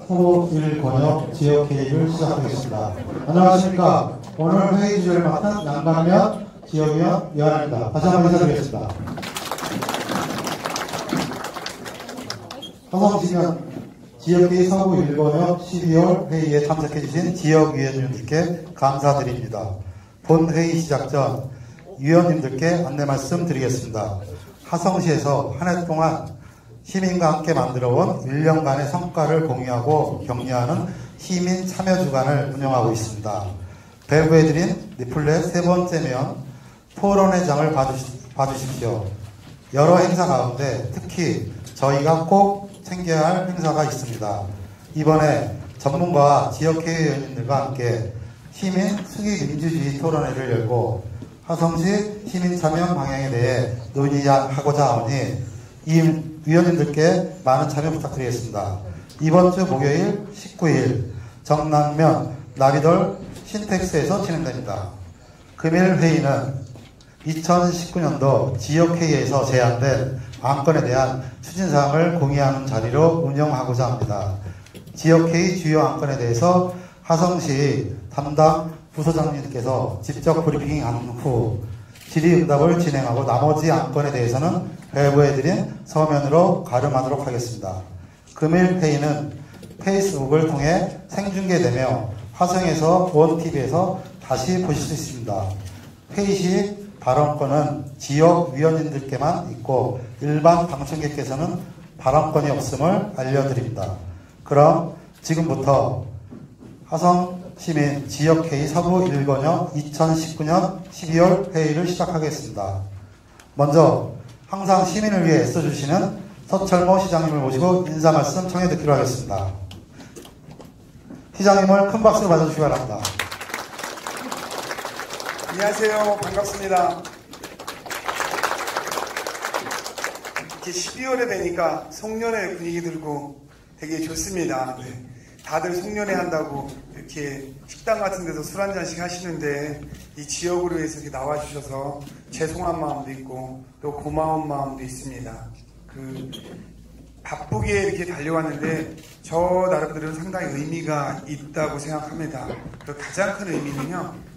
사고 1권역 지역회의를 시작하겠습니다. 안녕하십니까. 오늘 회의 주제를 맡은 양강면 지역위원 이완입니다. 다시 한번 인사드리겠습니다. 화성시면 지역회의 사고 1권역 12월 회의에 참석해주신 지역위원님들께 감사드립니다. 본 회의 시작 전 위원님들께 안내 말씀 드리겠습니다. 화성시에서 한 해 동안 시민과 함께 만들어온 1년간의 성과를 공유하고 격려하는 시민 참여 주간을 운영하고 있습니다. 배부해드린 리플렛 세 번째 면 토론회 장을 봐주십시오. 여러 행사 가운데 특히 저희가 꼭 챙겨야 할 행사가 있습니다. 이번에 전문가와 지역회의 의원님들과 함께 시민 수기 민주주의 토론회를 열고 화성시 시민 참여 방향에 대해 논의하고자 하오니 이 위원님들께 많은 참여 부탁드리겠습니다. 이번 주 목요일 19일 정남면 나리돌 신텍스에서 진행됩니다. 금일 회의는 2019년도 지역회의에서 제안된 안건에 대한 추진사항을 공유하는 자리로 운영하고자 합니다. 지역회의 주요 안건에 대해서 화성시 담당 부서장님께서 직접 브리핑한 후 질의응답을 진행하고 나머지 안건에 대해서는 배부해드린 서면으로 가름하도록 하겠습니다. 금일 회의는 페이스북을 통해 생중계되며 화성에서 원TV에서 다시 보실 수 있습니다. 회의 시 발언권은 지역 위원님들께만 있고 일반 방청객께서는 발언권이 없음을 알려드립니다. 그럼 지금부터 화성시민 지역회의 사부 1권역 2019년 12월 회의를 시작하겠습니다. 먼저 항상 시민을 위해 애써주시는 서철모 시장님을 모시고 인사 말씀 청해 듣기로 하겠습니다. 시장님을 큰 박수로 맞아주시기 바랍니다. 안녕하세요. 반갑습니다. 이렇게 12월에 되니까 송년회 분위기 들고 되게 좋습니다. 네. 다들 송년회 한다고 이렇게 식당 같은 데서 술 한잔씩 하시는데 이 지역으로 해서 이렇게 나와주셔서 죄송한 마음도 있고 또 고마운 마음도 있습니다. 바쁘게 이렇게 달려왔는데 저 나름대로는 상당히 의미가 있다고 생각합니다. 그 가장 큰 의미는요,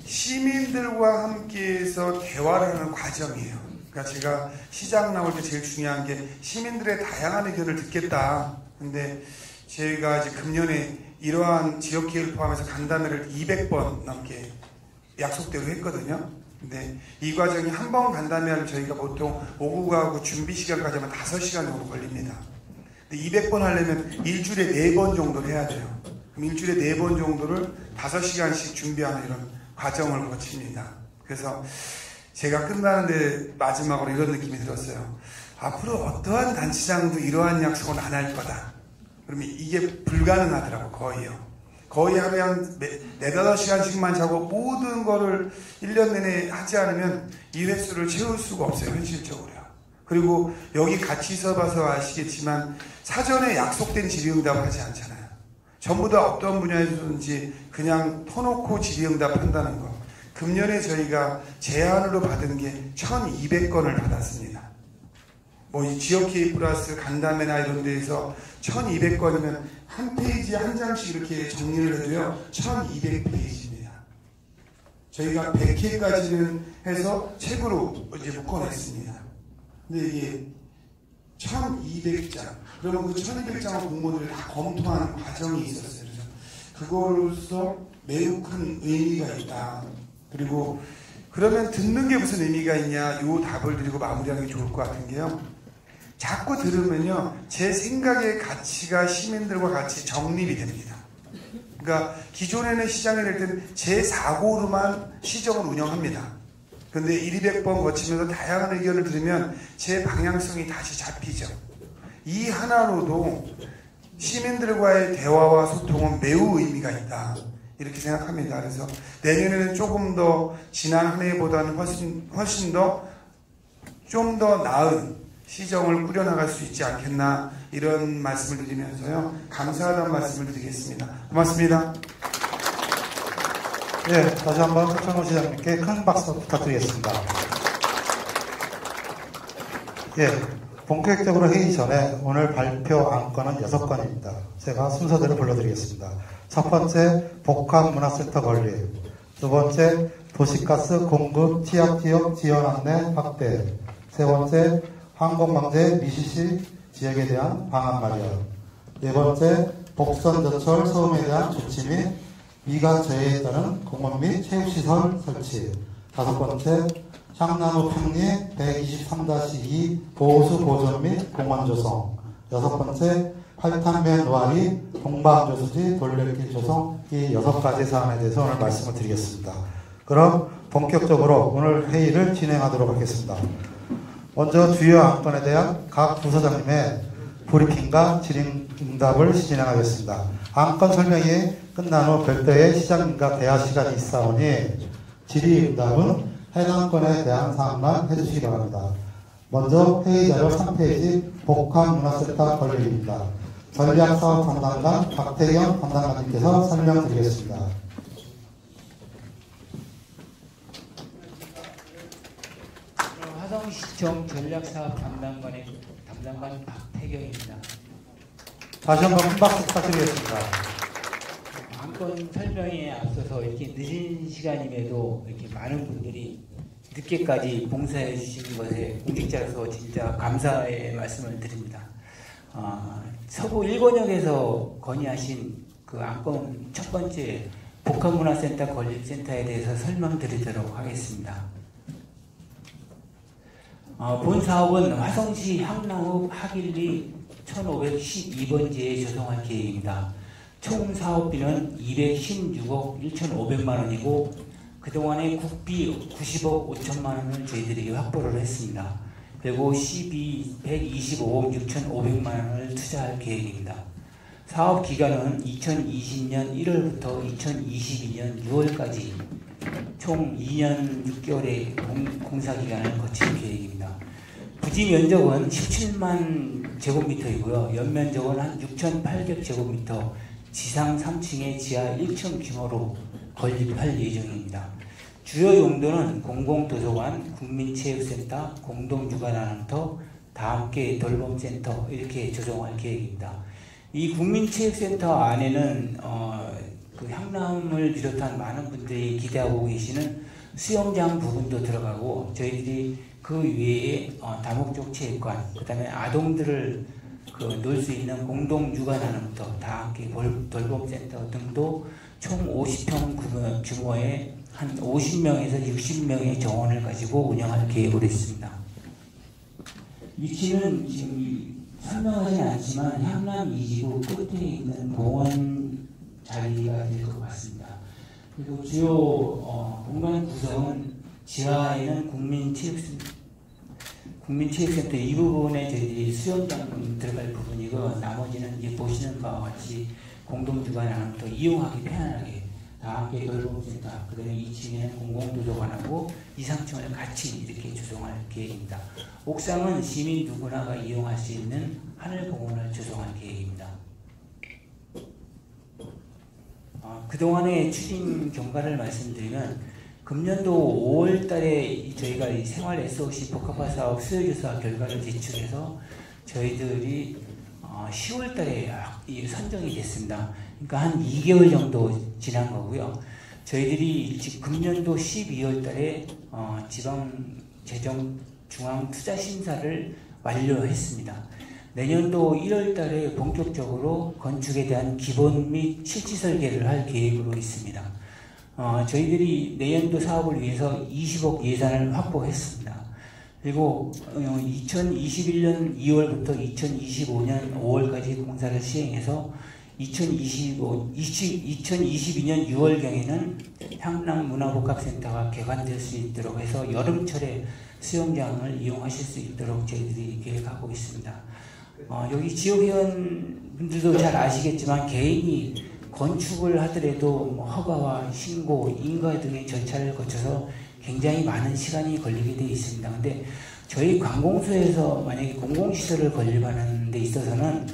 시민들과 함께해서 대화를 하는 과정이에요. 그러니까 제가 시장 나올 때 제일 중요한 게 시민들의 다양한 의견을 듣겠다. 근데 제가 이제 금년에 이러한 지역회의를 포함해서 간담회를 200번 넘게 약속대로 했거든요. 근데 이 과정이 한 번 간담회하면 저희가 보통 오고 가고 준비 시간까지 하면 5시간 정도 걸립니다. 근데 200번 하려면 일주일에 4번 정도를 해야 돼요. 그럼 일주일에 4번 정도를 5시간씩 준비하는 이런 과정을 거칩니다. 그래서 제가 끝나는데 마지막으로 이런 느낌이 들었어요. 앞으로 어떠한 단체장도 이러한 약속은 안 할 거다. 그러면 이게 불가능하더라고. 거의 하루에 한 4-5시간씩만 자고 모든 거를 1년 내내 하지 않으면 이 횟수를 채울 수가 없어요. 현실적으로요. 그리고 여기 같이 있어봐서 아시겠지만 사전에 약속된 질의응답을 하지 않잖아요. 전부 다 어떤 분야에서든지 그냥 터놓고 질의응답 한다는 거. 금년에 저희가 제안으로 받은 게 1200건을 받았습니다. 이 지역회의 플러스 간담회나 이런 데에서 1200건이면 한 페이지에 한 장씩 이렇게 정리를 해도요, 1200페이지입니다. 저희가 100회까지는 해서 책으로 이제 묶어냈습니다. 근데 이게 1200장. 그러면 그 1200장을 공무원들이 다 검토하는 과정이 있었어요. 그래서 그걸로서 매우 큰 의미가 있다. 그리고 그러면 듣는 게 무슨 의미가 있냐, 요 답을 드리고 마무리하는 게 좋을 것 같은 게요. 자꾸 들으면요, 제 생각의 가치가 시민들과 같이 정립이 됩니다. 그러니까 기존에는 시장이 될 때는 제 사고로만 시정을 운영합니다. 그런데 200번 거치면서 다양한 의견을 들으면 제 방향성이 다시 잡히죠. 이 하나로도 시민들과의 대화와 소통은 매우 의미가 있다. 이렇게 생각합니다. 그래서 내년에는 조금 더 지난 한 해보다는 훨씬 더 좀 더 나은 시정을 꾸려나갈 수 있지 않겠나, 이런 말씀을 드리면서요, 감사하다는 말씀을 드리겠습니다. 고맙습니다. 네, 다시 한번 서철모 시장님께 큰 박수 부탁드리겠습니다. 예, 본격적으로 회의 전에 오늘 발표 안건은 6건입니다. 제가 순서대로 불러드리겠습니다. 첫 번째, 복합문화센터 건립. 두 번째, 도시가스 공급 취약지역 지원 안내 확대. 세 번째, 항공방제 미시시 지역에 대한 방안 마련. 네 번째, 복선저철 소음에 대한 조치 및 미가저해에 따른 공원 및 체육시설 설치. 다섯 번째, 향나무 평리 123-2 보호수 보존 및 공원 조성. 여섯 번째, 팔탄배 노아리 동방조수지 돌려길 조성. 이 6가지 사안에 대해서 오늘 말씀을 드리겠습니다. 그럼 본격적으로 오늘 회의를 진행하도록 하겠습니다. 먼저 주요 안건에 대한 각 부서장님의 브리핑과 질의응답을 진행하겠습니다. 안건 설명이 끝난 후 별도의 시장님과 대화 시간이 있사오니 질의응답은 해당 건에 대한 사항만 해주시기 바랍니다. 먼저 회의자료 3페이지 복합문화센터 건립입니다. 전략사업 담당관 박태경 담당관님께서 설명드리겠습니다. 화성시청 전략사업 담당관 박태경입니다. 다시 한번 큰 박수 부탁드리겠습니다. 안건 설명에 앞서서 이렇게 늦은 시간임에도 이렇게 많은 분들이 늦게까지 봉사해 주신 것에 공직자로서 진짜 감사의 말씀을 드립니다. 서구 1권역에서 건의하신 그 안건 첫 번째 복합문화센터 건립센터에 대해서 설명드리도록 하겠습니다. 본 사업은 화성시 향나읍 하길리 1512번지에 조성할 계획입니다. 총 사업비는 216억 1,500만 원이고 그동안에 국비 90억 5천만 원을 저희들이 확보를 했습니다. 그리고 시비 125억 6,500만 원을 투자할 계획입니다. 사업 기간은 2020년 1월부터 2022년 6월까지 총 2년 6개월의 공사 기간을 거칠 계획입니다. 부지 면적은 17만 제곱미터이고요. 연면적은 한 6,800제곱미터, 지상 3층에 지하 1층 규모로 건립할 예정입니다. 주요 용도는 공공도서관, 국민체육센터, 공동육아나눔터, 다함께 돌봄센터 이렇게 조성할 계획입니다. 이 국민체육센터 안에는 그 향남을 비롯한 많은 분들이 기대하고 계시는 수영장 부분도 들어가고 저희들이 그 외에 다목적 체육관, 그 다음에 아동들을 놀 수 있는 공동육아나눔터, 다함께 돌봄센터 등도 총 50평 규모의 한 50명에서 60명의 정원을 가지고 운영할 계획으로 있습니다. 위치는 지금 설명하진 않지만 향남 2지구 끝에 있는 공원 자리가 될 것 같습니다. 그리고 주요 공간 구성은 지하에는 국민체육센터 이 부분에 저희들이 수영장 들어갈 부분이고 나머지는 이제 보시는 바와 같이 공동주관하면서 이용하기 편안하게 다 함께 돌봄센터, 그 다음에 2층에는 공공도서관하고 2, 3층을 같이 이렇게 조성할 계획입니다. 옥상은 시민 누구나가 이용할 수 있는 하늘공원을 조성할 계획입니다. 그동안의 추진 경과를 말씀드리면 금년도 5월 달에 저희가 이 생활 SOC 복합화 사업 수요조사 결과를 제출해서 저희들이 10월 달에 선정이 됐습니다. 그러니까 한 2개월 정도 지난 거고요. 저희들이 금년도 12월 달에 지방재정 중앙투자심사를 완료했습니다. 내년도 1월 달에 본격적으로 건축에 대한 기본 및 실지 설계를 할 계획으로 있습니다. 저희들이 내년도 사업을 위해서 20억 예산을 확보했습니다. 그리고 2021년 2월부터 2025년 5월까지 공사를 시행해서 2022년 6월경에는 향남문화복합센터가 개관될 수 있도록 해서 여름철에 수영장을 이용하실 수 있도록 저희들이 계획하고 있습니다. 여기 지역회원분들도 잘 아시겠지만 개인이 건축을 하더라도 허가와 신고, 인가 등의 절차를 거쳐서 굉장히 많은 시간이 걸리게 되어 있습니다. 근데 저희 관공서에서 만약에 공공시설을 건립하는 데 있어서는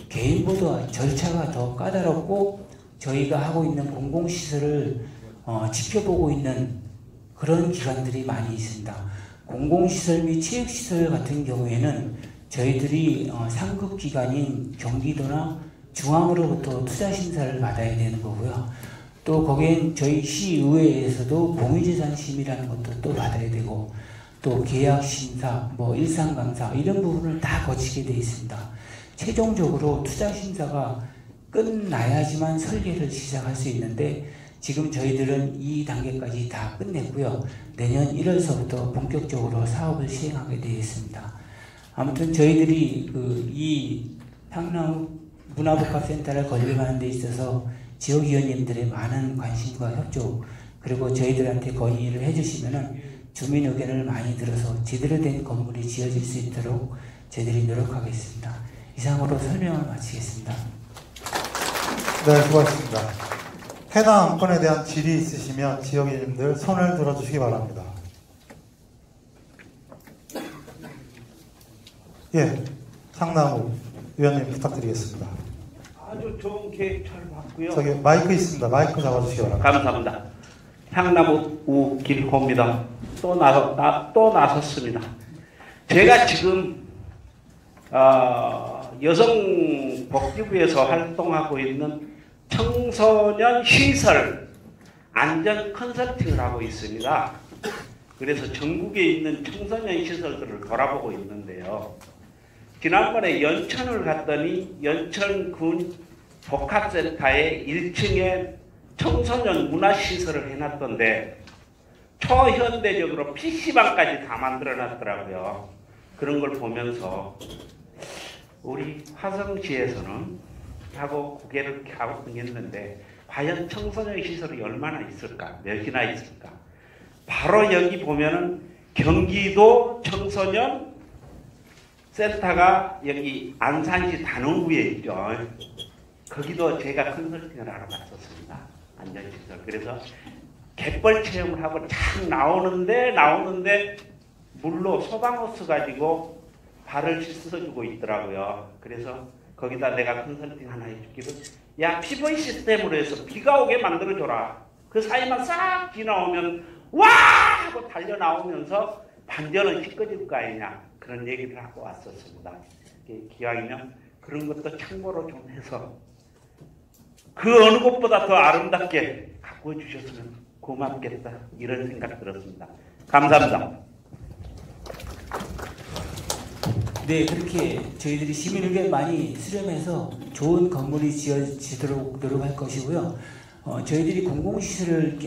개인보다 절차가 더 까다롭고 저희가 하고 있는 공공시설을 지켜보고 있는 그런 기관들이 많이 있습니다. 공공시설 및 체육시설 같은 경우에는 저희들이 상급 기관인 경기도나 중앙으로부터 투자 심사를 받아야 되는 거고요. 또 거기엔 저희 시의회에서도 공유재산심의라는 것도 또 받아야 되고, 또 계약 심사, 일상감사 이런 부분을 다 거치게 돼 있습니다. 최종적으로 투자 심사가 끝나야지만 설계를 시작할 수 있는데, 지금 저희들은 이 단계까지 다 끝냈고요. 내년 1월서부터 본격적으로 사업을 시행하게 되어 있습니다. 아무튼 저희들이 이 향남 문화복합센터를 건립하는 데 있어서 지역위원님들의 많은 관심과 협조, 그리고 저희들한테 건의를 해주시면은 주민 의견을 많이 들어서 제대로 된 건물이 지어질 수 있도록 저희들이 노력하겠습니다. 이상으로 설명을 마치겠습니다. 네, 수고하셨습니다. 해당 안건에 대한 질의 있으시면 지역위원님들 손을 들어주시기 바랍니다. 예, 향나무 위원님 부탁드리겠습니다. 아주 좋은 계획 잘 봤고요. 저기 마이크 있습니다. 마이크 잡아주시기 바랍니다. 감사합니다. 향나무 우길호입니다. 또 나섰습니다. 제가 지금 여성복지부에서 활동하고 있는 청소년 시설 안전 컨설팅을 하고 있습니다. 그래서 전국에 있는 청소년 시설들을 돌아보고 있는데요. 지난번에 연천을 갔더니 연천군 복합센터에 1층에 청소년 문화시설을 해놨던데 초현대적으로 PC방까지 다 만들어놨더라고요. 그런 걸 보면서 우리 화성시에서는 하고 고개를 갸우뚱 했는데 과연 청소년 시설이 얼마나 있을까? 몇이나 있을까? 바로 여기 보면은 경기도 청소년 센터가 여기 안산시 단원구에 있죠. 거기도 제가 컨설팅을 하러 갔었습니다. 안전시설. 그래서 갯벌 체험을 하고 쫙 나오는데 물로 소방호스 가지고 발을 씻어주고 있더라고요. 그래서 거기다 내가 컨설팅 하나 해주기로, 야, PV 시스템으로 해서 비가 오게 만들어줘라. 그 사이만 싹 지나오면 와! 하고 달려 나오면서 반전은 씻겨질 거 아니냐. 그런 얘기를 하고 왔었습니다. 기왕이면 그런 것도 참고로 좀 해서 그 어느 곳보다 더 아름답게 가꾸어 주셨으면 고맙겠다. 이런 생각 들었습니다. 감사합니다. 네, 그렇게 저희들이 시민 의견 많이 수렴해서 좋은 건물이 지어지도록 노력할 것이고요. 저희들이 공공시설을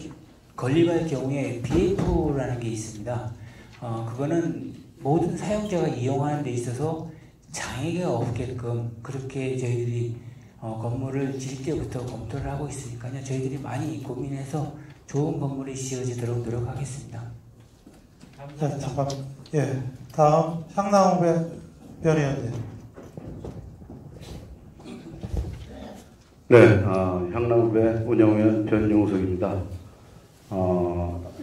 건립할 경우에 BF라는 게 있습니다. 그거는 모든 사용자가 이용하는 데 있어서 장애가 없게끔 그렇게 저희들이 건물을 지을 때부터 검토를 하고 있으니까요. 저희들이 많이 고민해서 좋은 건물이 지어지도록 노력하겠습니다. 네, 잠깐, 예, 다음 향나무 변의원님. 네, 향나무배 운영위원 변용석입니다.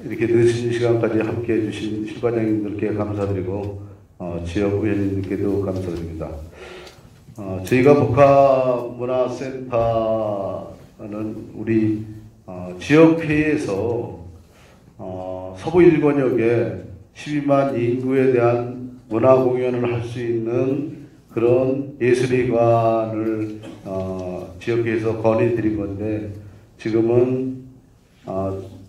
이렇게 늦은 시간까지 함께해 주신 실과장님들께 감사드리고 지역 의원님들께도 감사드립니다. 저희가 복합문화센터는 우리 지역회의에서 서부 1권역에 12만 인구에 대한 문화공연을 할 수 있는 그런 예술회관을 지역회에서 건의드린 건데, 지금은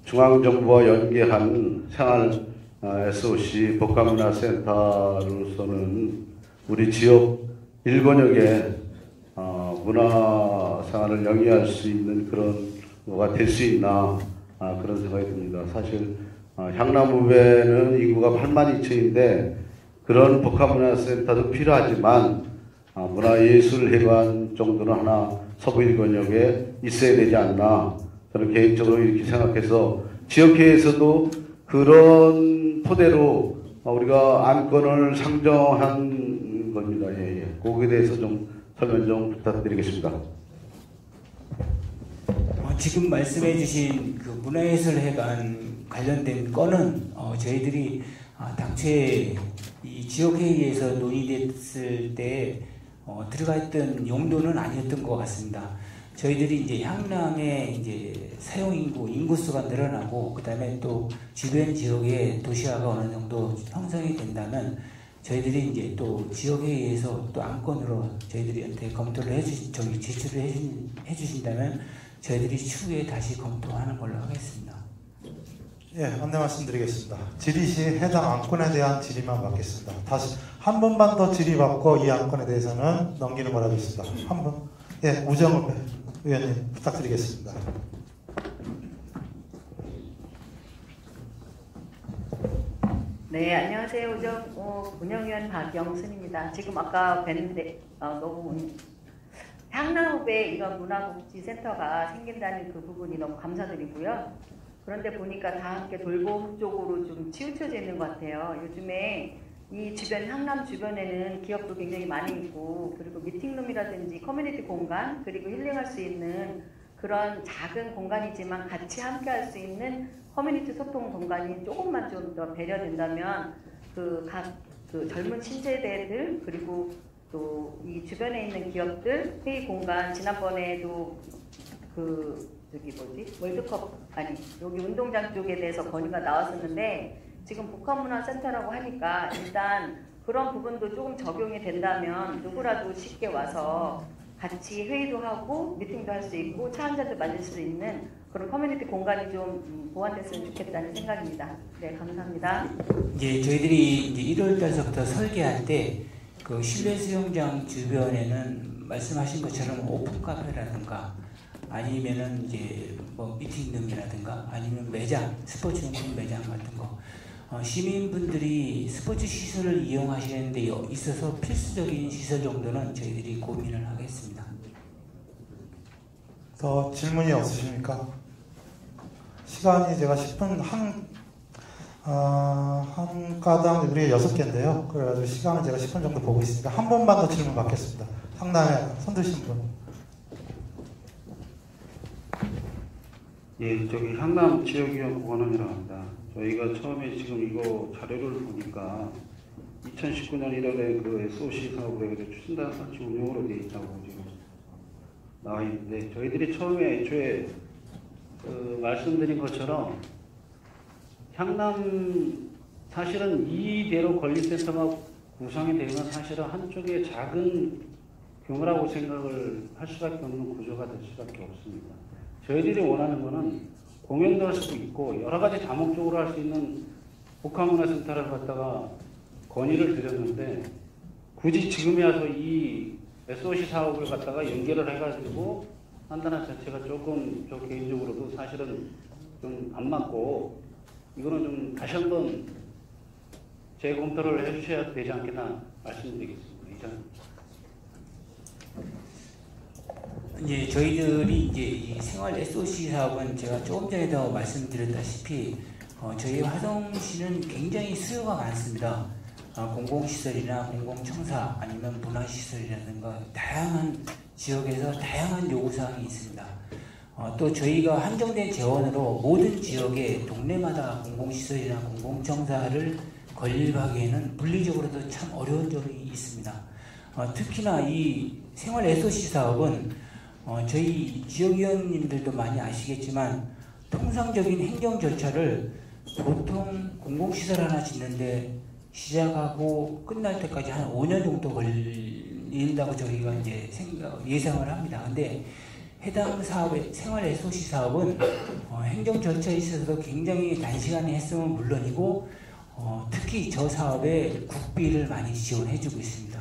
중앙정부와 연계한 생활 SOC 복합문화센터로서는 우리 지역 1권역에 문화생활을 영위할 수 있는 그런 거가 될 수 있나, 그런 생각이 듭니다. 사실 향나무배는 인구가 8만 2천인데 그런 복합문화센터도 필요하지만 문화예술회관 정도는 하나 서부 1권역에 있어야 되지 않나, 저는 개인적으로 이렇게 생각해서 지역회에서도 그런 토대로 우리가 안건을 상정한 겁니다. 예, 예. 거기에 대해서 좀 설명 좀 부탁드리겠습니다. 지금 말씀해 주신 그 문화예술회관 관련된 건은 저희들이 당초에 이 지역회의에서 논의됐을 때 들어가 있던 용도는 아니었던 것 같습니다. 저희들이 이제 향남의 이제 사용 인구수가 늘어나고, 그 다음에 또 주변 지역의 도시화가 어느 정도 형성이 된다면 저희들이 이제 또 지역회의에서 또 안건으로 저희들한테 검토를 제출을 해주신다면 저희들이 추후에 다시 검토하는 걸로 하겠습니다. 예, 안내 말씀드리겠습니다. 질의 시 해당 안건에 대한 질의만 받겠습니다. 다시 한 번만 더 질의 받고 이 안건에 대해서는 넘기는 거라 하겠습니다. 한 번. 예, 우정을 의원님 부탁드리겠습니다. 네, 안녕하세요. 운영위원 박영순입니다. 지금 아까 뵀는데 너무 향남읍에 이런 문화복지센터가 생긴다는 그 부분이 너무 감사드리고요. 그런데 보니까 다 함께 돌봄 쪽으로 좀 치우쳐져 있는 것 같아요. 요즘에 이 주변 향남 주변에는 기업도 굉장히 많이 있고, 그리고 미팅룸이라든지 커뮤니티 공간, 그리고 힐링할 수 있는 그런 작은 공간이지만 같이 함께 할 수 있는 커뮤니티 소통 공간이 조금만 좀 더 배려된다면 그 젊은 신세대들, 그리고 또 이 주변에 있는 기업들 회의 공간, 지난번에도 월드컵 여기 운동장 쪽에 대해서 건의가 나왔었는데, 지금 복합문화센터라고 하니까 일단 그런 부분도 조금 적용이 된다면 누구라도 쉽게 와서 같이 회의도 하고 미팅도 할 수 있고 차 한잔도 마실 수 있는 그런 커뮤니티 공간이 좀 보완됐으면 좋겠다는 생각입니다. 네, 감사합니다. 이제 저희들이 이제 1월 달서부터 설계할 때 그 실내 수영장 주변에는 말씀하신 것처럼 오픈 카페라든가 아니면은 이제 뭐 미팅룸이라든가 아니면 매장, 스포츠용품 매장 같은 거, 시민분들이 스포츠 시설을 이용하시는 데 있어서 필수적인 시설 정도는 저희들이 고민을 하겠습니다. 더 질문이 없으십니까? 시간이 제가 10분 한 가당 우리가 6개인데요. 그래가지고 시간은 제가 10분 정도 보고 있으니까 한 번만 더 질문 받겠습니다. 상당히 손 드신 분. 예, 저기 향남 지역위원 고관원이라고 합니다. 저희가 처음에 지금 이거 자료를 보니까 2019년 1월에 그 SOC 사업으로 해서 추진단 설치 운영으로 되어 있다고 지금 나와 있는데, 저희들이 처음에 애초에 말씀드린 것처럼 향남 사실은 이대로 건립센터가 구성이 되면 사실은 한쪽에 작은 규모라고 생각을 할 수밖에 없는 구조가 될 수밖에 없습니다. 저희들이 원하는 거는 공연도 할 수도 있고 여러 가지 다목적으로 할 수 있는 복합문화센터를 갖다가 건의를 드렸는데, 굳이 지금에 와서 이 SOC 사업을 갖다가 연결을 해가지고 한다는 자체가 조금 저 개인적으로도 사실은 좀 안 맞고, 이거는 좀 다시 한번 재검토를 해주셔야 되지 않겠나 말씀드리겠습니다. 이상. 이제 저희들이 이제 이 생활 SOC 사업은 제가 조금 전에도 말씀드렸다시피 저희 화성시는 굉장히 수요가 많습니다. 공공시설이나 공공청사 아니면 문화시설이라든가 다양한 지역에서 다양한 요구사항이 있습니다. 또 저희가 한정된 재원으로 모든 지역의 동네마다 공공시설이나 공공청사를 건립하기에는 물리적으로도 참 어려운 점이 있습니다. 특히나 이 생활 SOC 사업은 저희 지역위원님들도 많이 아시겠지만 통상적인 행정 절차를 보통 공공시설 하나 짓는데 시작하고 끝날 때까지 한 5년 정도 걸린다고 저희가 이제 예상을 합니다. 근데 해당 사업의 생활 SOC 사업은 행정 절차에 있어서도 굉장히 단시간에 했으면 물론이고 특히 저 사업에 국비를 많이 지원해주고 있습니다.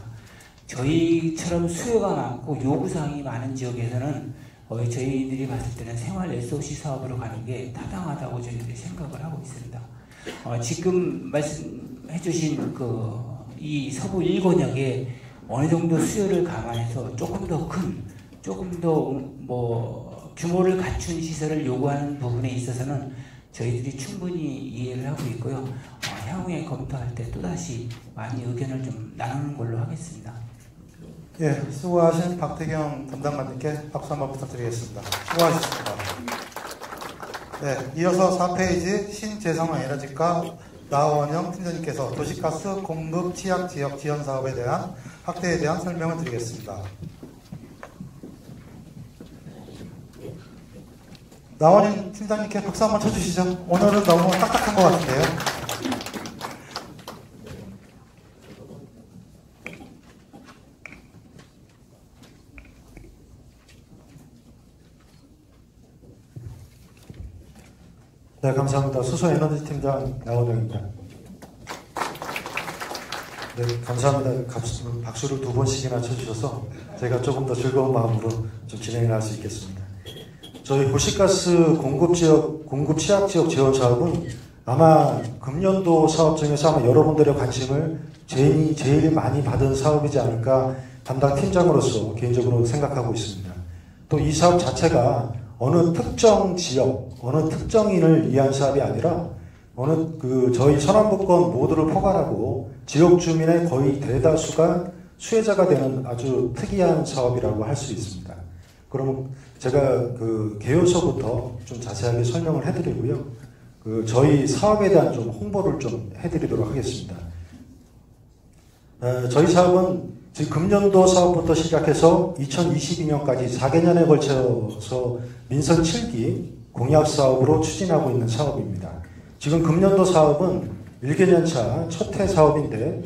저희처럼 수요가 많고 요구사항이 많은 지역에서는 저희들이 봤을 때는 생활 SOC 사업으로 가는 게 타당하다고 저희들이 생각을 하고 있습니다. 지금 말씀해주신 이 서부 1권역에 어느 정도 수요를 감안해서 조금 더 규모를 갖춘 시설을 요구하는 부분에 있어서는 저희들이 충분히 이해를 하고 있고요. 향후에 검토할 때 또다시 많이 의견을 좀 나누는 걸로 하겠습니다. 예, 수고하신 박태경 담당관님께 박수 한번 부탁드리겠습니다. 수고하셨습니다. 네, 이어서 4페이지 신재생에너지과 나원영 팀장님께서 도시가스 공급 취약 지역 지원 사업에 대한 확대에 대한 설명을 드리겠습니다. 나원영 팀장님께 박수 한번 쳐주시죠. 오늘은 너무 딱딱한 것 같은데요. 네, 감사합니다. 수소에너지 팀장 나원영입니다. 네, 감사합니다. 박수를 2번씩이나 쳐주셔서 제가 조금 더 즐거운 마음으로 좀 진행을 할 수 있겠습니다. 저희 도시가스 공급 취약 지역 지원 사업은 아마 금년도 사업 중에서 아마 여러분들의 관심을 제일 많이 받은 사업이지 않을까 담당 팀장으로서 개인적으로 생각하고 있습니다. 또 이 사업 자체가 어느 특정 지역, 어느 특정인을 위한 사업이 아니라 저희 서남북권 모두를 포괄하고 지역 주민의 거의 대다수가 수혜자가 되는 아주 특이한 사업이라고 할 수 있습니다. 그럼 제가 개요서부터 좀 자세하게 설명을 해드리고요. 저희 사업에 대한 좀 홍보를 좀 해드리도록 하겠습니다. 저희 사업은 지금 금년도 사업부터 시작해서 2022년까지 4개년에 걸쳐서 민선 7기 공약 사업으로 추진하고 있는 사업입니다. 지금 금년도 사업은 1개년차 첫 해 사업인데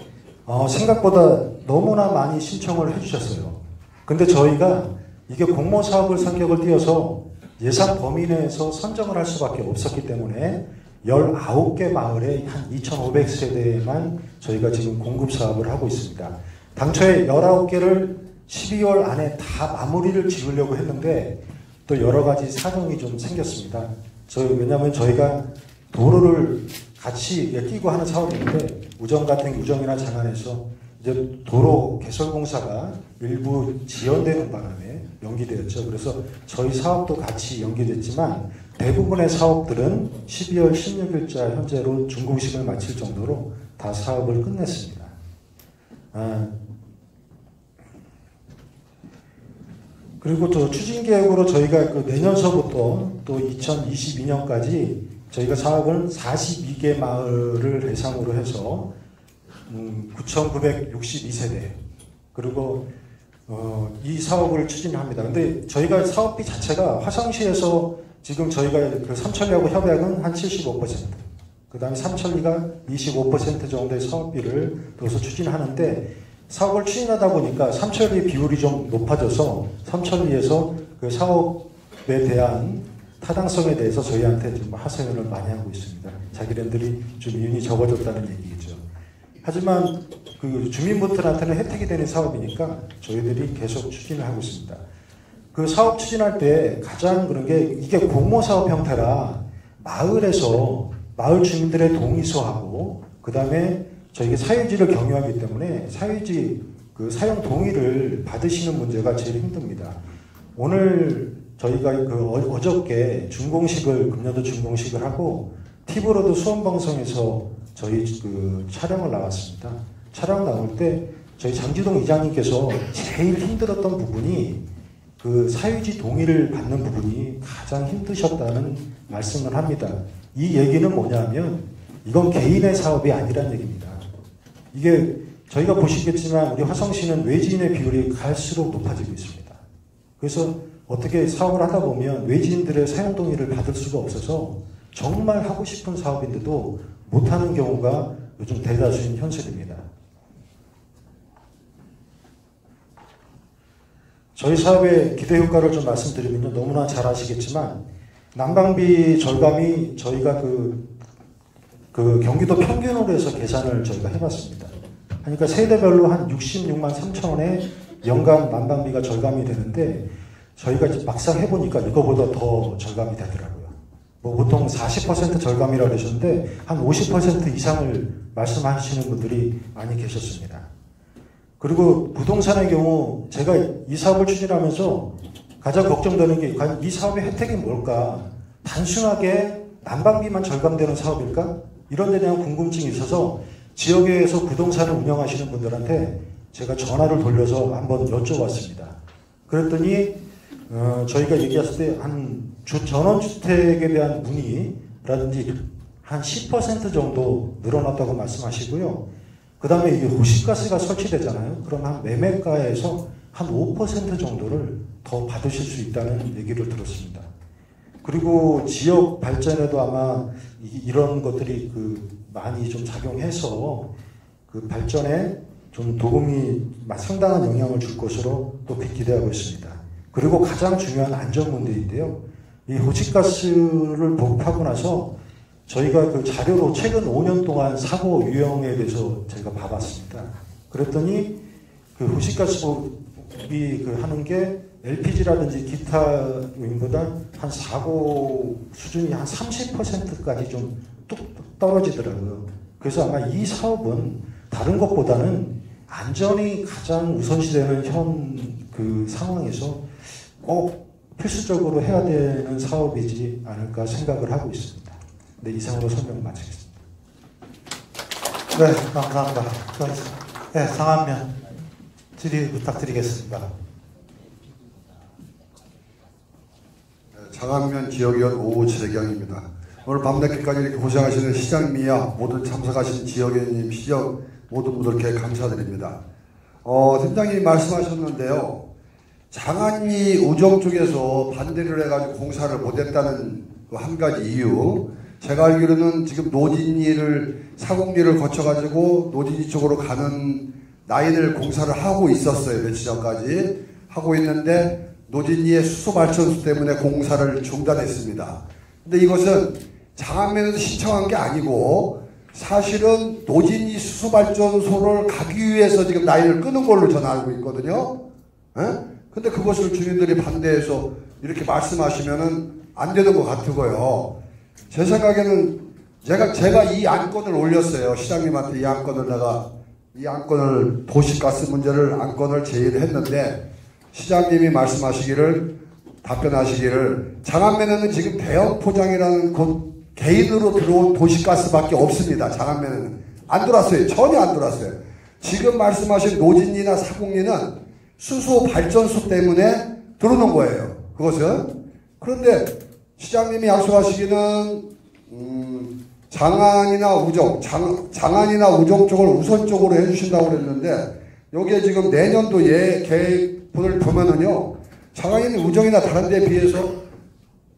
생각보다 너무나 많이 신청을 해주셨어요. 근데 저희가 이게 공모 사업을 성격을 띄어서 예산 범위 내에서 선정을 할 수밖에 없었기 때문에 19개 마을에 한 2,500세대에만 저희가 지금 공급 사업을 하고 있습니다. 당초에 19개를 12월 안에 다 마무리를 지으려고 했는데 또 여러 가지 사정이 좀 생겼습니다. 왜냐하면 저희가 도로를 같이 끼고 하는 사업인데 우정이나 장안에서 이제 도로 개설 공사가 일부 지연되는 바람에 연기되었죠. 그래서 저희 사업도 같이 연기됐지만 대부분의 사업들은 12월 16일자 현재로 준공식을 마칠 정도로 다 사업을 끝냈습니다. 그리고 또 추진 계획으로 저희가 내년서부터 또 2022년까지 저희가 사업을 42개 마을을 대상으로 해서 9,962세대 그리고 이 사업을 추진합니다. 근데 저희가 사업비 자체가 화성시에서 지금 저희가 삼천리하고 협약은 한 75%, 그 다음에 삼천리가 25% 정도의 사업비를 들어서 추진하는데 사업을 추진하다 보니까 삼천리의 비율이 좀 높아져서 삼천리에서 그 사업에 대한 타당성에 대해서 저희한테 좀 하소연을 많이 하고 있습니다. 자기네들이 좀 이윤이 적어졌다는 얘기죠. 하지만 주민분들한테는 혜택이 되는 사업이니까 저희들이 계속 추진을 하고 있습니다. 그 사업 추진할 때 가장 그런 게 이게 공모 사업 형태라 마을에서 마을 주민들의 동의서하고 그 다음에 저희가 사유지를 경유하기 때문에 사유지 사용 동의를 받으시는 문제가 제일 힘듭니다. 오늘 저희가 어저께 금년도 준공식을 하고 TV로도 수원방송에서 저희 촬영을 나왔습니다. 촬영 나올 때 저희 장지동 이장님께서 제일 힘들었던 부분이 사유지 동의를 받는 부분이 가장 힘드셨다는 말씀을 합니다. 이 얘기는 뭐냐면 이건 개인의 사업이 아니란 얘기입니다. 이게 저희가 보시겠지만 우리 화성시는 외지인의 비율이 갈수록 높아지고 있습니다. 그래서 어떻게 사업을 하다 보면 외지인들의 사용 동의를 받을 수가 없어서 정말 하고 싶은 사업인데도 못하는 경우가 요즘 대다수인 현실입니다. 저희 사업의 기대 효과를 좀 말씀드리면 너무나 잘 아시겠지만 난방비 절감이 저희가 경기도 평균으로 해서 계산을 저희가 해봤습니다. 그러니까 세대별로 한 66만 3천 원의 연간 난방비가 절감이 되는데 저희가 막상 해보니까 이거보다 더 절감이 되더라고요. 보통 40% 절감이라고 하셨는데 한 50% 이상을 말씀하시는 분들이 많이 계셨습니다. 그리고 부동산의 경우 제가 이 사업을 추진하면서 가장 걱정되는 게 과연 이 사업의 혜택이 뭘까? 단순하게 난방비만 절감되는 사업일까? 이런 데 대한 궁금증이 있어서 지역에서 부동산을 운영하시는 분들한테 제가 전화를 돌려서 한번 여쭤봤습니다. 그랬더니 저희가 얘기했을 때 한 전원주택에 대한 문의라든지 한 10% 정도 늘어났다고 말씀하시고요. 그 다음에 이게 도시가스가 설치되잖아요. 그럼 한 매매가에서 한 5% 정도를 더 받으실 수 있다는 얘기를 들었습니다. 그리고 지역 발전에도 아마 이런 것들이 많이 좀 작용해서 발전에 좀 도움이 상당한 영향을 줄 것으로 또 기대하고 있습니다. 그리고 가장 중요한 안전 문제인데요. 이 호식가스를 보급하고 나서 저희가 그 자료로 최근 5년 동안 사고 유형에 대해서 제가 봐봤습니다. 그랬더니 그 도시가스법이 그 하는 게 LPG라든지 기타 요인보다 한 사고 수준이 한 30%까지 좀 뚝 떨어지더라고요. 그래서 아마 이 사업은 다른 것보다는 안전이 가장 우선시되는 현 그 상황에서 꼭 필수적으로 해야 되는 사업이지 않을까 생각을 하고 있습니다. 네, 이상으로 설명 마치겠습니다. 네, 감사합니다. 네, 상한면 질의 부탁드리겠습니다. 장안면 지역위원 오재경입니다. 오늘 밤늦게까지 이렇게 고생하시는 시장미야 모든 참석하신 지역위원님, 시정 모든 분들께 감사드립니다. 팀장님이 말씀하셨는데요. 장안리 우정 쪽에서 반대를 해가지고 공사를 못했다는 그 한 가지 이유. 제가 알기로는 지금 노진리를 사공리를 거쳐가지고 노진리 쪽으로 가는 라인을 공사를 하고 있었어요. 며칠 전까지 하고 있는데 노진리의 수소발전소 때문에 공사를 중단했습니다. 근데 이것은 장안면에서 신청한 게 아니고 사실은 노진리 수소발전소를 가기 위해서 지금 라인을 끄는 걸로 저는 알고 있거든요. 근데 그것을 주민들이 반대해서 이렇게 말씀하시면은 안 되는 것 같고요. 제 생각에는 제가 이 안건을 올렸어요. 시장님한테 이 안건을 도시가스 문제를 안건을 제의를 했는데 시장님이 답변하시기를 장안면에는 지금 대형 포장이라는 개인으로 들어온 도시가스밖에 없습니다. 장안면에는 안 들어왔어요. 전혀 안 들어왔어요. 지금 말씀하신 노진리나 사공리는 수소 발전소 때문에 들어오는 거예요. 그것은. 그런데 시장님이 약속하시기는 장안이나 우정 쪽을 우선적으로 해주신다고 그랬는데 여기에 지금 내년도 계획본을 보면은요 장안이나 우정이나 다른 데에 비해서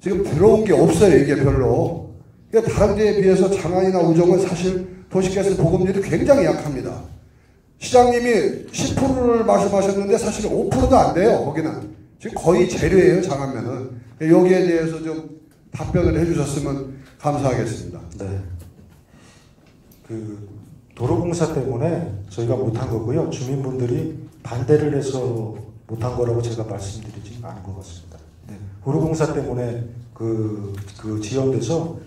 지금 들어온 게 없어요. 이게 별로. 그러니까 다른 데에 비해서 장안이나 우정은 사실 도시가스 보급률이 굉장히 약합니다. 시장님이 10%를 말씀하셨는데 사실 5%도 안 돼요. 거기는. 지금 거의 제로예요. 장안면은. 여기에 대해서 좀 답변을 해주셨으면 감사하겠습니다. 네. 그 도로공사 때문에 저희가 못한 거고요. 주민분들이 반대를 해서 못한 거라고 제가 말씀드리지 않은 것 같습니다. 네. 도로공사 때문에 그 지연돼서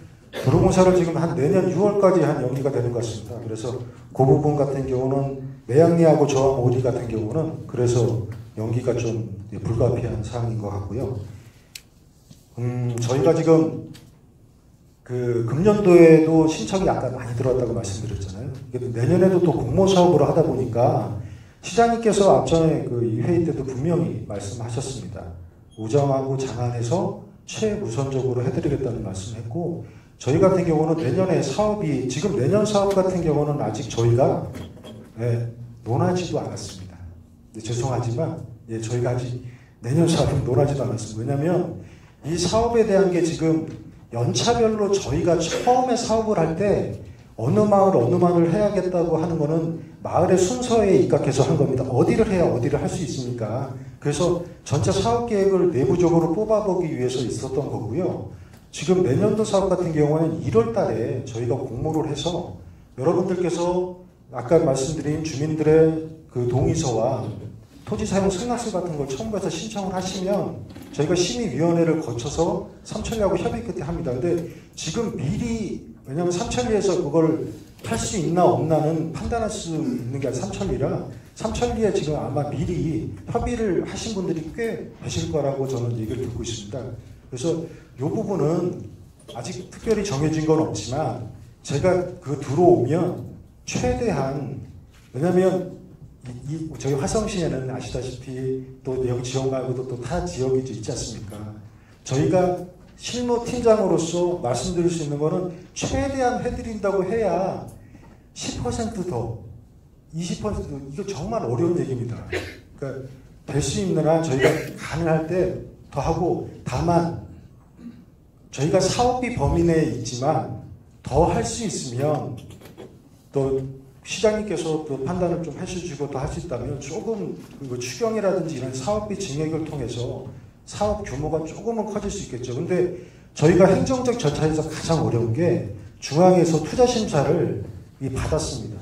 도로공사를 지금 한 내년 6월까지 한 연기가 되는 것 같습니다. 그래서 그 부분 같은 경우는 매양리하고 저항 오리 같은 경우는 그래서 연기가 좀 불가피한 사항인 것 같고요. 저희가 지금 그 금년도에도 신청이 아까 많이 들어왔다고 말씀드렸잖아요. 내년에도 또 공모 사업으로 하다 보니까 시장님께서 앞전에 그 이 회의 때도 분명히 말씀하셨습니다. 우정하고 장안에서 최우선적으로 해드리겠다는 말씀했고 저희 같은 경우는 내년에 사업이 지금 내년 사업 같은 경우는 아직 저희가 논하지도 않았습니다. 죄송하지만 저희가 아직 내년 사업은 논하지도 않았습니다. 왜냐하면 이 사업에 대한 게 지금 연차별로 저희가 처음에 사업을 할 때 어느 마을을 해야겠다고 하는 거는 마을의 순서에 입각해서 한 겁니다. 어디를 해야 어디를 할 수 있습니까? 그래서 전체 사업 계획을 내부적으로 뽑아보기 위해서 있었던 거고요. 지금 내년도 사업 같은 경우는 1월 달에 저희가 공모를 해서 여러분들께서 아까 말씀드린 주민들의 그 동의서와 토지 사용 승낙서 같은 걸 첨부해서 신청을 하시면 저희가 심의위원회를 거쳐서 삼천리하고 협의 끝에 합니다. 근데 지금 미리 왜냐하면 삼천리에서 그걸 할 수 있나 없나는 판단할 수 있는 게 삼천리라 삼천리에 지금 아마 미리 협의를 하신 분들이 꽤 계실 거라고 저는 얘기를 듣고 있습니다. 그래서 이 부분은 아직 특별히 정해진 건 없지만 제가 그 들어오면 최대한 왜냐하면 저희 화성시에는 아시다시피 또 여기 지역 말고도 또 타 지역이 있지 않습니까? 저희가 실무팀장으로서 말씀드릴 수 있는 거는 최대한 해드린다고 해야 10% 더, 20% 이거 정말 어려운 얘기입니다. 그러니까 될 수 있는 한 저희가 가능할 때 더 하고 다만 저희가 사업비 범위 내에 있지만 더 할 수 있으면 또 시장님께서 또 판단을 좀 해주시고 또 할 수 있다면 조금 추경이라든지 이런 사업비 증액을 통해서 사업 규모가 조금은 커질 수 있겠죠. 근데 저희가 행정적 절차에서 가장 어려운 게 중앙에서 투자심사를 받았습니다.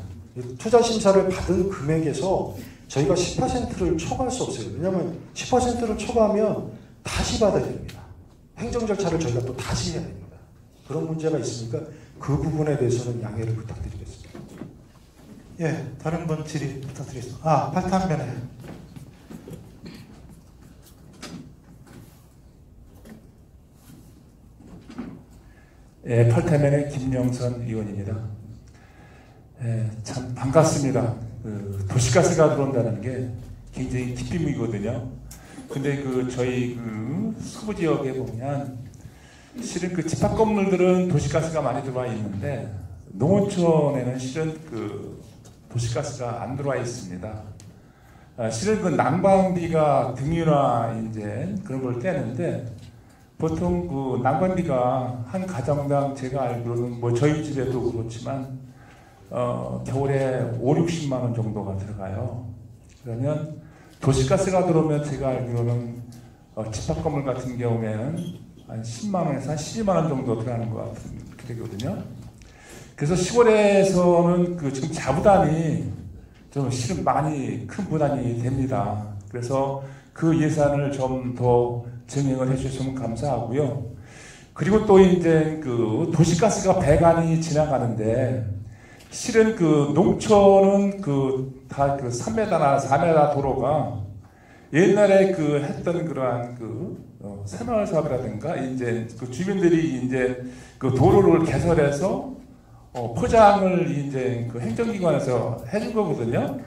투자심사를 받은 금액에서 저희가 10%를 초과할 수 없어요. 왜냐하면 10%를 초과하면 다시 받아야 됩니다. 행정 절차를 저희가 또 다시 해야 됩니다. 그런 문제가 있으니까 그 부분에 대해서는 양해를 부탁드리겠습니다. 예, 다른 분 질의 부탁드리겠습니다. 8탄변에. 예, 8탄변의 김영선 의원입니다. 예, 참 반갑습니다. 도시가스가 들어온다는 게 굉장히 기쁨이거든요. 근데 저희 서부 지역에 보면 실은 집합 건물들은 도시가스가 많이 들어와 있는데 농어촌에는 실은 도시가스가 안 들어와 있습니다. 실은 난방비가 등유나 이제 그런 걸 떼는데 보통 난방비가 한 가정당 제가 알기로는 뭐 저희 집에도 그렇지만 겨울에 5-60만 원 정도가 들어가요. 그러면 도시가스가 들어오면 제가 알기로는 집합 건물 같은 경우에는 한 10만 원에서 한 12만 원 정도 들어가는 것 같은 그렇게 되거든요. 그래서 시골에서는 지금 자부담이 좀 실은 많이 큰 부담이 됩니다. 그래서 그 예산을 좀 더 증액을 해주셨으면 감사하고요. 그리고 또 이제 도시가스가 배관이 지나가는데 실은 농촌은 다 3m나 4m 도로가 옛날에 했던 그러한 새마을 사업이라든가 이제 주민들이 이제 도로를 개설해서 포장을 이제 행정기관에서 해준 거거든요.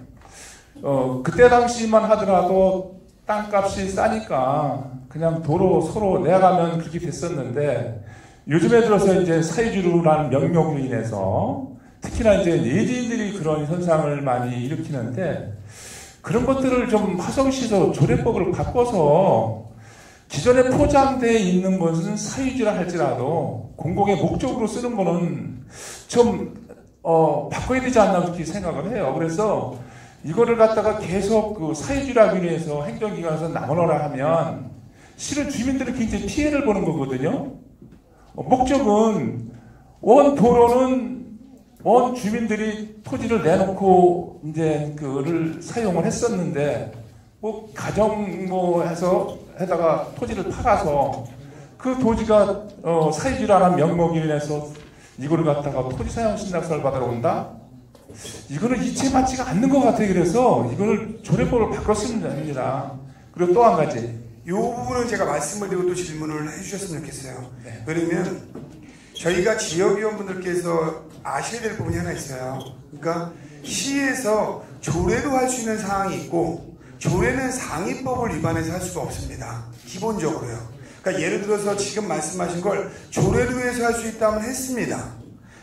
그때 당시만 하더라도 땅값이 싸니까 그냥 도로 서로 내가면 그렇게 됐었는데 요즘에 들어서 이제 사회주로라는 명목으로 인해서 특히나 이제 예지인들이 그런 현상을 많이 일으키는데 그런 것들을 좀 화성시에서 조례법을 바꿔서 기존에 포장되어 있는 것은 사유지라 할지라도 공공의 목적으로 쓰는 거는 좀 바꿔야 되지 않나 그렇게 생각을 해요. 그래서 이거를 갖다가 계속 사유지라고 해서 행정기관에서 나눠라 하면 실은 주민들은 굉장히 피해를 보는 거거든요. 목적은 원 도로는 원 주민들이 토지를 내놓고 이제 그를 사용을 했었는데 뭐 가정 해서 해다가 토지를 팔아서 그 토지가 사유지라는 명목으로 인해서 이거를 갖다가 토지 사용 신탁서를 받으러 온다? 이거는 이체 맞지가 않는 것 같아요. 그래서 이거를 조례법을 바꿨으면 됩니다. 그리고 또 한 가지. 이 부분은 제가 말씀을 드리고 또 질문을 해주셨으면 좋겠어요. 네. 왜냐면 저희가 지역위원분들께서 아셔야 될 부분이 하나 있어요. 그러니까 시에서 조례도 할 수 있는 사항이 있고 조례는 상위법을 위반해서 할 수가 없습니다. 기본적으로요. 그러니까 예를 들어서 지금 말씀하신 걸 조례로 해서 할 수 있다면 했습니다.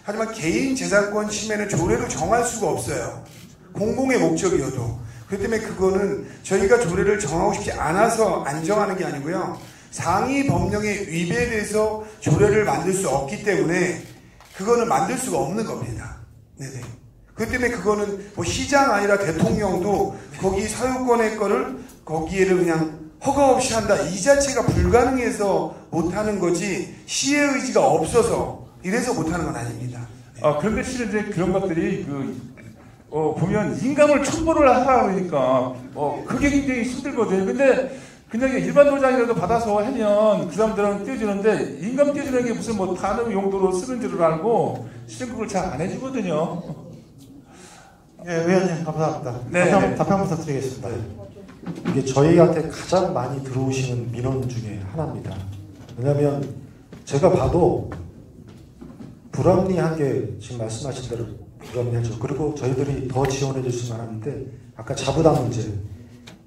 하지만 개인 재산권 침해는 조례로 정할 수가 없어요. 공공의 목적이어도. 그렇기 때문에 그거는 저희가 조례를 정하고 싶지 않아서 안 정하는 게 아니고요. 상위 법령에 위배돼서 조례를 만들 수 없기 때문에 그거는 만들 수가 없는 겁니다. 네네. 그렇기 때문에 그거는 뭐 시장 아니라 대통령도 거기 사유권의 거를 거기에를 그냥 허가 없이 한다. 이 자체가 불가능해서 못하는 거지 시의 의지가 없어서 이래서 못하는 건 아닙니다. 네. 그런데 실은 이제 그런 것들이 보면 인감을 첨부를 하라 그러니까 그게 굉장히 힘들거든요. 근데 그냥 일반 도장이라도 받아서 하면 그 사람들은 띄워주는데 인감 띄워주는 게 무슨 뭐 다른 용도로 쓰는 줄을 알고 실은 그걸 잘 안 해주거든요. 예, 의원님 감사합니다. 네. 답변 부탁드리겠습니다. 이게 저희한테 가장 많이 들어오시는 민원 중에 하나입니다. 왜냐하면 제가 봐도 불합리한 게 지금 말씀하신 대로 불합리하죠. 그리고 저희들이 더 지원해 줄 수는 하는데 아까 자부담 문제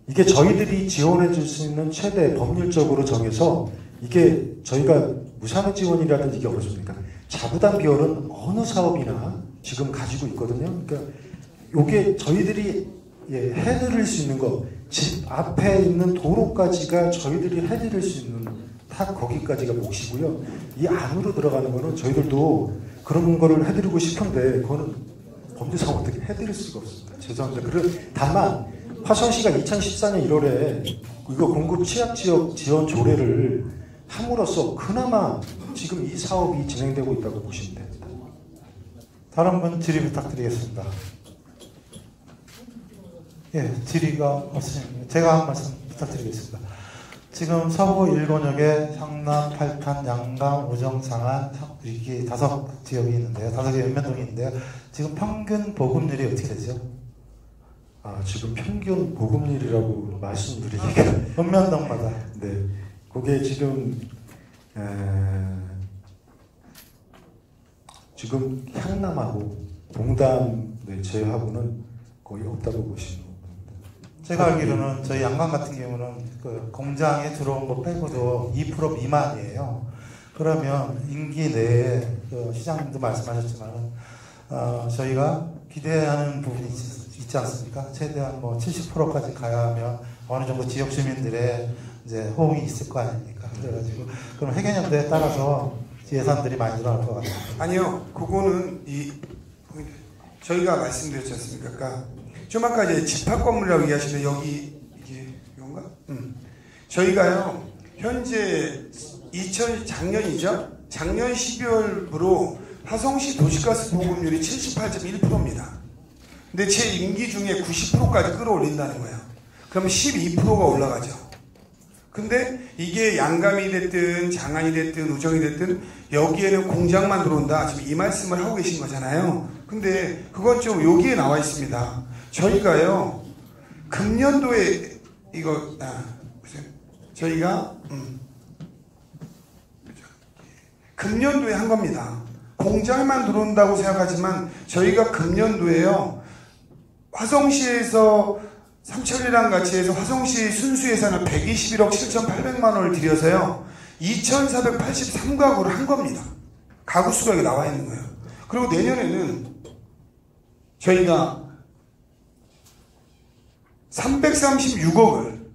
이게 저희들이 지원해 줄 수 있는 최대 법률적으로 정해서 이게 저희가 무상의 지원이라든지 이게 어렵습니까? 자부담 비율은 어느 사업이나 지금 가지고 있거든요. 그러니까 이게 저희들이 해드릴 수 있는 거 집 앞에 있는 도로까지가 저희들이 해드릴 수 있는 다 거기까지가 몫이고요. 이 안으로 들어가는 거는 저희들도 그런 거를 해드리고 싶은데 그거는 법률상 어떻게 해드릴 수가 없습니다. 죄송합니다. 다만 화성시가 2014년 1월에 이거 공급 취약지역 지원 조례를 함으로써 그나마 지금 이 사업이 진행되고 있다고 보시면 됩니다. 다른 분 질의 부탁드리겠습니다. 예, 질의가 없으십니다. 제가 한 말씀 부탁드리겠습니다. 지금 서부 일본역에 성남, 팔탄, 양강, 우정, 상안 이렇게 5지역이 있는데요. 5개 연면동이 있는데요. 지금 평균 보급률이 어떻게 되죠? 지금 평균 보급률이라고 말씀드리기가 연면동마다. 네, 그게 지금 지금 향남하고 봉담 제하고는 거의 없다고 보시면 됩니다. 제가 알기로는 저희 양강 같은 경우는 그 공장에 들어온 거 빼고도 2% 미만이에요. 그러면 임기 내에 그 시장님도 말씀하셨지만 저희가 기대하는 부분이 있지 않습니까? 최대한 뭐 70%까지 가야 하면 어느 정도 지역 주민들의 이제 호응이 있을 거 아닙니까? 그래가지고 그럼 해계년도에 따라서 예산들이 많이 들어갈 것 같아요. 아니요, 그거는 저희가 말씀드렸지 않습니까? 그러니까 좀 아까 이제 집합 건물이라고 얘기하시는데 여기 이게 이건가? 저희가요 현재 작년이죠? 작년 12월부로 화성시 도시가스 보급률이 78.1%입니다. 근데 제 임기 중에 90%까지 끌어올린다는 거예요. 그러면 12%가 올라가죠. 근데 이게 양감이 됐든 장안이 됐든 우정이 됐든 여기에는 공장만 들어온다. 지금 이 말씀을 하고 계신 거잖아요. 근데 그건 좀 여기에 나와 있습니다. 저희가요 금년도에 이거 저희가 금년도에 한 겁니다. 공장만 들어온다고 생각하지만 저희가 금년도에요 화성시에서 삼천리랑 같이 해서 화성시 순수 예산을 121억 7,800만 원을 들여서요 2,483가구를 한 겁니다. 가구 수가 여기 나와 있는 거예요. 그리고 내년에는 저희가 336억을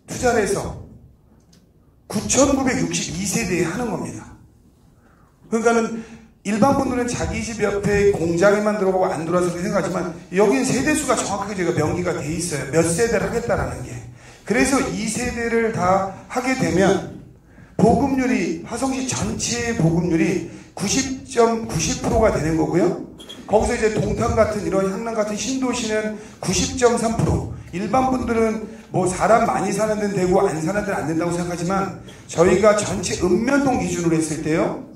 투자를 해서 9,962세대에 하는 겁니다. 그러니까는 일반 분들은 자기 집 옆에 공장에만 들어가고 안 들어와서 그렇게 생각하지만 여기는 세대수가 정확하게 저희가 명기가 돼 있어요. 몇 세대를 하겠다라는 게. 그래서 이 세대를 다 하게 되면 보급률이 화성시 전체 보급률이 90.90%가 되는 거고요. 거기서 이제 동탄 같은 이런 향남 같은 신도시는 90.3%. 일반 분들은 뭐 사람 많이 사는 데는 되고 안 사는 데는 안 된다고 생각하지만 저희가 전체 읍면동 기준으로 했을 때요.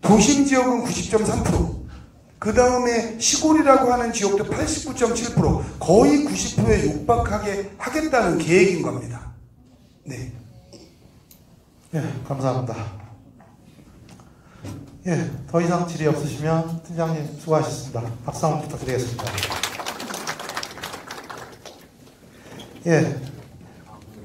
도심 지역은 90.3%. 그 다음에 시골이라고 하는 지역도 89.7%. 거의 90%에 육박하게 하겠다는 계획인 겁니다. 네. 예, 감사합니다. 예, 더 이상 질의 없으시면 팀장님 수고하셨습니다. 박수 한번 부탁드리겠습니다. 예,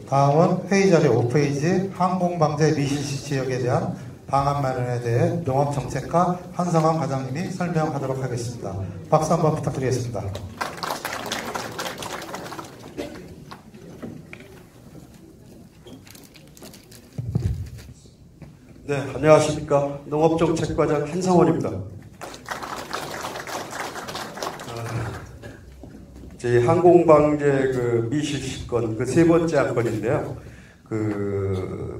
다음은 회의 자료 5페이지 항공방제 미실시 지역에 대한 방안 마련에 대해 농업정책과 한성환 과장님이 설명하도록 하겠습니다. 박수 한번 부탁드리겠습니다. 네, 안녕하십니까. 농업정책과장 한성원입니다. 제 항공방제 미실시건 세 번째 안건인데요.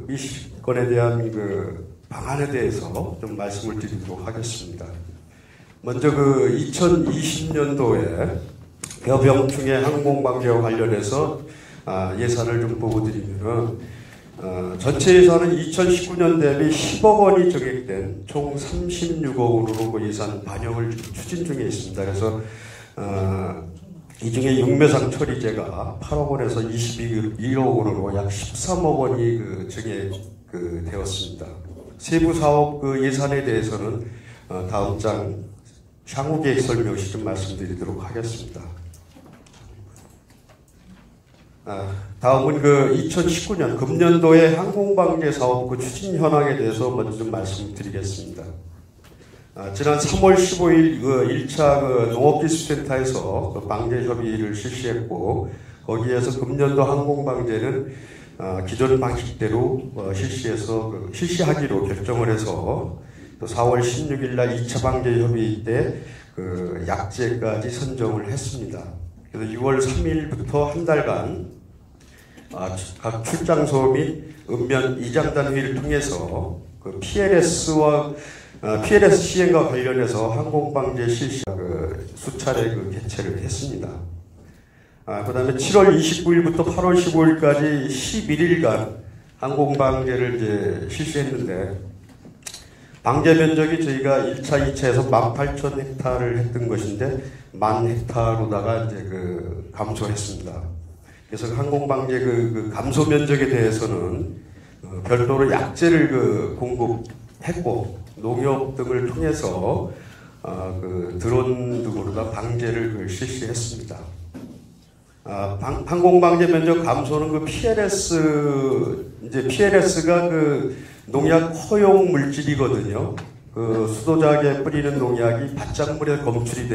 미실시건에 대한 방안에 대해서 좀 말씀을 드리도록 하겠습니다. 먼저 2020년도에 병충해 항공방제와 관련해서 예산을 좀 보고 드리면은 전체 예산은 2019년 대비 10억 원이 정액된 총 36억으로 그 예산 반영을 추진 중에 있습니다. 그래서 이 중에 육매상 처리제가 8억 원에서 22억 원으로 약 13억 원이 정액되었습니다. 세부 사업 예산에 대해서는 다음 장 향후 계획 설명 시 좀 말씀드리도록 하겠습니다. 다음은 2019년 금년도의 항공방제 사업 추진 현황에 대해서 먼저 좀 말씀드리겠습니다. 지난 3월 15일 1차 농업기술센터에서 방제 협의를 실시했고 거기에서 금년도 항공방제는 기존 방식대로 실시하기로 결정을 해서 또 4월 16일 날 2차 방제 협의 때 약제까지 선정을 했습니다. 그래서 6월 3일부터 한 달간 각 출장소 및 읍면 이장단 회의를 통해서 그 PLS와 PLS 시행과 관련해서 항공방제 실시 수차례 개최를 했습니다. 그다음에 7월 29일부터 8월 15일까지 11일간 항공방제를 이제 실시했는데 방제 면적이 저희가 1차, 2차에서 18,000헥타를 했던 것인데 10,000헥타로다가 이제 감소했습니다. 그래서 항공방제 그 감소 면적에 대해서는 별도로 약재를 공급했고 농협 등을 통해서 드론 등으로다 방제를 실시했습니다. 항공방제 면적 감소는 PLS가 농약 허용 물질이거든요. 수도작에 뿌리는 농약이 바짝물에 검출이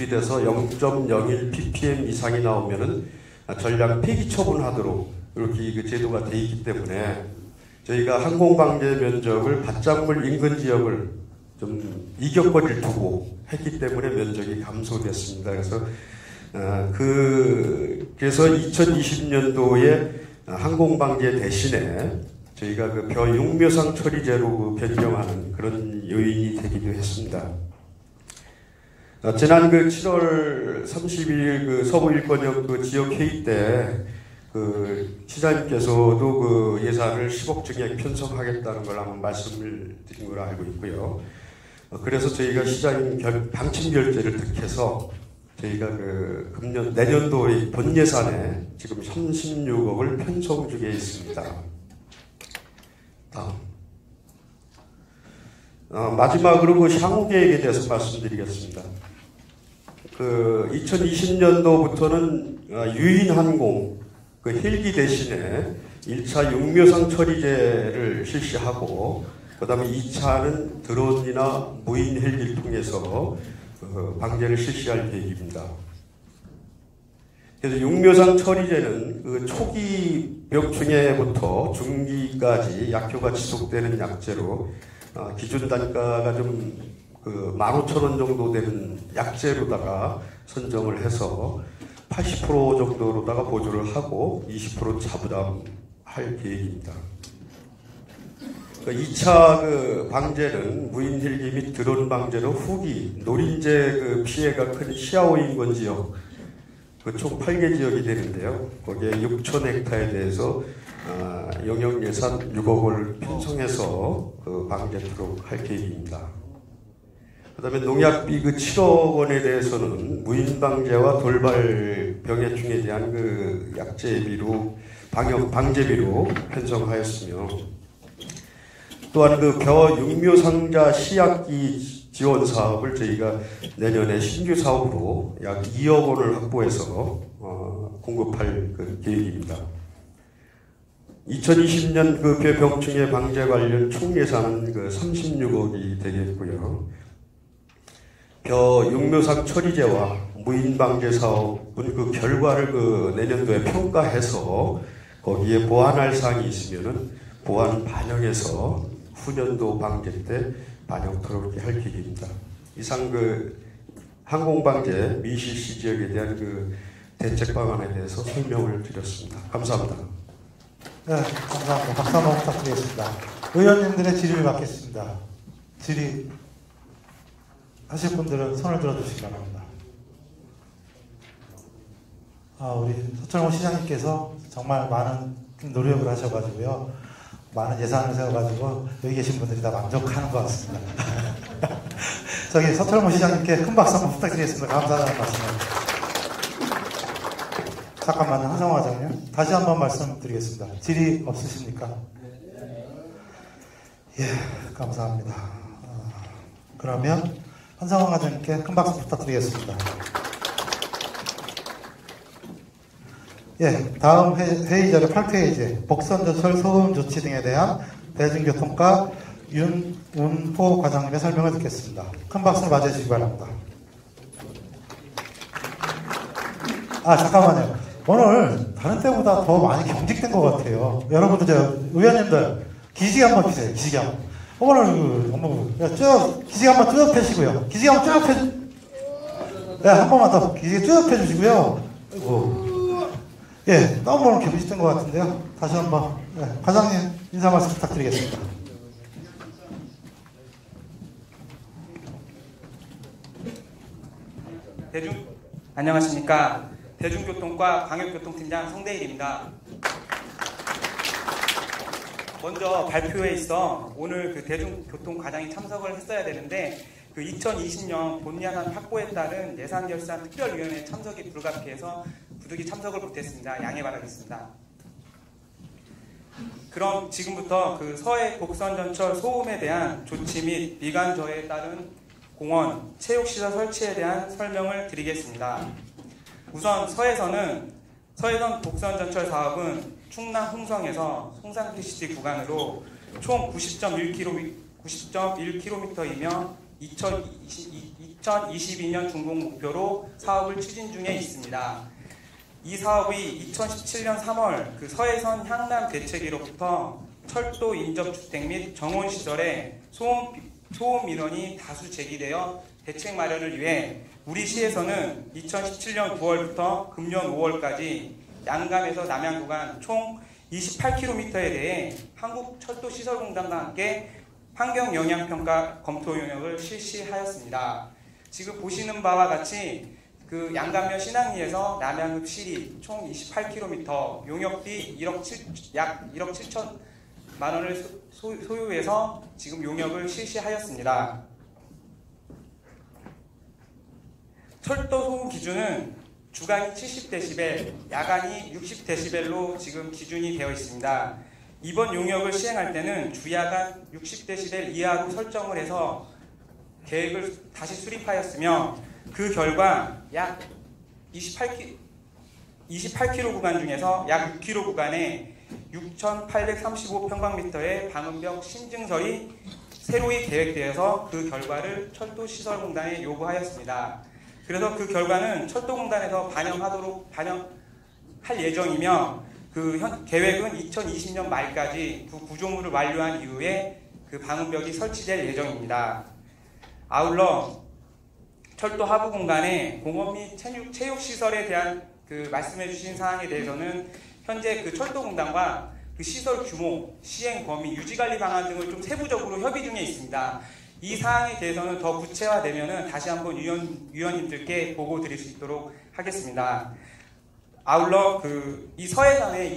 돼서 0.01 ppm 이상이 나오면은 전량 폐기 처분하도록 이렇게 제도가 돼 있기 때문에 저희가 항공방제 면적을 바짝물 인근 지역을 좀 이격거리를 두고 했기 때문에 면적이 감소됐습니다. 그래서 2020년도에 항공방제 대신에 저희가 벼육묘상 처리제로 변경하는 그런 요인이 되기도 했습니다. 지난 7월 30일 서부 일권역 지역 회의 때 시장님께서도 예산을 10억 증액 편성하겠다는 걸 한번 말씀을 드린 걸로 알고 있고요. 그래서 저희가 시장님 방침 결제를 득해서 저희가 내년도의 본 예산에 지금 36억을 편성 중에 있습니다. 다음. 마지막으로 향후 계획에 대해서 말씀드리겠습니다. 2020년도부터는 유인항공 헬기 대신에 1차 육묘상 처리제를 실시하고 그 다음에 2차는 드론이나 무인 헬기를 통해서 방제를 실시할 계획입니다. 그래서 육묘상 처리제는 초기 병충해부터 중기까지 약효가 지속되는 약제로 기준 단가가 좀 15,000원 정도 되는 약제로다가 선정을 해서 80% 정도로다가 보조를 하고 20% 자부담할 계획입니다. 2차 방제는 무인 헬기 및 드론 방제로 후기 노린재 피해가 큰 시아오 인근 지역 총 8개 지역이 되는데요. 거기에 6,000헥타에 대해서 영역 예산 6억을 편성해서 방제토록 할 계획입니다. 그 다음에 농약비 7억 원에 대해서는 무인 방제와 돌발 병해충에 대한 약제비로 방제비로 편성하였으며 또한 벼 육묘상자 시약기 지원 사업을 저희가 내년에 신규 사업으로 약 2억 원을 확보해서 공급할 계획입니다. 2020년 벼 병충해 방제 관련 총 예산은 36억이 되겠고요. 벼 육묘상 처리제와 무인 방제 사업은 결과를 내년도에 평가해서 거기에 보완할 사항이 있으면은 보완 반영해서 후년도 방제 때 반영토록 할 계획입니다. 이상 항공방제 미실시 지역에 대한 대책 방안에 대해서 설명을 드렸습니다. 감사합니다. 네, 감사합니다. 박수 한번 부탁드리겠습니다. 의원님들의 질의를 받겠습니다. 질의 하실 분들은 손을 들어주시기 바랍니다. 우리 서철모 시장님께서 정말 많은 노력을 하셔가지고요. 많은 예산을 세워가지고 여기 계신 분들이 다 만족하는 것 같습니다. 저기 서철모 시장님께 큰 박수 한번 부탁드리겠습니다. 감사하다는 말씀입니다. 잠깐만요. 한성화 과장님. 다시 한번 말씀드리겠습니다. 질의 없으십니까? 예, 감사합니다. 그러면 한성화 과장님께 큰 박수 부탁드리겠습니다. 예, 다음 회의자료 8페이지 복선조철 소음 조치 등에 대한 대중교통과 윤운호 과장님의 설명을 듣겠습니다. 큰 박수를 맞이해 주시기 바랍니다. 잠깐만요. 오늘 다른 때보다 더 많이 경직된 것 같아요. 여러분들, 의원님들 기지개 한번 펴세요. 기지개 한번. 오늘 기지개 한번 쭉 펴시고요. 기지개 한번 쭉 펴. 네, 한 번만 더 기지개 쭉 펴주시고요. 예, 너무 오늘 겸비했던 것 같은데요. 다시 한번 과장님 인사 말씀 부탁드리겠습니다. 안녕하십니까. 대중교통과 광역교통팀장 성대일입니다. 먼저 발표에 있어 오늘 그 대중교통과장이 참석을 했어야 되는데 그 2020년 본예산 확보에 따른 예산결산 특별위원회 참석이 불가피해서 부득이 참석을 못했습니다. 양해 바라겠습니다. 그럼 지금부터 그 서해 곡선전철 소음에 대한 조치 및 미관 저해에 따른 공원, 체육시설 설치에 대한 설명을 드리겠습니다. 우선 서해선 곡선전철 사업은 충남 홍성에서 송산TCT 구간으로 총 90.1km이며 2022년 준공 목표로 사업을 추진 중에 있습니다. 이 사업이 2017년 3월 그 서해선 향남 대책위로부터 철도 인접주택 및 정원시설에 소음 민원이 다수 제기되어 대책 마련을 위해 우리 시에서는 2017년 9월부터 금년 5월까지 양감에서 남양 구간 총 28km에 대해 한국철도시설공단과 함께 환경영향평가 검토 용역을 실시하였습니다. 지금 보시는 바와 같이 그 양감면 신항리에서 남양읍 시리 총 28km 용역비 약 1억 7천만 원을 소요해서 지금 용역을 실시하였습니다. 철도 소음 기준은 주간이 70dB, 야간이 60dB로 지금 기준이 되어 있습니다. 이번 용역을 시행할 때는 주야간 60dB 이하로 설정을 해서 계획을 다시 수립하였으며 그 결과 약 28km 구간 중에서 약 6km 구간에 6,835평방미터의 방음벽 신증설이 새로이 계획되어서 그 결과를 철도시설공단에 요구하였습니다. 그래서 그 결과는 철도공단에서 반영할 예정이며 그 계획은 2020년 말까지 그 구조물을 완료한 이후에 그 방음벽이 설치될 예정입니다. 아울러 철도 하부 공간에 공업 및 체육시설에 대한 그 말씀해 주신 사항에 대해서는 현재 그 철도공단과 그 시설 규모, 시행 범위, 유지관리 방안 등을 좀 세부적으로 협의 중에 있습니다. 이 사항에 대해서는 더 구체화되면은 다시 한번 위원님들께 보고 드릴 수 있도록 하겠습니다. 아울러 이 서해선에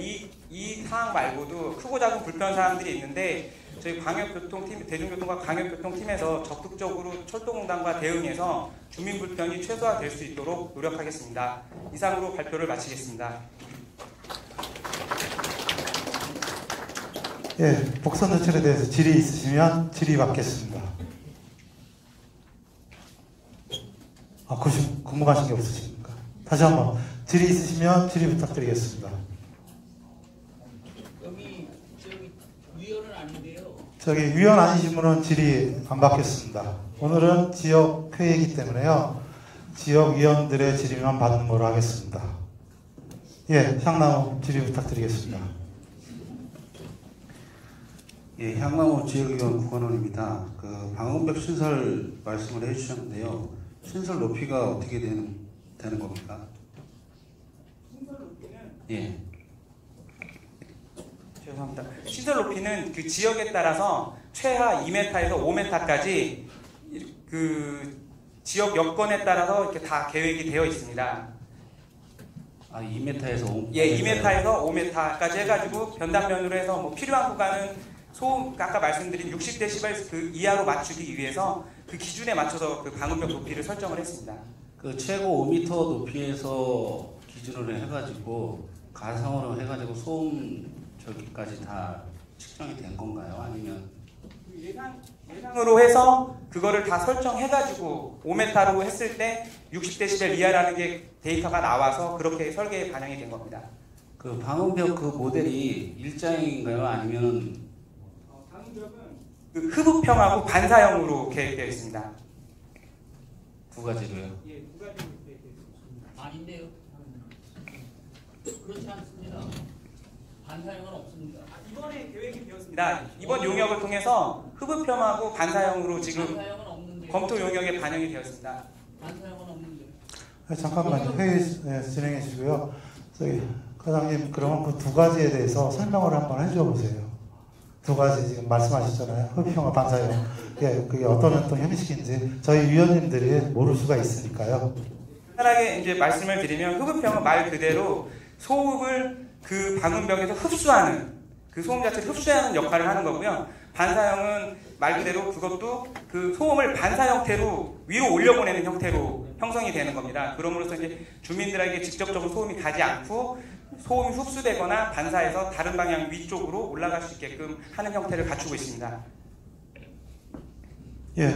이 사항 말고도 크고 작은 불편 사항들이 있는데 저희 광역교통팀, 대중교통과 광역교통팀에서 적극적으로 철도공단과 대응해서 주민 불편이 최소화될 수 있도록 노력하겠습니다. 이상으로 발표를 마치겠습니다. 예, 복선전철에 대해서 질의 있으시면 질의 받겠습니다. 궁금하신 게 없으십니까? 다시 한번 질의 있으시면 질의 부탁드리겠습니다. 여기 위원은 아닌데요. 저기 위원 아니신 분은 질의 안 받겠습니다. 오늘은 지역 회의이기 때문에요. 지역 위원들의 질의만 받는 걸로 하겠습니다. 예, 향나무 질의 부탁드리겠습니다. 예, 향나무 지역위원 구건원입니다. 그 방음벽 신설 말씀을 해주셨는데요. 신설 높이가 어떻게 되는 겁니까? 신설 높이는 예. 죄송합니다. 시설 높이는 그 지역에 따라서 최하 2m에서 5m까지 그 지역 여건에 따라서 이렇게 다 계획이 되어 있습니다. 아, 2m에서 5m? 예, 2m에서 5m까지 해가지고 변단면으로 해서 뭐 필요한 구간은 소음, 아까 말씀드린 60dB 그 이하로 맞추기 위해서 그 기준에 맞춰서 그 방음벽 높이를 설정을 했습니다. 그 최고 5m 높이에서 기준으로 해가지고 가상으로 해가지고 소음 저기까지 다 측정이 된 건가요? 아니면 예상으로 해서 그거를 다 설정해가지고 5m로 했을 때 60dB 이하라는 게 데이터가 나와서 그렇게 설계에 반영이 된 겁니다. 그 방음벽 그 모델이 일자형인가요? 아니면 방음벽은 그 흡입형하고 반사형으로 계획되어 있습니다. 두 가지로요? 예, 두 가지로 계획되어 있습니다. 아닌데요. 그렇지 않습니다. 반사형은 없습니다. 이번에 계획이 되었습니다. 이번 용역을 통해서 흡입형하고 반사형으로 지금 검토 용역에 반영이 되었습니다. 반사형은 없는데. 잠깐만요. 회의 진행해 주시고요. 저기 과장님, 그러면 그 두 가지에 대해서 설명을 한번 해줘 보세요. 두 가지 지금 말씀하셨잖아요. 흡입형과 반사형. 그게 어떤 형식인지 저희 위원님들이 모를 수가 있으니까요. 편하게 이제 말씀을 드리면 흡입형은 말 그대로 소음을 그 방음벽에서 흡수하는 그 소음 자체를 흡수하는 역할을 하는 거고요. 반사형은 말 그대로 그것도 그 소음을 반사 형태로 위로 올려보내는 형태로 형성이 되는 겁니다. 그럼으로써 이제 주민들에게 직접적으로 소음이 가지 않고 소음이 흡수되거나 반사해서 다른 방향 위쪽으로 올라갈 수 있게끔 하는 형태를 갖추고 있습니다. 예,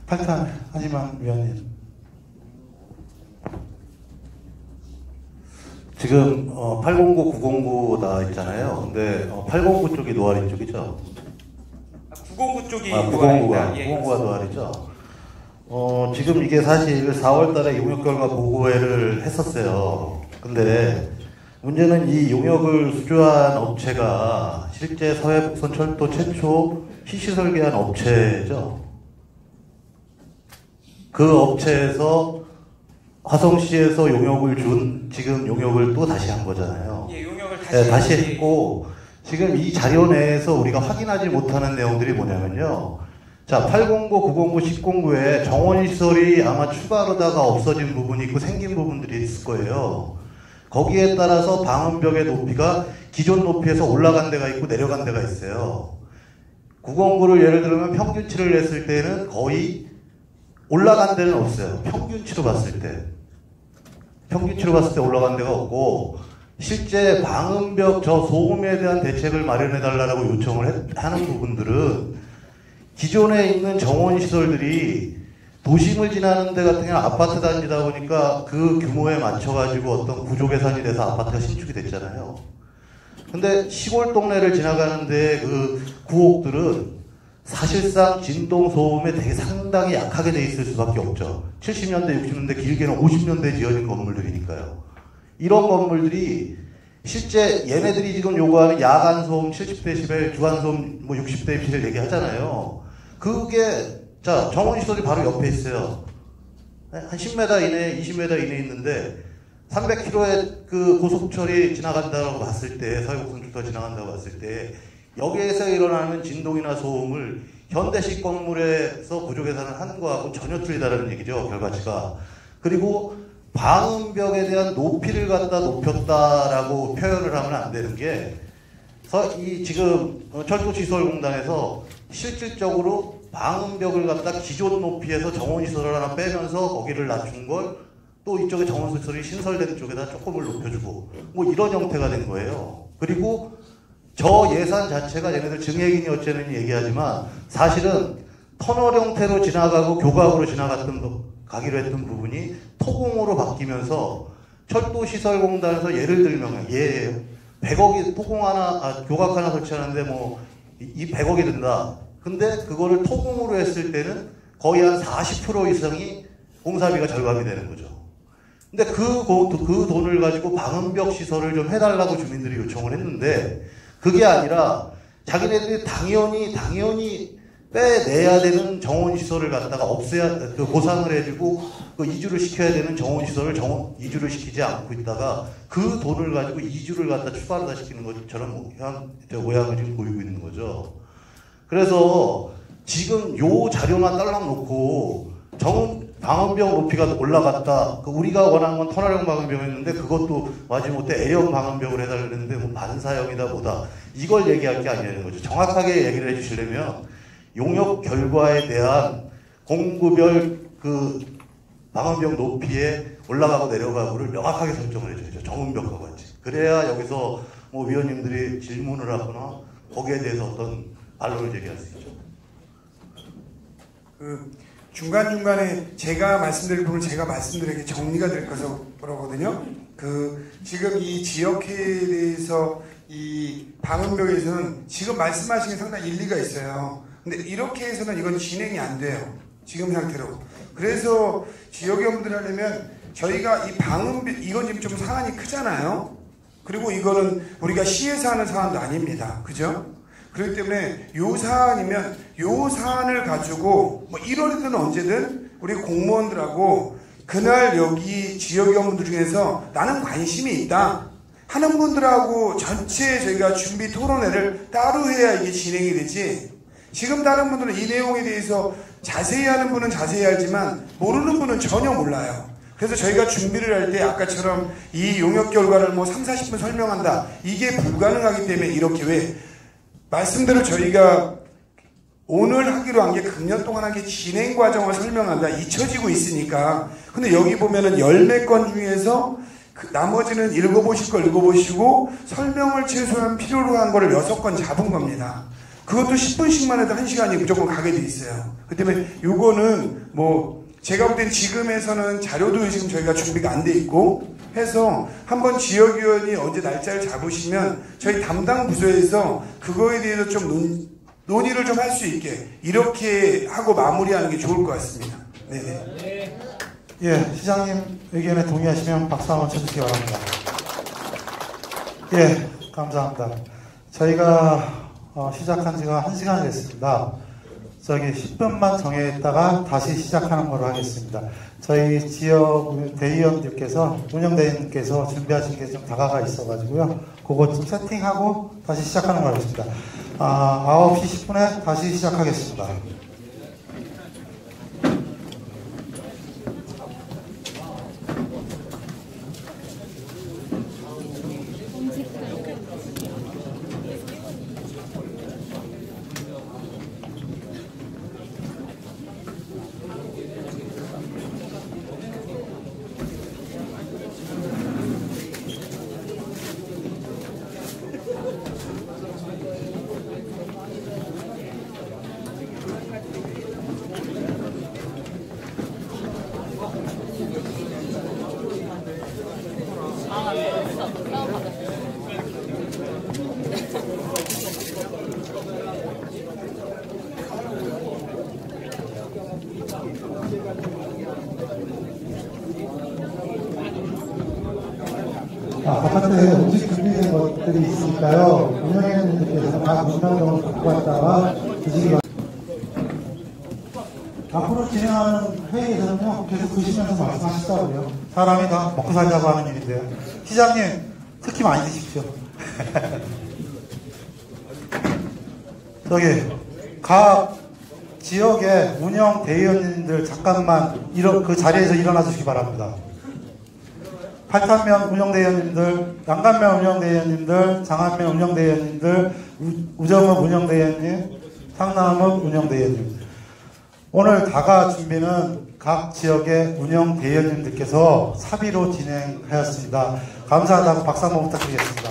8탄 한희만 위원님. 지금 809, 909 다 있잖아요. 근데 809 쪽이 노아리 쪽이죠? 909 쪽이 909가 예, 909가 노아리죠. 지금 이게 사실 4월달에 용역 결과 보고회를 했었어요. 근데 문제는 이 용역을 수주한 업체가 실제 서해북선철도 최초 시시 설계한 업체죠. 그 업체에서 화성시에서 용역을 준 지금 용역을 또 다시 한 거잖아요. 예, 용역을 다시 했고 지금 이 자료 내에서 우리가 확인하지 못하는 내용들이 뭐냐면요. 자, 809, 909, 1009에 정원시설이 아마 추가로다가 없어진 부분이 있고 생긴 부분들이 있을 거예요. 거기에 따라서 방음벽의 높이가 기존 높이에서 올라간 데가 있고 내려간 데가 있어요. 909를 예를 들면 평균치를 냈을 때는 거의 올라간 데는 없어요. 평균치로 봤을 때 올라간 데가 없고 실제 방음벽 저 소음에 대한 대책을 마련해달라고 요청을 하는 부분들은 기존에 있는 정원시설들이 도심을 지나는 데 같은 경우는 아파트 단지다 보니까 그 규모에 맞춰가지고 어떤 구조 개선이 돼서 아파트가 신축이 됐잖아요. 근데 시골 동네를 지나가는데 그 구옥들은 사실상 진동 소음에 되게 상당히 약하게 돼 있을 수밖에 없죠. 70년대, 60년대, 길게는 50년대 지어진 건물들이니까요. 이런 건물들이 실제 얘네들이 지금 요구하는 야간 소음 70dB, 주간 소음 뭐 60dB를 얘기하잖아요. 그게 자 정원시설이 바로 옆에 있어요. 한 10m 이내, 20m 이내에 있는데 300km의 그 고속철이 지나간다고 봤을 때, 서해곡선철도 지나간다고 봤을 때 여기에서 일어나는 진동이나 소음을 현대식 건물에서 구조 개선을 하는 거하고 전혀 틀리다는 얘기죠, 결과치가. 그리고 방음벽에 대한 높이를 갖다 높였다라고 표현을 하면 안 되는 게, 이 지금 철도시설공단에서 실질적으로 방음벽을 갖다 기존 높이에서 정원시설을 하나 빼면서 거기를 낮춘 걸 또 이쪽에 정원시설이 신설된 쪽에다 조금을 높여주고 뭐 이런 형태가 된 거예요. 그리고 저 예산 자체가 얘네들 증액이니 어쩌니 얘기하지만 사실은 터널 형태로 지나가고 교각으로 가기로 했던 부분이 토공으로 바뀌면서 철도시설공단에서 예를 들면 예예요. 100억이 토공 하나, 교각 하나 설치하는데 뭐 이 100억이 든다. 근데 그거를 토공으로 했을 때는 거의 한 40% 이상이 공사비가 절감이 되는 거죠. 근데 그 돈을 가지고 방음벽 시설을 좀 해달라고 주민들이 요청을 했는데 그게 아니라 자기네들이 당연히 빼내야 되는 정원시설을 갖다가 없애야, 그 보상을 해주고 그 이주를 시켜야 되는 정원시설을 이주를 시키지 않고 있다가 그 돈을 가지고 이주를 갖다 추가로 다 시키는 것처럼 모양을 지금 보이고 있는 거죠. 그래서 지금 요 자료만 딸랑 놓고 방음벽 높이가 올라갔다. 우리가 원하는 건 터널형 방음벽이었는데 그것도 마지못해 A형 방음벽을 해달라는데 뭐 반사형이다 뭐다. 이걸 얘기할 게 아니라는 거죠. 정확하게 얘기를 해주시려면 용역 결과에 대한 공구별 그 방음벽 높이에 올라가고 내려가고를 명확하게 설정을 해줘야죠. 정음벽과 같이. 그래야 여기서 뭐 위원님들이 질문을 하거나 거기에 대해서 어떤 반론을 제기할 수 있죠. 중간중간에 제가 말씀드릴 부분을 제가 말씀드리게 정리가 될 거거든요. 지금 이 지역회에 대해서 이 방음벽에서는 지금 말씀하신 게 상당히 일리가 있어요. 근데 이렇게 해서는 이건 진행이 안 돼요. 지금 상태로. 그래서 지역위원들 하려면 저희가 이 방음벽, 이건 지금 좀 사안이 크잖아요. 그리고 이거는 우리가 시에서 하는 사안도 아닙니다. 그죠? 그렇기 때문에 요 사안이면 요 사안을 가지고 뭐 1월이든 언제든 우리 공무원들하고 그날 여기 지역위원분들 중에서 나는 관심이 있다. 하는 분들하고 전체 저희가 준비 토론회를 따로 해야 이게 진행이 되지, 지금 다른 분들은 이 내용에 대해서 자세히 하는 분은 자세히 알지만 모르는 분은 전혀 몰라요. 그래서 저희가 준비를 할 때 아까처럼 이 용역 결과를 뭐 3, 40분 설명한다, 이게 불가능하기 때문에 이렇게, 왜 말씀대로 저희가 오늘 하기로 한 게 금년 동안 한 게 진행 과정을 설명한다, 잊혀지고 있으니까. 근데 여기 보면은 10몇 건 중에서 나머지는 읽어보실 걸 읽어보시고 설명을 최소한 필요로 한 거를 6건 잡은 겁니다. 그것도 10분씩만 해도 1시간이 무조건 가게 돼 있어요. 그 때문에 요거는 뭐 제가 볼 땐 지금에서는 자료도 지금 저희가 준비가 안 돼 있고 해서 한번 지역위원이 언제 날짜를 잡으시면 저희 담당 부서에서 그거에 대해서 좀 논의를 좀 할 수 있게 이렇게 하고 마무리하는 게 좋을 것 같습니다. 네네. 예, 시장님 의견에 동의하시면 박수 한번 쳐주시기 바랍니다. 예, 감사합니다. 저희가 시작한 지가 1시간이 됐습니다. 저기 10분만 정해있다가 다시 시작하는 걸로 하겠습니다. 저희 지역 대의원들께서, 운영대의원님께서 준비하신 게 좀 다가가 있어가지고요. 그거 좀 세팅하고 다시 시작하는 걸로 하겠습니다. 9시 10분에 다시 시작하겠습니다. 바깥에 음식 준비된 것들이 있으니까요. 운영위원님들께서 다 문단점을 갖고 왔다가 드시기 바랍니다. 앞으로 진행하는 회의에서는요, 계속 드시면서 말씀하시자고요. 사람이 다 먹고 살자고 하는 일인데요. 시장님, 특히 많이 드십시오. 저기, 각 지역의 운영 대의원님들 잠깐만 그 자리에서 일어나 주시기 바랍니다. 팔탄면 운영대위원님들, 양간면 운영대위원님들, 장안면 운영대위원님들, 우정읍 운영대위원님, 상남읍 운영대위원님. 오늘 다가 준비는 각 지역의 운영대위원님들께서 사비로 진행하였습니다. 감사하다고 박수 한번 부탁드리겠습니다.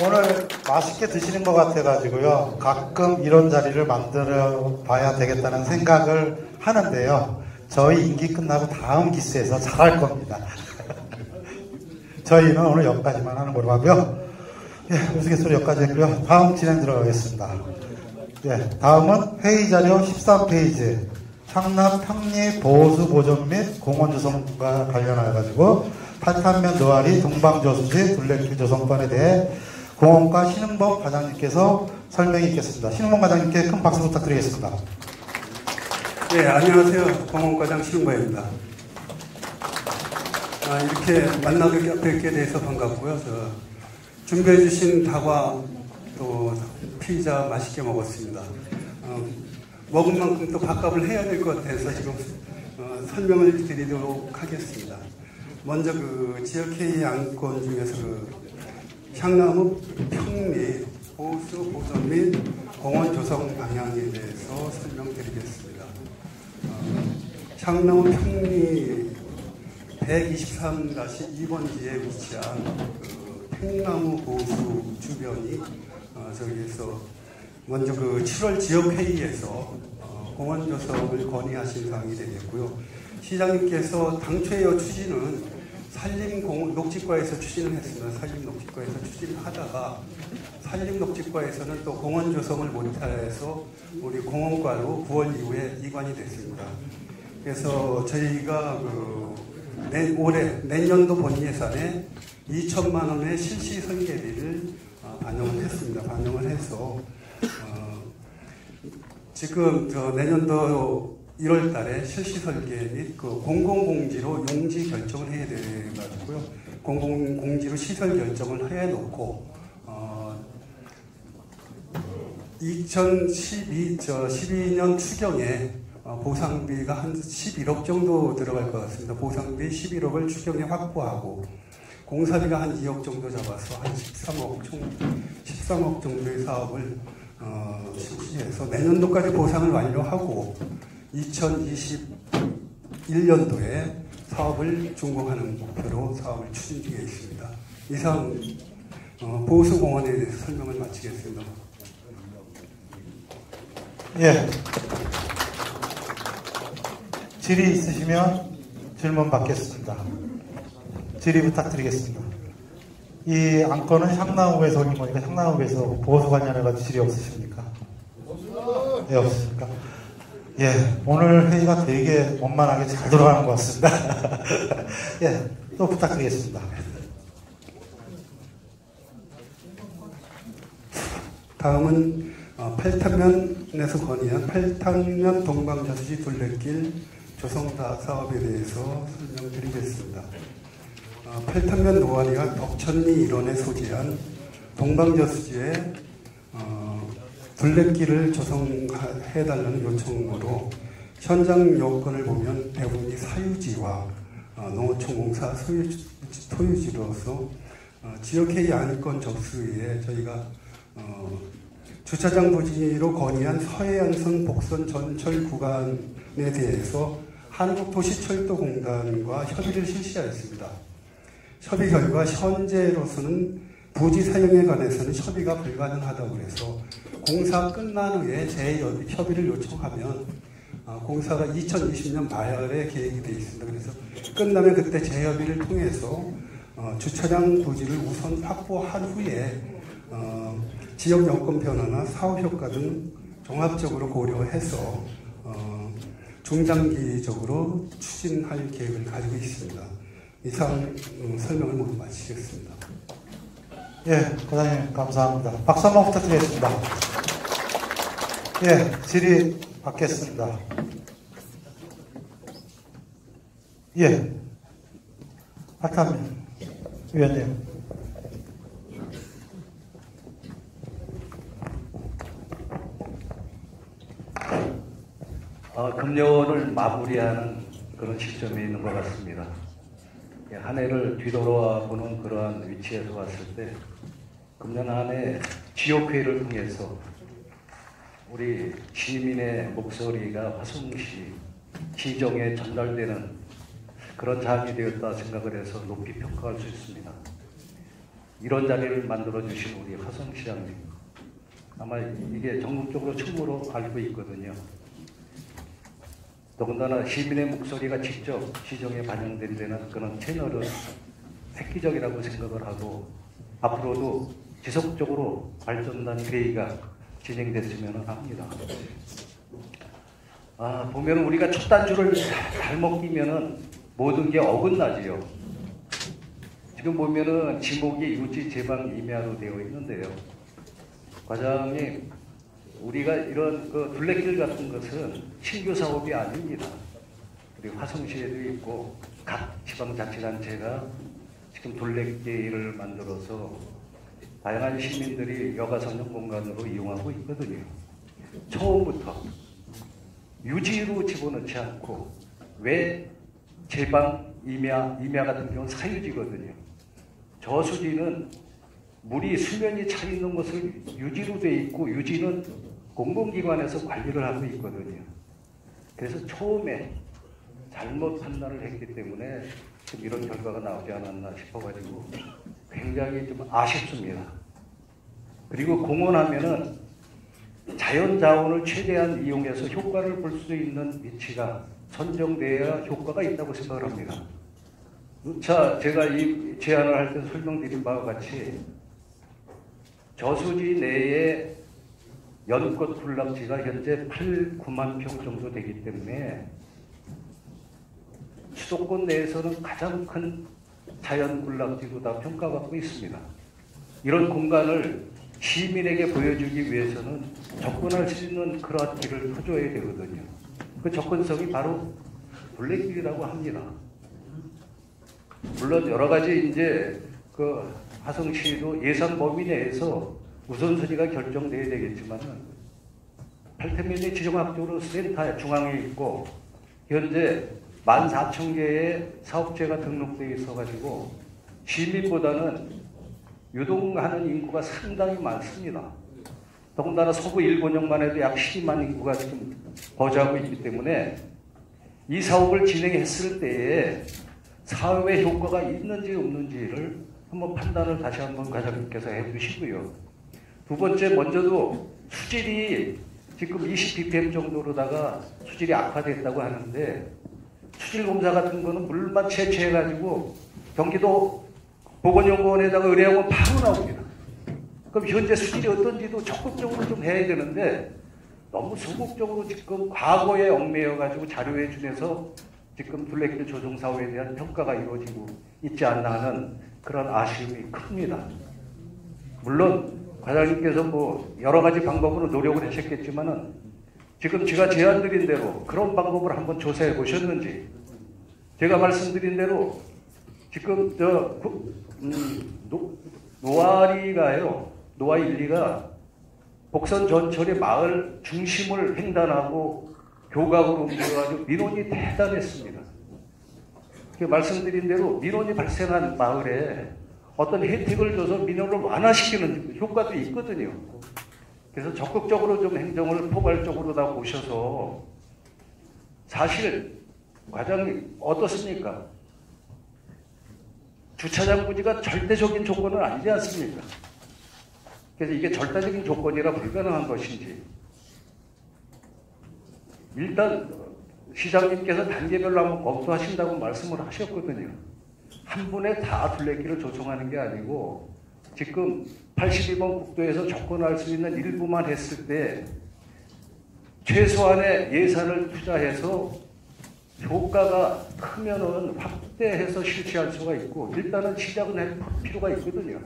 오늘 맛있게 드시는 것 같아가지고요. 가끔 이런 자리를 만들어 봐야 되겠다는 생각을 하는데요. 저희 임기 끝나고 다음 기수에서 잘할 겁니다. 저희는 오늘 여기까지만 하는 걸로 하고요. 예, 우스갯소리 여기까지 했고요. 다음 진행 들어가겠습니다. 예, 다음은 회의자료 13페이지 향남 평리 보호수 보존 및 공원 조성과 관련하여가지고 팔탄면 노아리 동방조수지 둘레길 조성권에 대해 공원과 신은범 과장님께서 설명이 있겠습니다. 신은범 과장님께 큰 박수 부탁드리겠습니다. 네, 안녕하세요. 공원과장 신은범입니다. 이렇게 뵙게 돼서 반갑고요. 준비해주신 다과 또 피자 맛있게 먹었습니다. 먹은 만큼 또 밥값을 해야 될 것 같아서 지금 설명을 드리도록 하겠습니다. 먼저 그 지역회의 안건 중에서 향남읍 평리 보수 보존 및 공원 조성 방향에 대해서 설명드리겠습니다. 향남읍 평리 123-2번지에 위치한 팽나무 보수 주변이 저기에서 먼저 7월 지역회의에서 공원 조성을 건의하신 사항이 되겠고요. 시장님께서 당초의 추진은 녹지과에서 추진을 했습니다. 산림녹지과에서 추진을 하다가 산림녹지과에서는 또 공원 조성을 못해서 우리 공원과로 9월 이후에 이관이 됐습니다. 그래서 저희가 올해 내년도 본 예산에 2천만 원의 실시 설계비를 반영을 했습니다. 반영을 해서 지금 내년도 1월 달에 실시 설계 및 그 공공공지로 용지 결정을 해야 돼가지고요. 공공공지로 시설 결정을 해놓고 2012년 추경에 보상비가 한 11억 정도 들어갈 것 같습니다. 보상비 11억을 추경에 확보하고 공사비가 한 2억 정도 잡아서 한 13억 정도의 사업을 실시해서 내년도까지 보상을 완료하고 2021년도에 사업을 준공하는 목표로 사업을 추진 중에 있습니다. 이상 보수공원에 대해서 설명을 마치겠습니다. 예. 질의 있으시면 질문 받겠습니다. 질의 부탁드리겠습니다. 이 안건은 향나후에서 올린 거니까 향나후에서 보수 관련해가지고 질의 없으십니까? 예, 없으십니까? 예, 오늘 회의가 되게 원만하게 잘 돌아가는 것 같습니다. 예, 또 부탁드리겠습니다. 다음은 8탄면에서 건의한 8탄면 동방저수지 둘레길 조성사 사업에 대해서 설명드리겠습니다. 8탄면 노아리와 덕천리 일원에 소재한 동방저수지에 둘레길을 조성해달라는 요청으로 현장 여건을 보면 대부분이 사유지와 농어촌공사 소유지로서 지역회의 안건 접수에 저희가 주차장 부지로 건의한 서해안선 복선 전철 구간에 대해서 한국도시철도공단과 협의를 실시하였습니다. 협의 결과 현재로서는 부지 사용에 관해서는 협의가 불가능하다고 해서 공사 끝난 후에 재협의를 요청하면 공사가 2020년 말에 계획이 되어 있습니다. 그래서 끝나면 그때 재협의를 통해서 주차장 부지를 우선 확보한 후에 지역 여건 변화나 사업 효과 등 종합적으로 고려해서 중장기적으로 추진할 계획을 가지고 있습니다. 이상 설명을 모두 마치겠습니다. 예, 과장님 감사합니다. 박수 한번 부탁드리겠습니다. 예, 질의 받겠습니다. 예, 박탄민 위원님. 금년을 마무리하는 그런 시점에 있는 것 같습니다. 한 해를 뒤돌아보는 그러한 위치에서 봤을 때 금년 한 해 지역회의를 통해서 우리 시민의 목소리가 화성시 시정에 전달되는 그런 자리이 되었다 생각을 해서 높이 평가할 수 있습니다. 이런 자리를 만들어주신 우리 화성시장님, 아마 이게 전국적으로 처음으로 알고 있거든요. 더군다나 시민의 목소리가 직접 시정에 반영된 데는 그런 채널은 획기적이라고 생각을 하고 앞으로도 지속적으로 발전단 회의가 진행됐으면 합니다. 보면 우리가 첫 단추를 잘못 끼면은 모든 게 어긋나지요. 지금 보면은 지목이 유지 제방 임야로 되어 있는데요. 과장님, 우리가 이런 그 둘레길 같은 것은 신규 사업이 아닙니다. 우리 화성시에도 있고 각 지방자치단체가 지금 둘레길을 만들어서 다양한 시민들이 여가선용 공간으로 이용하고 있거든요. 처음부터 유지로 집어넣지 않고 왜 제방 임야 같은 경우는 사유지거든요. 저수지는 물이 수면이 차 있는 것을 유지로 돼 있고 유지는 공공기관에서 관리를 하고 있거든요. 그래서 처음에 잘못 판단을 했기 때문에 지금 이런 결과가 나오지 않았나 싶어가지고 굉장히 좀 아쉽습니다. 그리고 공원하면은 자연자원을 최대한 이용해서 효과를 볼 수 있는 위치가 선정돼야 효과가 있다고 생각을 합니다. 자, 제가 이 제안을 할 때 설명드린 바와 같이 저수지 내에 연꽃 군락지가 현재 9만 평 정도 되기 때문에 수도권 내에서는 가장 큰 자연 군락지로 다 평가받고 있습니다. 이런 공간을 시민에게 보여주기 위해서는 접근할 수 있는 그런 길을 터줘야 되거든요. 그 접근성이 바로 둘레길이라고 합니다. 물론 여러 가지 이제 그 화성시도 예산 범위 내에서 우선순위가 결정돼야 되겠지만은 팔태면이 지정학적으로 센터 중앙에 있고 현재 14,000개의 사업체가 등록되어 있어가지고 시민보다는 유동하는 인구가 상당히 많습니다. 더군다나 서부 일본역만 해도 약 12만 인구가 지금 거주하고 있기 때문에 이 사업을 진행했을 때에 사회 효과가 있는지 없는지를 한번 판단을 다시 한번 과장님께서 해주시고요. 두 번째, 먼저도 수질이 지금 20ppm 정도로다가 수질이 악화됐다고 하는데 수질 검사 같은 거는 물만 채취해가지고 경기도 보건연구원에다가 의뢰하면 바로 나옵니다. 그럼 현재 수질이 어떤지도 적극적으로 좀 해야 되는데 너무 소극적으로 지금 과거에 얽매여가지고 자료에 준해서 지금 둘레길 조성 사업에 대한 평가가 이루어지고 있지 않나 하는 그런 아쉬움이 큽니다. 물론 과장님께서 뭐 여러 가지 방법으로 노력을 하셨겠지만은 지금 제가 제안드린 대로 그런 방법을 한번 조사해 보셨는지, 제가 말씀드린 대로 지금 노아리가요, 노아 1, 2가 복선 전철의 마을 중심을 횡단하고 교각으로 옮겨가지고 민원이 대단했습니다. 말씀드린 대로 민원이 발생한 마을에 어떤 혜택을 줘서 민원을 완화시키는 효과도 있거든요. 그래서 적극적으로 좀 행정을 포괄적으로 다 보셔서, 사실 과장님 어떻습니까? 주차장 부지가 절대적인 조건은 아니지 않습니까? 그래서 이게 절대적인 조건이라 불가능한 것인지, 일단 시장님께서 단계별로 한번 검토하신다고 말씀을 하셨거든요. 한 번에 다 둘레길을 조성하는 게 아니고 지금 82번 국도에서 접근할 수 있는 일부만 했을 때 최소한의 예산을 투자해서 효과가 크면은 확대해서 실시할 수가 있고, 일단은 시작은 할 필요가 있거든요.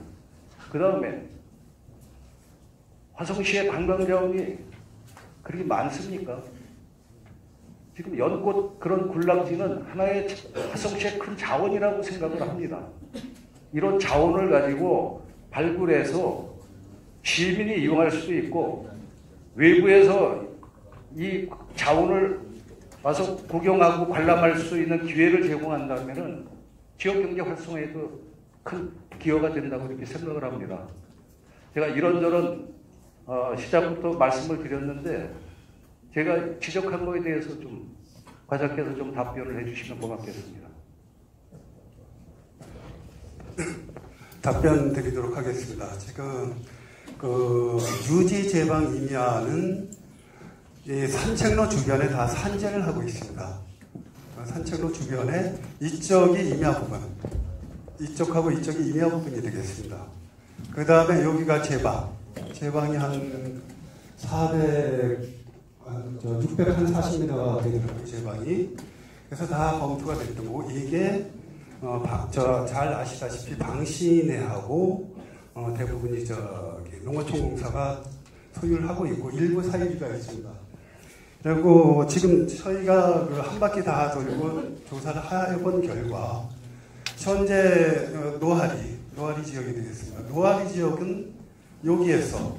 그 다음에 화성시의 관광자원이 그렇게 많습니까? 지금 연꽃 그런 군락지는 하나의 화성시의 큰 자원이라고 생각을 합니다. 이런 자원을 가지고 발굴해서 시민이 이용할 수도 있고 외부에서 이 자원을 와서 구경하고 관람할 수 있는 기회를 제공한다면 지역경제 활성화에도 큰 기여가 된다고 이렇게 생각을 합니다. 제가 이런저런 시작부터 말씀을 드렸는데 제가 지적한 거에 대해서 좀 과장께서 좀 답변을 해주시면 고맙겠습니다. 답변 드리도록 하겠습니다. 지금 그 유지 제방 임야는 이 산책로 주변에 다 산재를 하고 있습니다. 산책로 주변에 이쪽이 임야 부분, 이쪽하고 이쪽이 임야 부분이 되겠습니다. 그 다음에 여기가 제방이 한 640m가 되더라고요, 제방이. 그래서 다 검토가 됐던 거고, 이게 잘 아시다시피 방시내하고 대부분이 농어촌공사가 소유를 하고 있고 일부 사유지가 있습니다. 그리고 지금 저희가 한 바퀴 다 돌고 조사를 해본 결과 현재 노아리 지역이 되겠습니다. 노아리 지역은 여기에서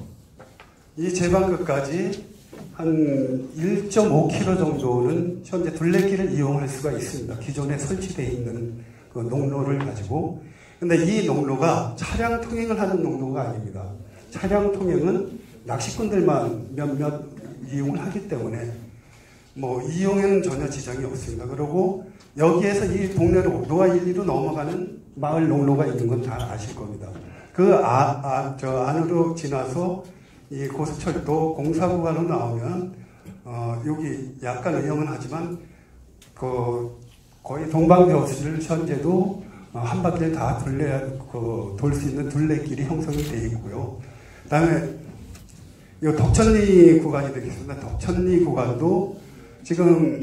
이 제방 끝까지 한 1.5km 정도는 현재 둘레길을 이용할 수가 있습니다. 기존에 설치되어 있는 그 농로를 가지고. 근데 이 농로가 차량 통행을 하는 농로가 아닙니다. 차량 통행은 낚시꾼들만 몇몇 이용을 하기 때문에 뭐 이용에는 전혀 지장이 없습니다. 그리고 여기에서 이 동네로 노아 1, 2로 넘어가는 마을 농로가 있는 건 다 아실 겁니다. 그 안으로 지나서 이 고속철도 공사구간으로 나오면 여기 약간 의형은 하지만 거의 동방벼슬 현재도 한 바퀴를 다 돌 수 있는 둘레길이 형성이 되어 있고요. 그 다음에 이 덕천리 구간이 되겠습니다. 덕천리 구간도 지금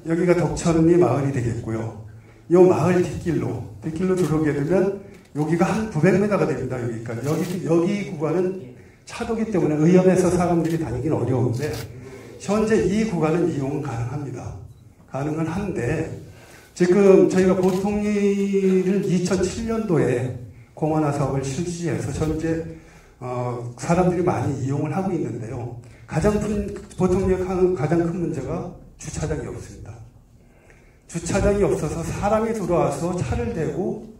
여기가 덕천리 마을이 되겠고요. 이 마을 뒷길로 들어오게 되면 여기가 한 900m가 됩니다. 여기까지. 여기 구간은 차도기 때문에 위험해서 사람들이 다니기는 어려운데 현재 이 구간은 이용은 가능합니다. 가능은 한데 지금 저희가 보통리를 2007년도에 공원화 사업을 실시해서 현재 사람들이 많이 이용을 하고 있는데요. 보통리의 가장 큰 문제가 주차장이 없습니다. 주차장이 없어서 사람이 들어와서 차를 대고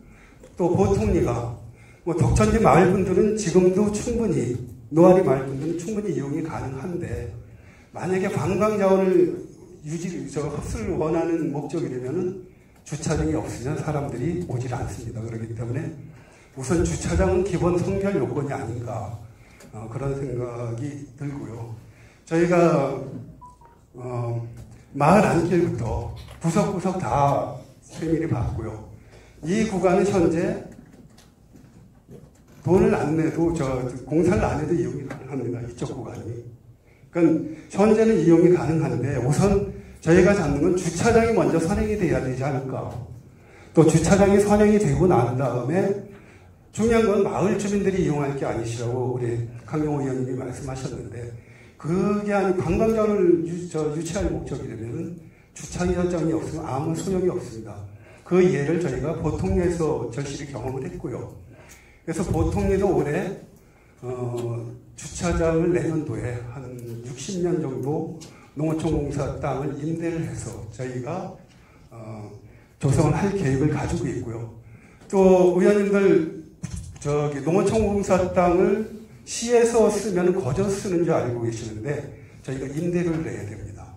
또 보통리가 덕천지 마을 분들은 지금도 충분히 노아리 마을 분들은 충분히 이용이 가능한데 만약에 관광 자원을 흡수를 원하는 목적이라면은 주차장이 없으면 사람들이 오질 않습니다. 그렇기 때문에 우선 주차장은 기본 성별 요건이 아닌가 그런 생각이 들고요. 저희가 마을 안길부터 구석구석 다 세밀히 봤고요. 이 구간은 현재 돈을 안 내도 공사를 안 해도 이용이 가능합니다. 이쪽 구간이. 그러니까 현재는 이용이 가능한데 우선 저희가 잡는 건 주차장이 먼저 선행이 돼야 되지 않을까. 또 주차장이 선행이 되고 난 다음에 중요한 건 마을 주민들이 이용할 게 아니시라고 우리 강용호 의원님이 말씀하셨는데 그게 아닌 관광자원을 유치할 목적이라면 주차장이 없으면 아무 소용이 없습니다. 그 예를 저희가 보통리에서 절실히 경험을 했고요. 그래서 보통리도 올해 주차장을 내년도에 한 60년 정도 농어촌공사 땅을 임대를 해서 저희가 조성을 할 계획을 가지고 있고요. 또 의원님들 농어촌공사 땅을 시에서 쓰면 거저 쓰는 줄 알고 계시는데 저희가 임대료를 내야 됩니다.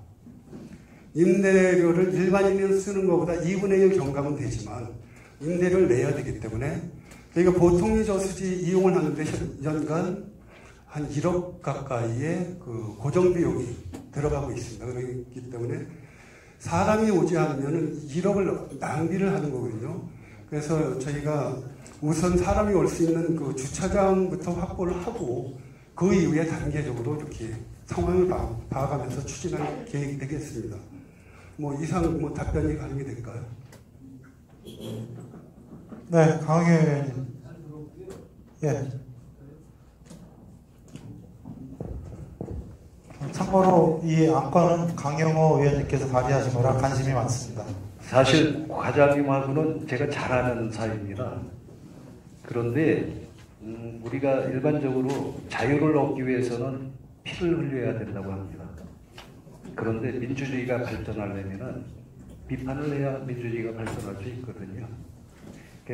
임대료를 일반인이 쓰는 것보다 2분의 1 경감은 되지만 임대료를 내야 되기 때문에 저희가 보통리 저수지 이용을 하는데 연간 한 1억 가까이의 그 고정비용이 들어가고 있습니다. 그렇기 때문에 사람이 오지 않으면 1억을 낭비를 하는 거거든요. 그래서 저희가 우선 사람이 올 수 있는 그 주차장부터 확보를 하고 그 이후에 단계적으로 이렇게 상황을 봐가면서 추진할 계획이 되겠습니다. 이상 답변이 가능이 될까요? 네, 강하게 의원님. 예. 참고로 이 안건은 강영호 의원님께서 발의하신 거라 관심이 많습니다. 사실 과장님하고는 제가 잘 아는 사이입니다. 그런데 우리가 일반적으로 자유를 얻기 위해서는 피를 흘려야 된다고 합니다. 그런데 민주주의가 발전하려면 비판을 해야 민주주의가 발전할 수 있거든요.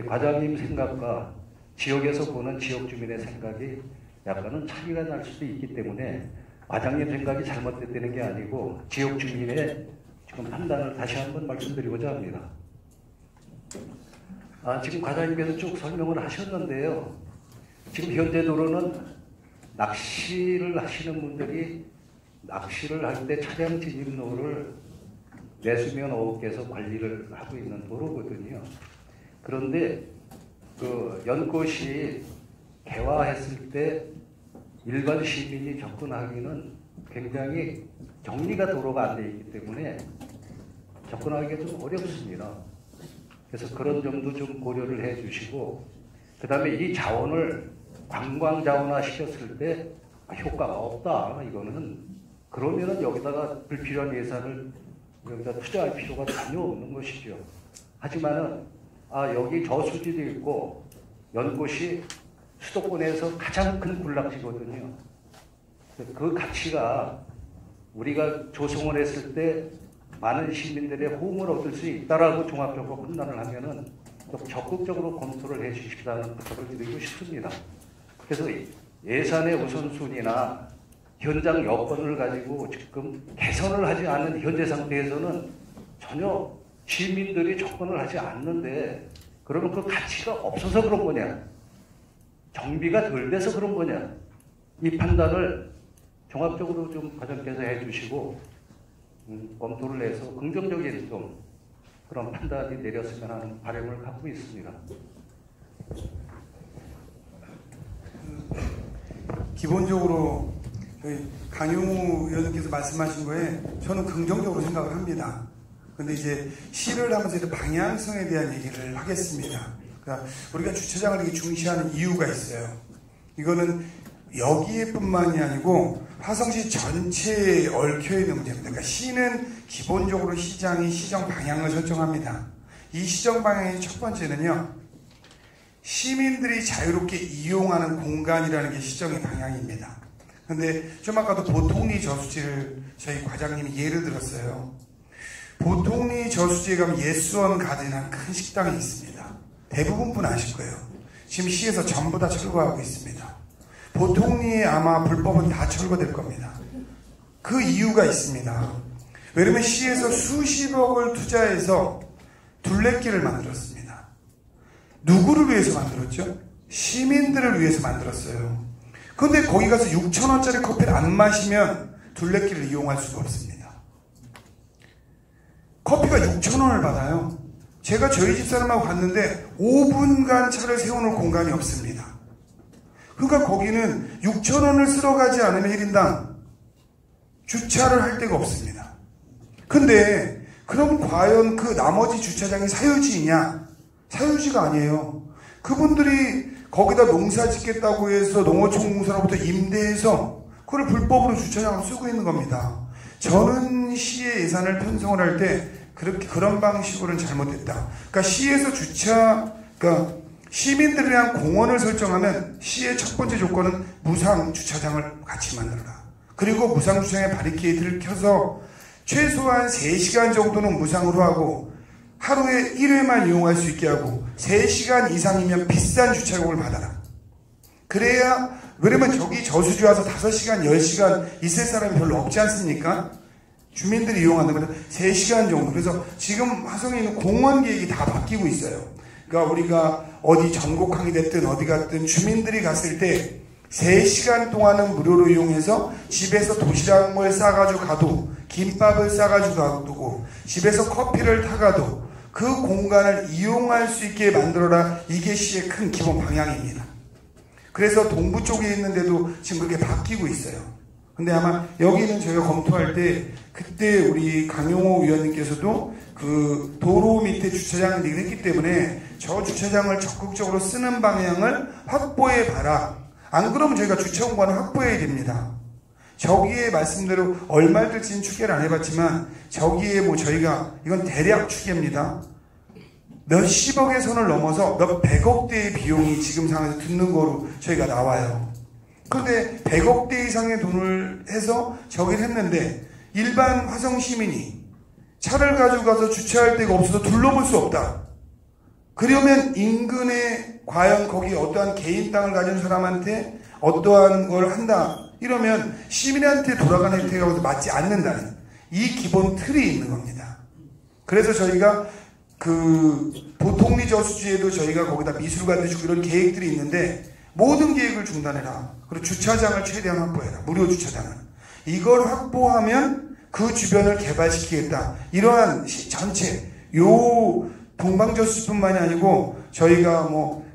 과장님 생각과 지역에서 보는 지역 주민의 생각이 약간은 차이가 날 수도 있기 때문에 과장님 생각이 잘못됐다는 게 아니고 지역 주민의 지금 판단을 다시 한번 말씀드리고자 합니다. 지금 과장님께서 쭉 설명을 하셨는데요. 지금 현재 도로는 낚시를 하시는 분들이 낚시를 할 때 차량 진입로를 내수면 어업께서 관리를 하고 있는 도로거든요. 그런데 그 연꽃이 개화했을 때 일반 시민이 접근하기는 굉장히 정리가 도로가 안 돼 있기 때문에 접근하기가 좀 어렵습니다. 그래서 그런 점도 좀 고려를 해 주시고, 그 다음에 이 자원을 관광 자원화 시켰을 때 효과가 없다. 이거는 그러면은 여기다가 불필요한 예산을 여기다 투자할 필요가 전혀 없는 것이죠. 하지만은 여기 저수지도 있고 연꽃이 수도권에서 가장 큰 군락지거든요. 그 가치가 우리가 조성을 했을 때 많은 시민들의 호응을 얻을 수 있다라고 종합적으로 판단을 하면은 좀 적극적으로 검토를 해 주시라는 부탁을 드리고 싶습니다. 그래서 예산의 우선순위나 현장 여건을 가지고 지금 개선을 하지 않은 현재 상태에서는 전혀 시민들이 접근을 하지 않는데, 그러면 그 가치가 없어서 그런 거냐, 정비가 덜 돼서 그런 거냐, 이 판단을 종합적으로 좀 과장께서 해주시고 검토를 해서 긍정적인 좀 그런 판단이 내렸으면 하는 바람을 갖고 있습니다. 기본적으로 강용우 의원님께서 말씀하신 거에 저는 긍정적으로 생각을 합니다. 근데 이제 시를 하면서 이제 방향성에 대한 얘기를 하겠습니다. 그러니까 우리가 주차장을 이렇게 중시하는 이유가 있어요. 이거는 여기에뿐만이 아니고 화성시 전체에 얽혀있는 문제입니다. 그러니까 시는 기본적으로 시장이 시정 방향을 설정합니다. 이 시정 방향의 첫 번째는요, 시민들이 자유롭게 이용하는 공간이라는 게 시정의 방향입니다. 근데 좀 아까도 보통리 저수지를 저희 과장님이 예를 들었어요. 보통리 저수지에 가면 예수원 가든이라는 큰 식당이 있습니다. 대부분 분 아실 거예요. 지금 시에서 전부 다 철거하고 있습니다. 보통리에 아마 불법은 다 철거될 겁니다. 그 이유가 있습니다. 왜냐면 시에서 수십억을 투자해서 둘레길을 만들었습니다. 누구를 위해서 만들었죠? 시민들을 위해서 만들었어요. 그런데 거기 가서 6,000원짜리 커피를 안 마시면 둘레길을 이용할 수가 없습니다. 커피가 6,000원을 받아요. 제가 저희 집사람하고 갔는데 5분간 차를 세워놓을 공간이 없습니다. 그러니까 거기는 6,000원을 쓸어 가지 않으면 1인당 주차를 할 데가 없습니다. 근데 그럼 과연 그 나머지 주차장이 사유지이냐? 사유지가 아니에요. 그분들이 거기다 농사 짓겠다고 해서 농어촌공사로부터 임대해서 그걸 불법으로 주차장을 쓰고 있는 겁니다. 저는 시의 예산을 편성을 할 때 그런 방식으로는 잘못됐다. 그러니까 시에서 그러니까 시민들을 위한 공원을 설정하면 시의 첫 번째 조건은 무상 주차장을 같이 만들어라. 그리고 무상 주차장에 바리케이드를 켜서 최소한 3시간 정도는 무상으로 하고 하루에 1회만 이용할 수 있게 하고 3시간 이상이면 비싼 주차료를 받아라. 그래야, 왜냐면 저기 저수지 와서 5시간, 10시간 있을 사람이 별로 없지 않습니까? 주민들이 이용하는 건 3시간 정도. 그래서 지금 화성에 있는 공원 계획이 다 바뀌고 있어요. 그러니까 우리가 어디 전곡항이 됐든 어디 갔든 주민들이 갔을 때 3시간 동안은 무료로 이용해서 집에서 도시락을 싸가지고 가도, 김밥을 싸가지고 가도, 집에서 커피를 타가도 그 공간을 이용할 수 있게 만들어라. 이게 시의 큰 기본 방향입니다. 그래서 동부 쪽에 있는데도 지금 그렇게 바뀌고 있어요. 근데 아마 여기는 저희가 검토할 때 그때 우리 강용호 위원님께서도 그 도로 밑에 주차장을 얘기했기 때문에 저 주차장을 적극적으로 쓰는 방향을 확보해 봐라. 안 그러면 저희가 주차 공간을 확보해야 됩니다. 저기에 말씀대로 얼마 들지는 추계를 안 해봤지만 저기에 뭐 저희가 이건 대략 추계입니다. 몇십억의 선을 넘어서 몇 백억대의 비용이 지금 상황에서 듣는 거로 저희가 나와요. 그런데 100억대 이상의 돈을 해서 저기를 했는데 일반 화성 시민이 차를 가지고 가서 주차할 데가 없어서 둘러볼 수 없다. 그러면 인근에 과연 거기 어떠한 개인 땅을 가진 사람한테 어떠한 걸 한다. 이러면 시민한테 돌아가는 혜택하고 맞지 않는다는 이 기본 틀이 있는 겁니다. 그래서 저희가 그 보통리 저수지에도 저희가 거기다 미술관도 주고 이런 계획들이 있는데 모든 계획을 중단해라. 그리고 주차장을 최대한 확보해라. 무료 주차장을. 이걸 확보하면 그 주변을 개발시키겠다. 이러한 전체 요 동방저수지뿐만이 아니고 저희가 뭐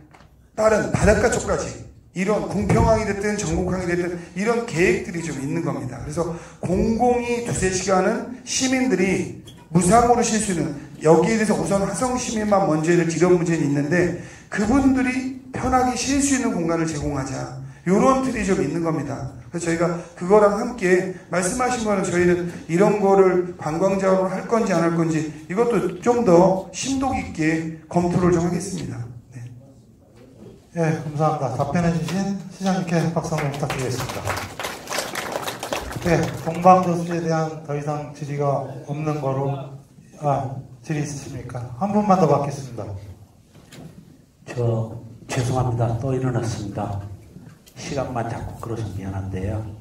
다른 바닷가 쪽까지 이런 궁평항이 됐든 전곡항이 됐든 이런 계획들이 좀 있는 겁니다. 그래서 공공이 2-3시간은 시민들이 무상으로 쉴 수 있는, 여기에 대해서 우선 화성 시민만 먼저 해야 될 이런 문제는 있는데 그분들이 편하게 쉴 수 있는 공간을 제공하자. 이런 틀이 좀 있는 겁니다. 그래서 저희가 그거랑 함께 말씀하신 거는 저희는 이런 거를 관광자로 할 건지 안 할 건지 이것도 좀 더 심도 깊게 검토를 좀 하겠습니다. 네. 네, 감사합니다. 답변해주신 시장님께 박수 한번 부탁드리겠습니다. 네, 동방저수지에 대한 더 이상 질의가 없는 거로, 질의 있으십니까? 한 분만 더 받겠습니다. 죄송합니다. 또 일어났습니다. 시간만 자꾸 끌어서 미안한데요.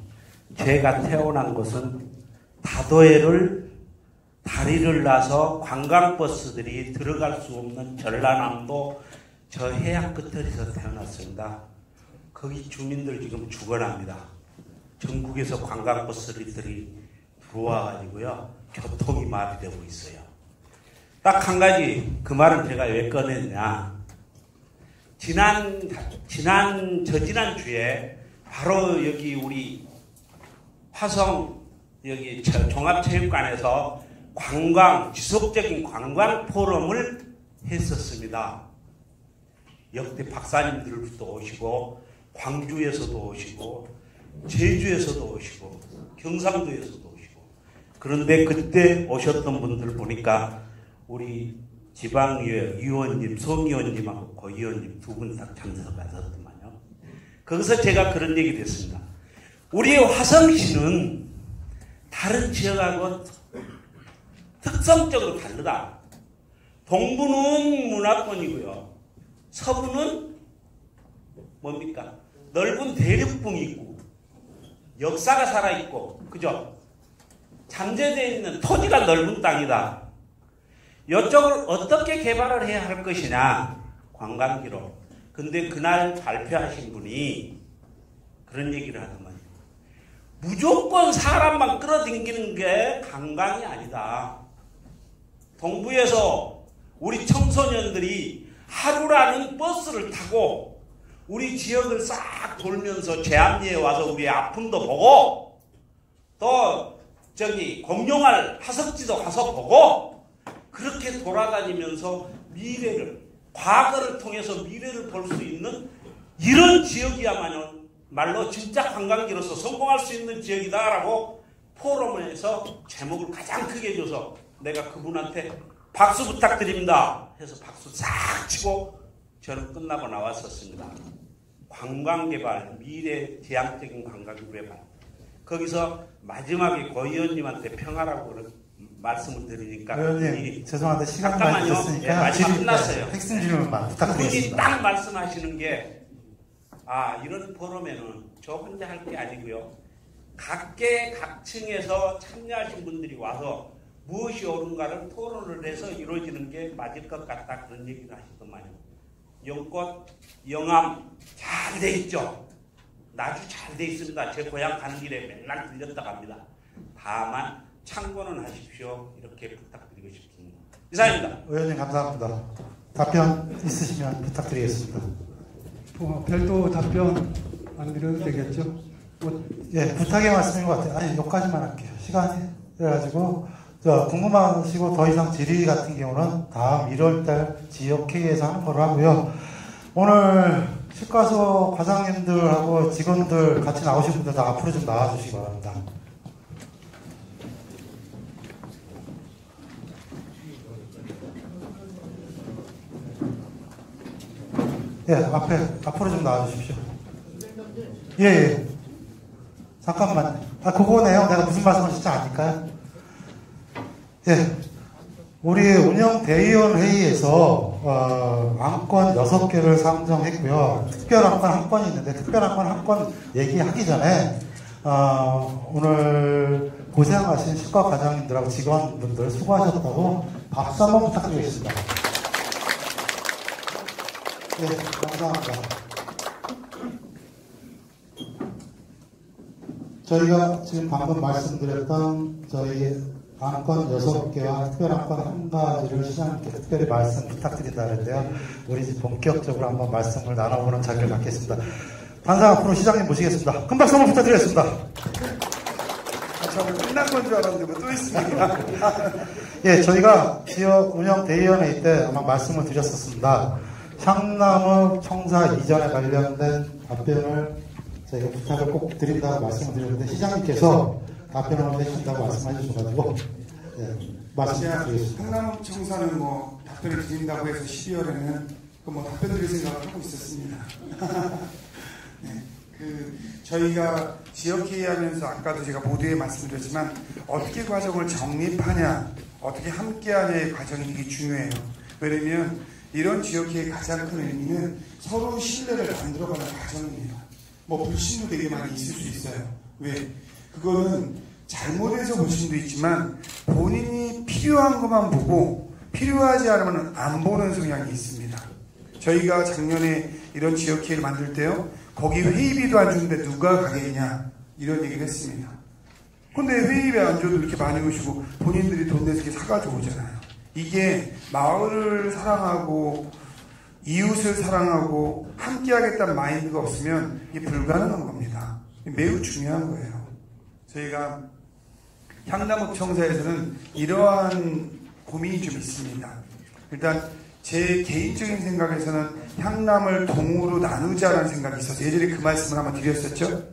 제가 태어난 곳은 다도해를 다리를 놔서 관광버스들이 들어갈 수 없는 전라남도 저 해안 끝에서 태어났습니다. 거기 주민들 지금 죽어납니다. 전국에서 관광버스들이 들어와가지고요. 교통이 마비되고 있어요. 딱 한 가지, 그 말은 제가 왜 꺼냈냐. 저지난 주에 바로 여기 우리 화성 여기 종합체육관에서 지속적인 관광 포럼을 했었습니다. 역대 박사님들부터 오시고 광주에서도 오시고 제주에서도 오시고 경상도에서도 오시고 그런데 그때 오셨던 분들 보니까 우리 지방의회 의원님, 성의원님하고 고의원님 두 분 다 참석하셨더만요. 거기서 제가 그런 얘기를 했습니다. 우리 화성시는 다른 지역하고 특성적으로 다르다. 동부는 문화권이고요. 서부는 뭡니까? 넓은 대륙붕이 있고 역사가 살아있고 그죠? 잠재되어 있는 토지가 넓은 땅이다. 이쪽을 어떻게 개발을 해야 할 것이냐 관광지로. 근데 그날 발표하신 분이 그런 얘기를 하더만요. 무조건 사람만 끌어당기는 게 관광이 아니다. 동부에서 우리 청소년들이 하루라는 버스를 타고 우리 지역을 싹 돌면서 제암리에 와서 우리의 아픔도 보고 또 저기 공룡알 화석지도 가서 보고 그렇게 돌아다니면서 미래를 과거를 통해서 미래를 볼 수 있는 이런 지역이야말로 진짜 관광지로서 성공할 수 있는 지역이다라고 포럼에서 제목을 가장 크게 줘서 내가 그분한테 박수 부탁드립니다 해서 박수 싹 치고 저는 끝나고 나왔었습니다. 관광개발, 미래 지향적인 관광개발. 거기서 마지막에 고 의원님한테 평하라고 말씀을 드리니까 의원님 죄송한데 시간이 많이 됐으니까 네, 마지막 끝났어요. 핵심 질문만 부탁드리겠습니다. 그분이 딱 말씀하시는 게 이런 포럼에는 저 혼자 할 게 아니고요. 각계 각층에서 참여하신 분들이 와서 무엇이 옳은가를 토론을 해서 이루어지는 게 맞을 것 같다 그런 얘기를 하시더만요. 영꽃, 영암 잘 돼 있죠. 아주 잘 돼 있습니다. 제 고향 가는 길에 맨날 들렸다 갑니다. 다만 참고는 하십시오. 이렇게 부탁드리고 싶습니다. 이상입니다. 의원님 감사합니다. 답변 있으시면 부탁드리겠습니다. 별도 답변 안 드려도 되겠죠? 예, 부탁의 말씀인 것 같아요. 아니, 여기까지만 할게요. 시간이. 그래가지고, 궁금하시고 더 이상 질의 같은 경우는 다음 1월달 지역회의에서 하는 걸로 하고요. 오늘 치과소 과장님들하고 직원들 같이 나오신 분들 다 앞으로 좀 나와주시기 바랍니다. 예, 앞으로 좀 나와주십시오. 예. 잠깐만요. 그거네요. 내가 무슨 말씀을 진짜 아닐까요? 예. 우리 운영 대의원 회의에서 안건 6개를 상정했고요. 특별 안건 한 건이 있는데 특별 안건 한 건 얘기하기 전에 오늘 고생하신 치과 과장님들하고 직원분들 수고하셨다고 박수 한번 부탁드리겠습니다. 네, 감사합니다. 저희가 지금 방금 말씀드렸던 저희 안건 6개와 특별 안건 1가지를 시장님께 특별히 말씀 부탁드린다는데요. 우리 이제 본격적으로 한번 말씀을 나눠보는 자리를 갖겠습니다. 단상 앞으로 시장님 모시겠습니다. 큰 박수 한번 부탁드리겠습니다. 저는 끝난 건 줄 알았는데 뭐 또 있습니다. 예, 저희가 지역 운영 대의원회의 때 아마 말씀을 드렸었습니다. 향나무 청사 이전에 관련된 답변을 저희가 부탁을 꼭 드린다고 말씀을 드렸는데 시장님께서 답변을 해주신다고 말씀해 주셔가지고 말씀 드리겠습니다. 향나무 청사는 뭐 답변을 드린다고 해서 12월에는 뭐 답변 드릴 생각을 하고 있었습니다. 네, 저희가 지역회의 하면서 아까도 제가 모두에 말씀드렸지만 어떻게 과정을 정립하냐, 어떻게 함께하냐의 과정이 되게 중요해요. 왜냐면 이런 지역회의 가장 큰 의미는 서로 신뢰를 만들어가는 과정입니다. 뭐 불신도 되게 많이 있을 수 있어요. 왜? 그거는 잘못해서 볼 수도 있지만 본인이 필요한 것만 보고 필요하지 않으면 안 보는 성향이 있습니다. 저희가 작년에 이런 지역회의를 만들 때요. 거기 회의비도 안 주는데 누가 가겠냐 이런 얘기를 했습니다. 근데 회의비 안 줘도 이렇게 많이 오시고 본인들이 돈 내서 이렇게 사가지고 오잖아요. 이게 마을을 사랑하고 이웃을 사랑하고 함께하겠다는 마인드가 없으면 이게 불가능한 겁니다. 매우 중요한 거예요. 저희가 향나무 청사에서는 이러한 고민이 좀 있습니다. 일단 제 개인적인 생각에서는 향남을 동으로 나누자라는 생각이 있었어요. 예전에 그 말씀을 한번 드렸었죠.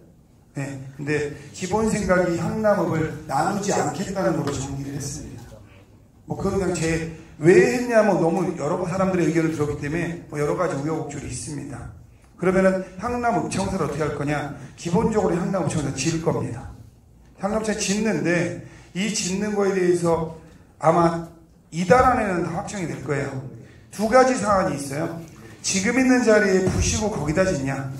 네, 근데 기본 생각이 향남읍을 나누지 않겠다는 걸로 정리를 했습니다. 뭐 그건 그냥 왜 했냐면 너무 여러 사람들의 의견을 들었기 때문에 뭐 여러 가지 우여곡절이 있습니다. 그러면은 향남읍청사를 어떻게 할 거냐? 기본적으로 향남읍청사 지을 겁니다. 향남읍청사 짓는데 이 짓는 거에 대해서 아마 이달 안에는 다 확정이 될 거예요. 두 가지 사안이 있어요. 지금 있는 자리에 부시고 거기다 짓냐,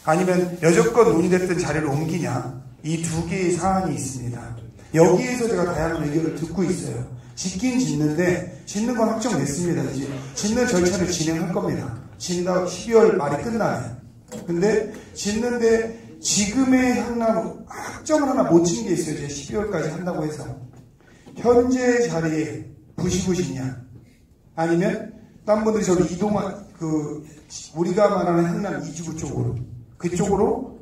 아니면 여태껏 논의됐던 자리를 옮기냐, 이 두 개의 사안이 있습니다. 여기에서 제가 다양한 의견을 듣고 있어요. 짓긴 짓는데 짓는 건 확정됐습니다. 이제 짓는 절차를 진행할 겁니다. 짓는다고 12월 말이 끝나면. 근데 짓는데 지금의 향남 확정을 하나 못 친 게 있어요. 이제 12월까지 한다고 해서 현재 자리에 부시고 짓냐, 아니면 딴 분들이 저를 이동한 우리가 말하는 향남 이주구 쪽으로, 그쪽으로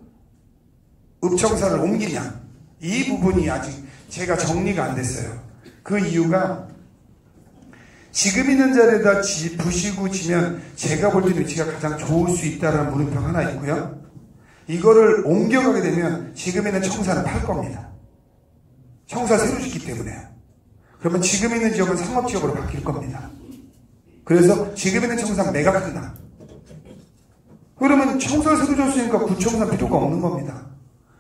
읍청사를 옮기냐, 이 부분이 아직 제가 정리가 안 됐어요. 그 이유가 지금 있는 자리에다 부시고 지면 제가 볼 때는 위치가 가장 좋을 수 있다는 물음표 하나 있고요. 이거를 옮겨가게 되면 지금 있는 청사는 팔 겁니다. 청사 새로 짓기 때문에. 그러면 지금 있는 지역은 상업지역으로 바뀔 겁니다. 그래서 지금 있는 청사는 매각한다. 그러면 청사를 새로 줬으니까 구청사 필요가 없는 겁니다.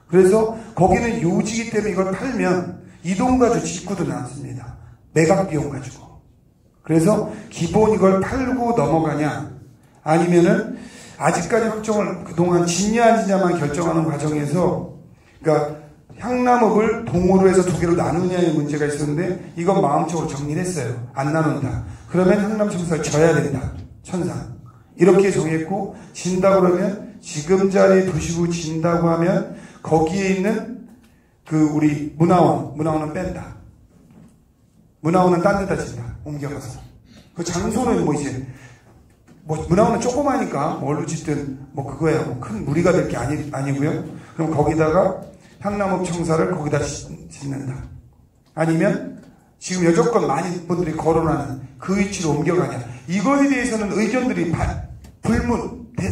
그래서 거기는 요지기 때문에 이걸 팔면 이동가주 직구도 나왔습니다. 매각 비용 가지고. 그래서 기본 이걸 팔고 넘어가냐, 아니면은 아직까지 확정을 그동안 짓냐 안 짓냐만 결정하는 과정에서, 그러니까 향남읍을 동으로 해서 두 개로 나누냐의 문제가 있었는데 이건 마음적으로 정리를 했어요. 안 나눈다. 그러면 향남청사를 져야 된다. 천상. 이렇게 정했고, 진다 그러면 지금 자리에 두시고 진다고 하면 거기에 있는 우리 문화원은 뺀다. 문화원은 딴 데다 진다. 옮겨가서. 그 장소는 문화원은 조그마니까 뭘로 짓든 그거예요. 큰 무리가 될 게 아니고요. 그럼 거기다가 향남읍청사를 거기다 짓는다. 아니면 지금 여태껏 많은 분들이 거론하는 그 위치로 옮겨가냐. 이거에 대해서는 의견들이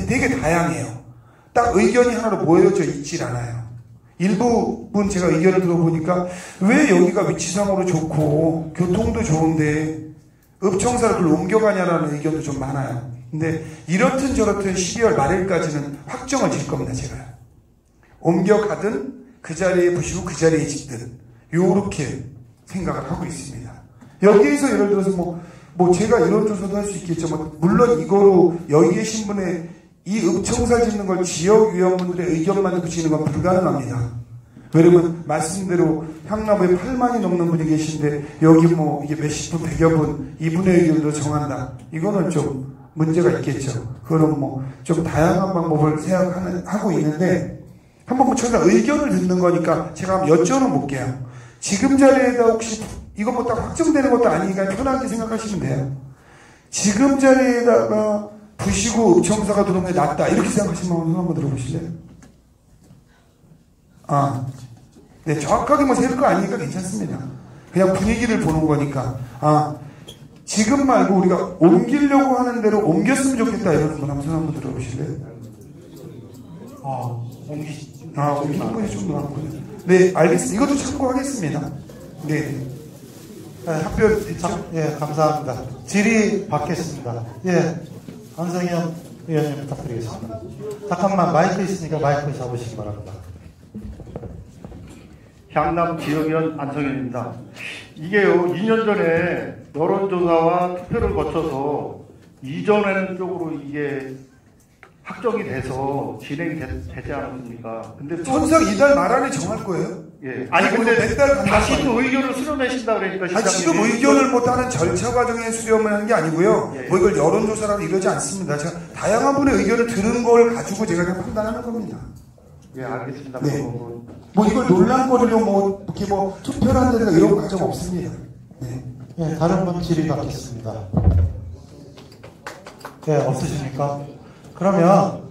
되게 다양해요. 딱 의견이 하나로 모여져 있질 않아요. 일부분 제가 의견을 들어보니까 왜 여기가 위치상으로 좋고 교통도 좋은데 읍청사를 그걸 옮겨가냐라는 의견도 좀 많아요. 근데 이렇든 저렇든 12월 말일까지는 확정을 질 겁니다. 제가 옮겨가든 그 자리에 부시고 그 자리에 짓든 요렇게 생각을 하고 있습니다. 여기에서 예를 들어서 제가 이런 조사도 할 수 있겠지만, 물론 이거로 여기 계신 분의 이 읍청사 짓는 걸 지역위원분들의 의견만 붙이는 건 불가능합니다. 왜냐면 말씀대로 향남에 8만이 넘는 분이 계신데 여기 이게 몇십 분, 100여 분 이분의 의견으로 정한다. 이거는 좀 문제가 있겠죠. 그거는 좀 다양한 방법을 생각하고 있는데, 한번 저희가 의견을 듣는 거니까 제가 한번 여쭤는 볼게요. 지금 자리에다 혹시 이거 딱 확정되는 것도 아니니까 편하게 생각하시면 돼요. 지금 자리에다가 부시고 읍청사가 들어오면 낫다, 이렇게 생각하시면 한번 들어보실래요? 네, 정확하게 세울 거 아니니까 괜찮습니다. 그냥 분위기를 보는 거니까. 지금 말고 우리가 옮기려고 하는 대로 옮겼으면 좋겠다, 이런 분 한번 들어보실래요? 옮기는 분이 좀 많군요. 네, 알겠습니다. 이것도 참고하겠습니다. 네. 답변, 감사합니다. 질의 받겠습니다. 안성현 의원님 부탁드리겠습니다. 잠깐만, 마이크 있으니까 마이크 잡으시기 바랍니다. 향남 지역위원 안성현입니다. 이게요, 2년 전에 여론조사와 투표를 거쳐서 이전하는 쪽으로 이게 확정이 돼서 진행이 되지 않았습니까? 근데 천상 이달 말 안에 정할 거예요? 예. 아니 근데 다시 또 의견을 수렴하신다 그러니까 지금 의견을 다른 절차 과정에 수렴을 하는 게 아니고요. 이걸 여론조사라고 이러지 않습니다. 제가 다양한 분의 의견을 들은 걸 가지고 제가 그냥 판단하는 겁니다. 예, 알겠습니다. 네. 이걸 논란거리로 이렇게 투표를 한다든가 이런 과정 없습니다. 네. 다른 분 질의 받겠습니다. 없으십니까? 그러면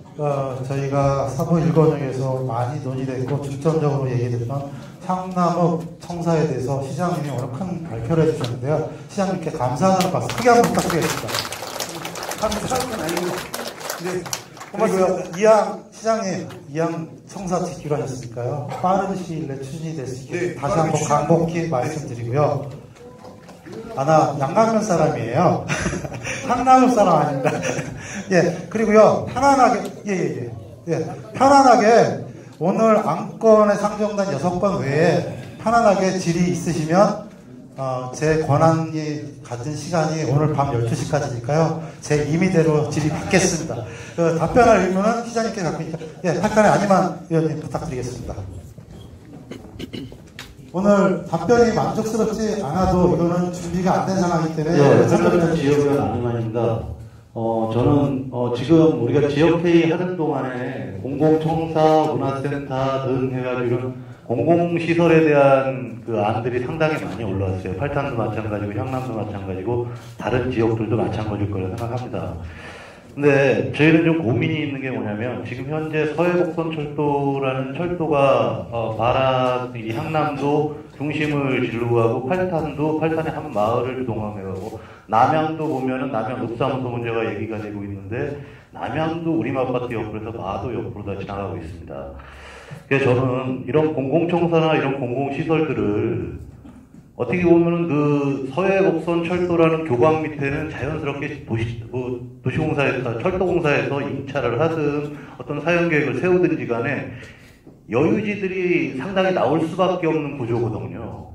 저희가 사부 일권역에서 많이 논의됐고 중점적으로 얘기드리면 향남읍 청사에 대해서 시장님이 오늘 큰 발표를 해주셨는데요. 시장님께 감사하는 박수 크게 한번 부탁드리겠습니다. 감사는 아니고 네. 그리고요, 이양 시장님, 이양 청사 지키로 하셨으니까요. 빠른 시일 내에 추진이 될 수 있게 네, 다시 한번 간곡히 말씀드리고요. 나 양남면 사람이에요. 상남면 사람 아닙니다. 예, 그리고요, 편안하게, 편안하게 오늘 안건에 상정된 6건 외에 편안하게 질의 있으시면 제 권한이 가진 시간이 오늘 밤 12시까지니까요. 제 임의대로 질의 받겠습니다. 답변할 의무는 시장님께 갖고 있다. 예, 팔단에 안희만 의원님 부탁드리겠습니다. 오늘 답변이 만족스럽지 않아도 이거는 준비가 안 된 상황이기 때문에. 네, 팔단 지역의원 안희만입니다. 저는 지금 우리가 지역회의 하는 동안에 공공청사, 문화센터 등 해가지고 이런 공공시설에 대한 그 안들이 상당히 많이 올라왔어요. 팔탄도 마찬가지고 향남도 마찬가지고 다른 지역들도 마찬가지일 거라고 생각합니다. 근데 저희는 좀 고민이 있는 게 뭐냐면 지금 현재 서해곡선철도라는 철도가 이 향남도 중심을 진루고 하고 팔탄의 한 마을을 동항해가고 남양도 보면은 남양 읍사무소 문제가 얘기가 되고 있는데 남양도 우리마을바트 옆으로 해서 마도 옆으로 다 지나가고 있습니다. 그래서 저는 이런 공공청사나 이런 공공시설들을 어떻게 보면은 그 서해곡선 철도라는 교광 밑에는 자연스럽게 도시공사에서, 철도공사에서 임차를 하든 어떤 사용계획을 세우든지 간에 여유지들이 상당히 나올 수밖에 없는 구조거든요.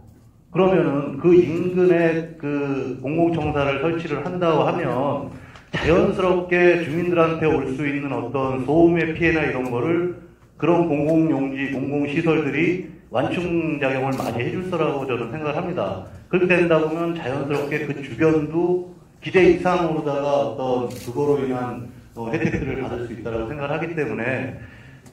그러면은 그 인근에 그 공공청사를 설치를 한다고 하면 자연스럽게 주민들한테 올 수 있는 어떤 소음의 피해나 이런 거를 그런 공공용지, 공공시설들이 완충작용을 많이 해줄 거라고 저는 생각을 합니다. 그렇게 된다 보면 자연스럽게 그 주변도 기대 이상으로다가 어떤 그거로 인한 혜택들을 받을 수 있다고 생각을 하기 때문에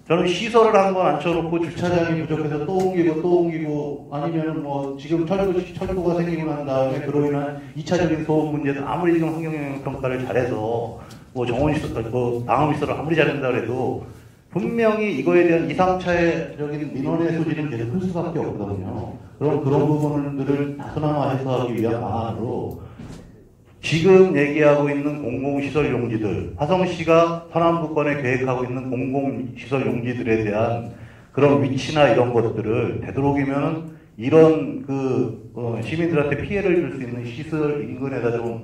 저는 시설을 한번 앉혀놓고 주차장이 부족해서 또 옮기고 아니면 뭐 지금 철도가 생기고 난 다음에 그로 인한 2차적인 소음 문제도 아무리 지금 환경영향 평가를 잘해서 뭐 정원시설, 방음시설을 아무리 잘한다 그래도 분명히 이거에 대한 2, 3차적인 민원의 소지는 계속 클 수밖에 없거든요. 그런 부분들을 다소나마 해소하기 위한 방안으로 지금 얘기하고 있는 공공시설 용지들, 화성시가 서남부권에 계획하고 있는 공공시설 용지들에 대한 그런 위치나 이런 것들을 되도록이면 이런 시민들한테 피해를 줄 수 있는 시설 인근에다 좀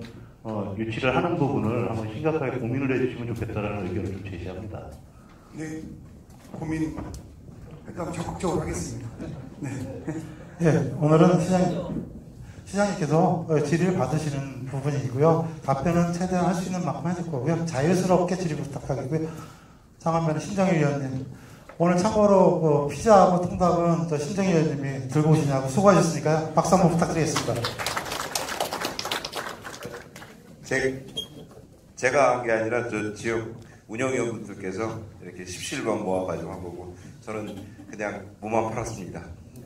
유치를 하는 부분을 한번 심각하게 고민을 해주시면 좋겠다라는 의견을 좀 제시합니다. 네, 고민 일단 적극적으로 하겠습니다. 네. 예, 오늘은 시장님께서 질의를 받으시는 부분이고요. 답변은 최대한 할 수 있는 만큼 해줄 거고요. 자유스럽게 질의 부탁하겠고요. 장한면 신정희 위원님, 오늘 참고로 피자하고 통닭은 신정희 위원님이 들고 오시냐고 수고하셨으니까요. 박수 한번 부탁드리겠습니다. 제가 한 게 아니라 저 지역 운영위원분들께서 이렇게 17번 모아가지고 한 거고 저는 그냥 몸만 팔았습니다.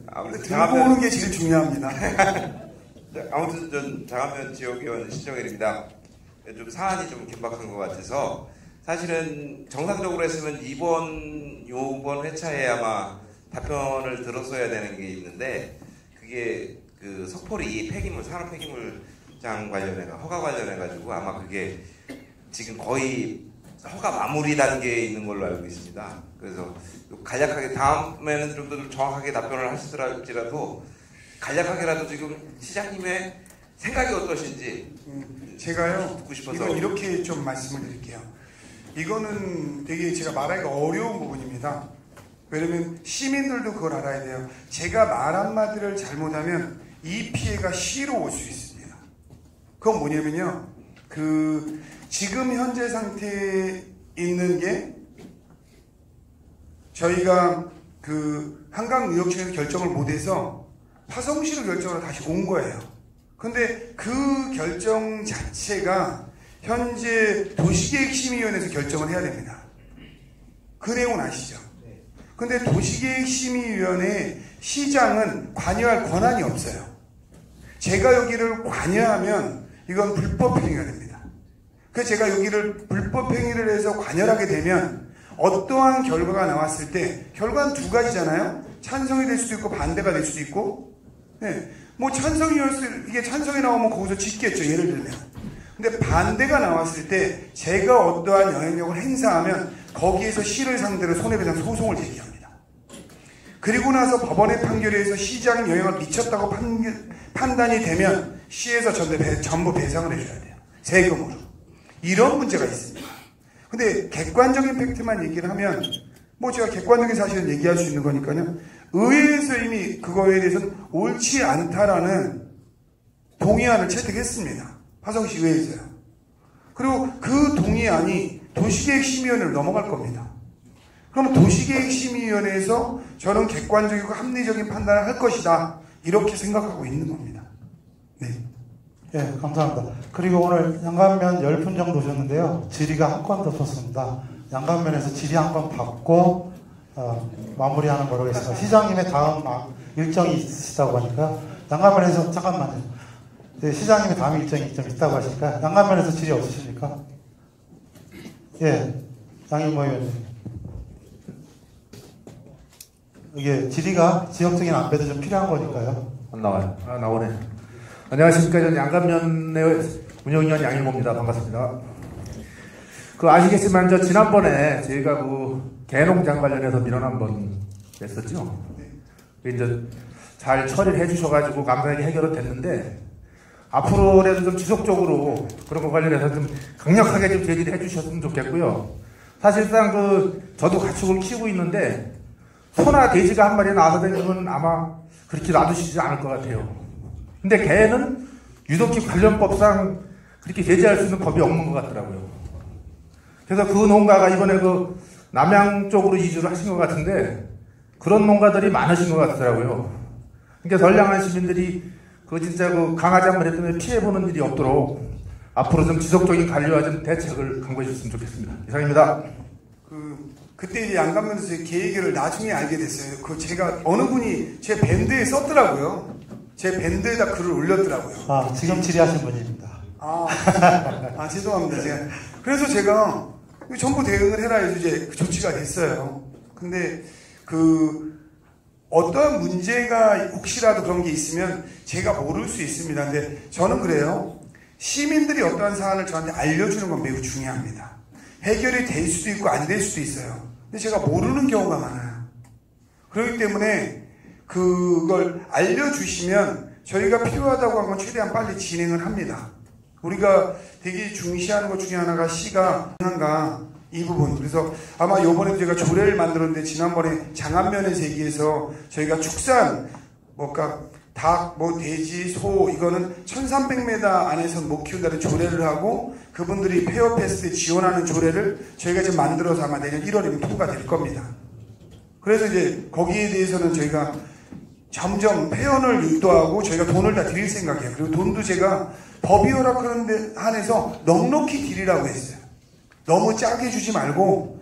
아무튼 들고 오는 게 제일 중요합니다. 아무튼 전 장안면 지역위원 신정일입니다. 좀 사안이 좀 긴박한 것 같아서 사실은 정상적으로 했으면 요번 회차에 아마 답변을 들었어야 되는 게 있는데 그게 그 석포리 산업 폐기물장 허가 관련해가지고 아마 그게 지금 거의 허가 마무리 단계에 있는 걸로 알고 있습니다. 그래서 간략하게 다음에는 좀 더 정확하게 답변을 하시더라도 간략하게라도 지금 시장님의 생각이 어떠신지 제가요 듣고 싶어서 이건 이렇게 좀 말씀을 드릴게요. 이거는 되게 제가 말하기가 어려운 부분입니다. 왜냐면 시민들도 그걸 알아야 돼요. 제가 말 한마디를 잘못하면 이 피해가 시로 올 수 있습니다. 그건 뭐냐면요, 지금 현재 상태에 있는 게 저희가 한강유역청에서 결정을 못해서 화성시로 결정을 다시 온 거예요. 근데 그 결정 자체가 현재 도시계획심의위원회에서 결정을 해야 됩니다. 그 내용은 아시죠? 근데 도시계획심의위원회 시장은 관여할 권한이 없어요. 제가 여기를 관여하면 이건 불법행위가 됩니다. 그래서 제가 여기를 불법행위를 해서 관여하게 되면 어떠한 결과가 나왔을 때 결과는 두 가지잖아요. 찬성이 될 수도 있고 반대가 될 수도 있고, 네. 뭐 찬성이 나오면 거기서 짓겠죠. 예를 들면 근데 반대가 나왔을 때 제가 어떠한 영향력을 행사하면 거기에서 시를 상대로 손해배상 소송을 제기합니다. 그리고 나서 법원의 판결에 의해서 시장에 영향을 미쳤다고 판단이 되면 시에서 전부 배상을 해줘야 돼요. 세금으로. 이런 문제가 있습니다. 근데 객관적인 팩트만 얘기를 하면 뭐 제가 객관적인 사실을 얘기할 수 있는 거니까요. 의회에서 이미 그거에 대해서는 옳지 않다라는 동의안을 채택했습니다. 화성시 의회에서요. 그리고 그 동의안이 도시계획심의위원회로 넘어갈 겁니다. 그러면 도시계획심의위원회에서 저는 객관적이고 합리적인 판단을 할 것이다. 이렇게 생각하고 있는 겁니다. 네. 예, 감사합니다. 그리고 오늘 양감면 10분 정도 오셨는데요. 질의가 한 건 더 썼습니다. 양감면에서 질의 한 건 받고 마무리하는 거로 했습니다. 시장님의 다음 일정이 있으시다고 하니까 양감면에서 잠깐만요. 네, 시장님의 다음 일정이 좀 있다고 하시니까 양감면에서 질의 없으십니까? 예, 양일모 의원님. 이게 질의가 지역적인 안배도 좀 필요한 거니까요. 안 나와요. 아, 나오네. 안녕하십니까. 저는 양감면의 운영위원 양일모입니다. 반갑습니다. 아시겠지만, 지난번에 저희가 개농장 관련해서 민원 한번 냈었죠. 이제 잘 처리를 해주셔가지고 감사하게 해결은 됐는데, 앞으로라도 좀 지속적으로 그런 거 관련해서 좀 강력하게 좀 제지를 해주셨으면 좋겠고요. 사실상 저도 가축을 키우고 있는데, 소나 돼지가 한 마리 나와서 다니면 아마 그렇게 놔두시지 않을 것 같아요. 근데 개는 유독히 관련법상 그렇게 제재할 수 있는 법이 없는 것 같더라고요. 그래서 그 농가가 이번에 남양 쪽으로 이주를 하신 것 같은데 그런 농가들이 많으신 것 같더라고요. 그러니까 선량한 시민들이 진짜 강아지 한 마리 때문에 피해보는 일이 없도록 앞으로 좀 지속적인 관리와 좀 대책을 강구해 주셨으면 좋겠습니다. 이상입니다. 그때 이제 양감면에서 개 얘기를 나중에 알게 됐어요. 제가 어느 분이 제 밴드에 썼더라고요. 제 밴드에다 글을 올렸더라고요. 지금 질의하신 분입니다. 죄송합니다. 그래서 제가 정부 대응을 해라 해서 이제 조치가 됐어요. 근데 어떠한 문제가 혹시라도 그런 게 있으면 제가 모를 수 있습니다. 근데 저는 그래요. 시민들이 어떠한 사안을 저한테 알려주는 건 매우 중요합니다. 해결이 될 수도 있고 안 될 수도 있어요. 근데 제가 모르는 경우가 많아요. 그렇기 때문에 그걸 알려주시면 저희가 필요하다고 하면 최대한 빨리 진행을 합니다. 우리가 되게 중시하는 것 중에 하나가 시가 한가 이 부분. 그래서 아마 요번에 제가 조례를 만들었는데 지난번에 장안면에서 얘기해서 저희가 축산 닭, 돼지, 소 이거는 1300m 안에서는 못 키운다는 조례를 하고 그분들이 폐업했을 때 지원하는 조례를 저희가 지금 만들어서 아마 내년 1월이면 통과될 겁니다. 그래서 이제 거기에 대해서는 저희가 점점 폐원을 유도하고 저희가 돈을 다 드릴 생각이에요. 그리고 돈도 제가 법이 허락하는 데 한해서 넉넉히 드리라고 했어요. 너무 짜게 주지 말고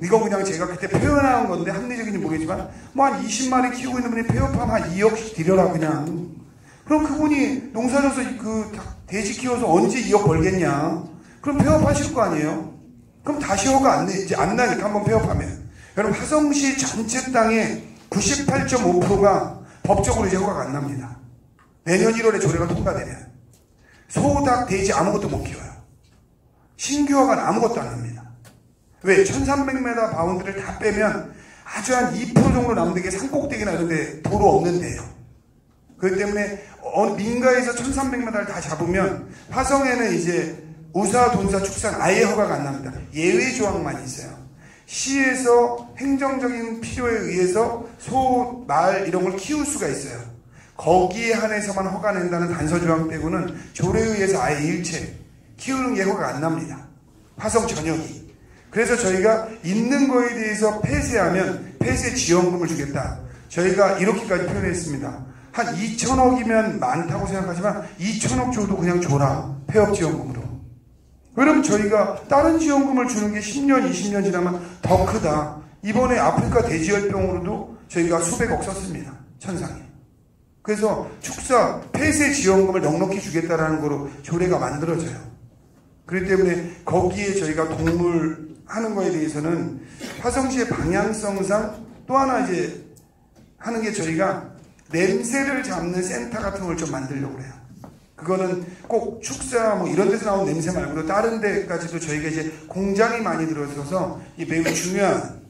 이건 그냥 제가 그때 표현한 건데 합리적인지 모르겠지만 한 20마리 키우고 있는 분이 폐업하면 한 2억씩 드려라 그냥. 그럼 그분이 농사져서 돼지 키워서 언제 2억 벌겠냐. 그럼 폐업하실 거 아니에요. 그럼 다시 허가 안 나니까 한번 폐업하면. 여러분 화성시 전체 땅의 98.5%가 법적으로 이제 허가가 안 납니다. 내년 1월에 조례가 통과되면 소, 닭, 돼지 아무것도 못 키워요. 신규 허가는 아무것도 안 합니다. 왜? 1300m 바운드를 다 빼면 아주 한 2% 정도 남는 게 산꼭대기나 이런 데 도로 없는데요. 그렇기 때문에 민가에서 1300m를 다 잡으면 화성에는 이제 우사, 돈사, 축산 아예 허가가 안 납니다. 예외 조항만 있어요. 시에서 행정적인 필요에 의해서 소, 말 이런 걸 키울 수가 있어요. 거기에 한해서만 허가 낸다는 단서조항 빼고는 조례에 의해서 아예 일체 키우는 게 허가가 안 납니다. 화성 전역이. 그래서 저희가 있는 거에 대해서 폐쇄하면 폐쇄 지원금을 주겠다. 저희가 이렇게까지 표현했습니다. 한 2천억이면 많다고 생각하지만 2천억 줘도 그냥 줘라. 폐업 지원금으로. 그럼 저희가 다른 지원금을 주는 게 10년, 20년 지나면 더 크다. 이번에 아프리카 돼지열병으로도 저희가 수백억 썼습니다. 천상에. 그래서 축사 폐쇄 지원금을 넉넉히 주겠다라는 거로 조례가 만들어져요. 그렇기 때문에 거기에 저희가 동물 하는 거에 대해서는 화성시의 방향성상 또 하나 이제 하는 게 저희가 냄새를 잡는 센터 같은 걸 좀 만들려고 해요. 그거는 꼭 축사 뭐 이런 데서 나온 냄새 말고도 다른 데까지도 저희가 이제 공장이 많이 들어서서 이 매우 중요한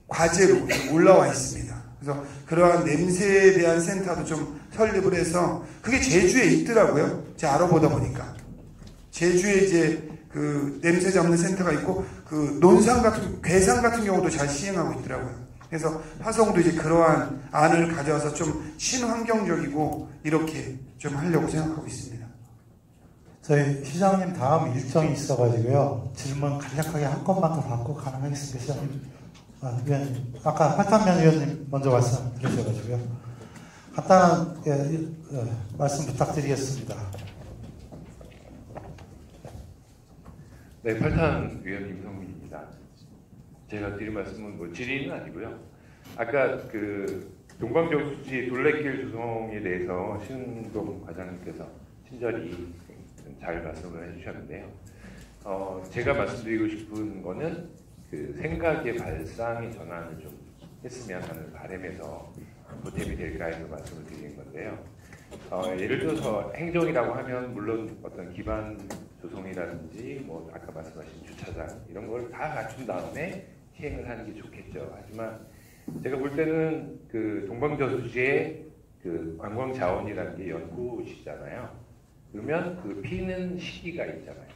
과제로 올라와 있습니다. 그래서 그러한 냄새에 대한 센터도 좀 설립을 해서 그게 제주에 있더라고요. 제가 알아보다 보니까 제주에 이제 그 냄새 잡는 센터가 있고 그 논산 같은 괴산 같은 경우도 잘 시행하고 있더라고요. 그래서 화성도 이제 그러한 안을 가져와서 좀 친환경적이고 이렇게 좀 하려고 생각하고 있습니다. 저희 시장님 다음 일정이 있어가지고요. 질문 간략하게 한 건만 더 받고 가능하겠습니까, 시장님? 위원님. 아까 팔탄면 위원님 먼저 말씀드리셔가지고요. 간단한 말씀 부탁드리겠습니다. 네, 팔탄 위원 김성민입니다. 제가 드릴 말씀은 뭐 질의는 아니고요. 아까 그 동방저수지 둘레길 조성에 대해서 신동 과장님께서 친절히 잘 말씀을 해주셨는데요. 제가 말씀드리고 싶은 거는 그 생각의 발상의 전환을 좀 했으면 하는 바람에서 보탬이 될까 해서 말씀을 드리는 건데요. 예를 들어서 행정이라고 하면 물론 어떤 기반 조성이라든지 뭐 아까 말씀하신 주차장 이런 걸 다 갖춘 다음에 시행을 하는 게 좋겠죠. 하지만 제가 볼 때는 그 동방저수지의 그 관광 자원이라는 게 연꽃이잖아요. 그러면 그 피는 시기가 있잖아요.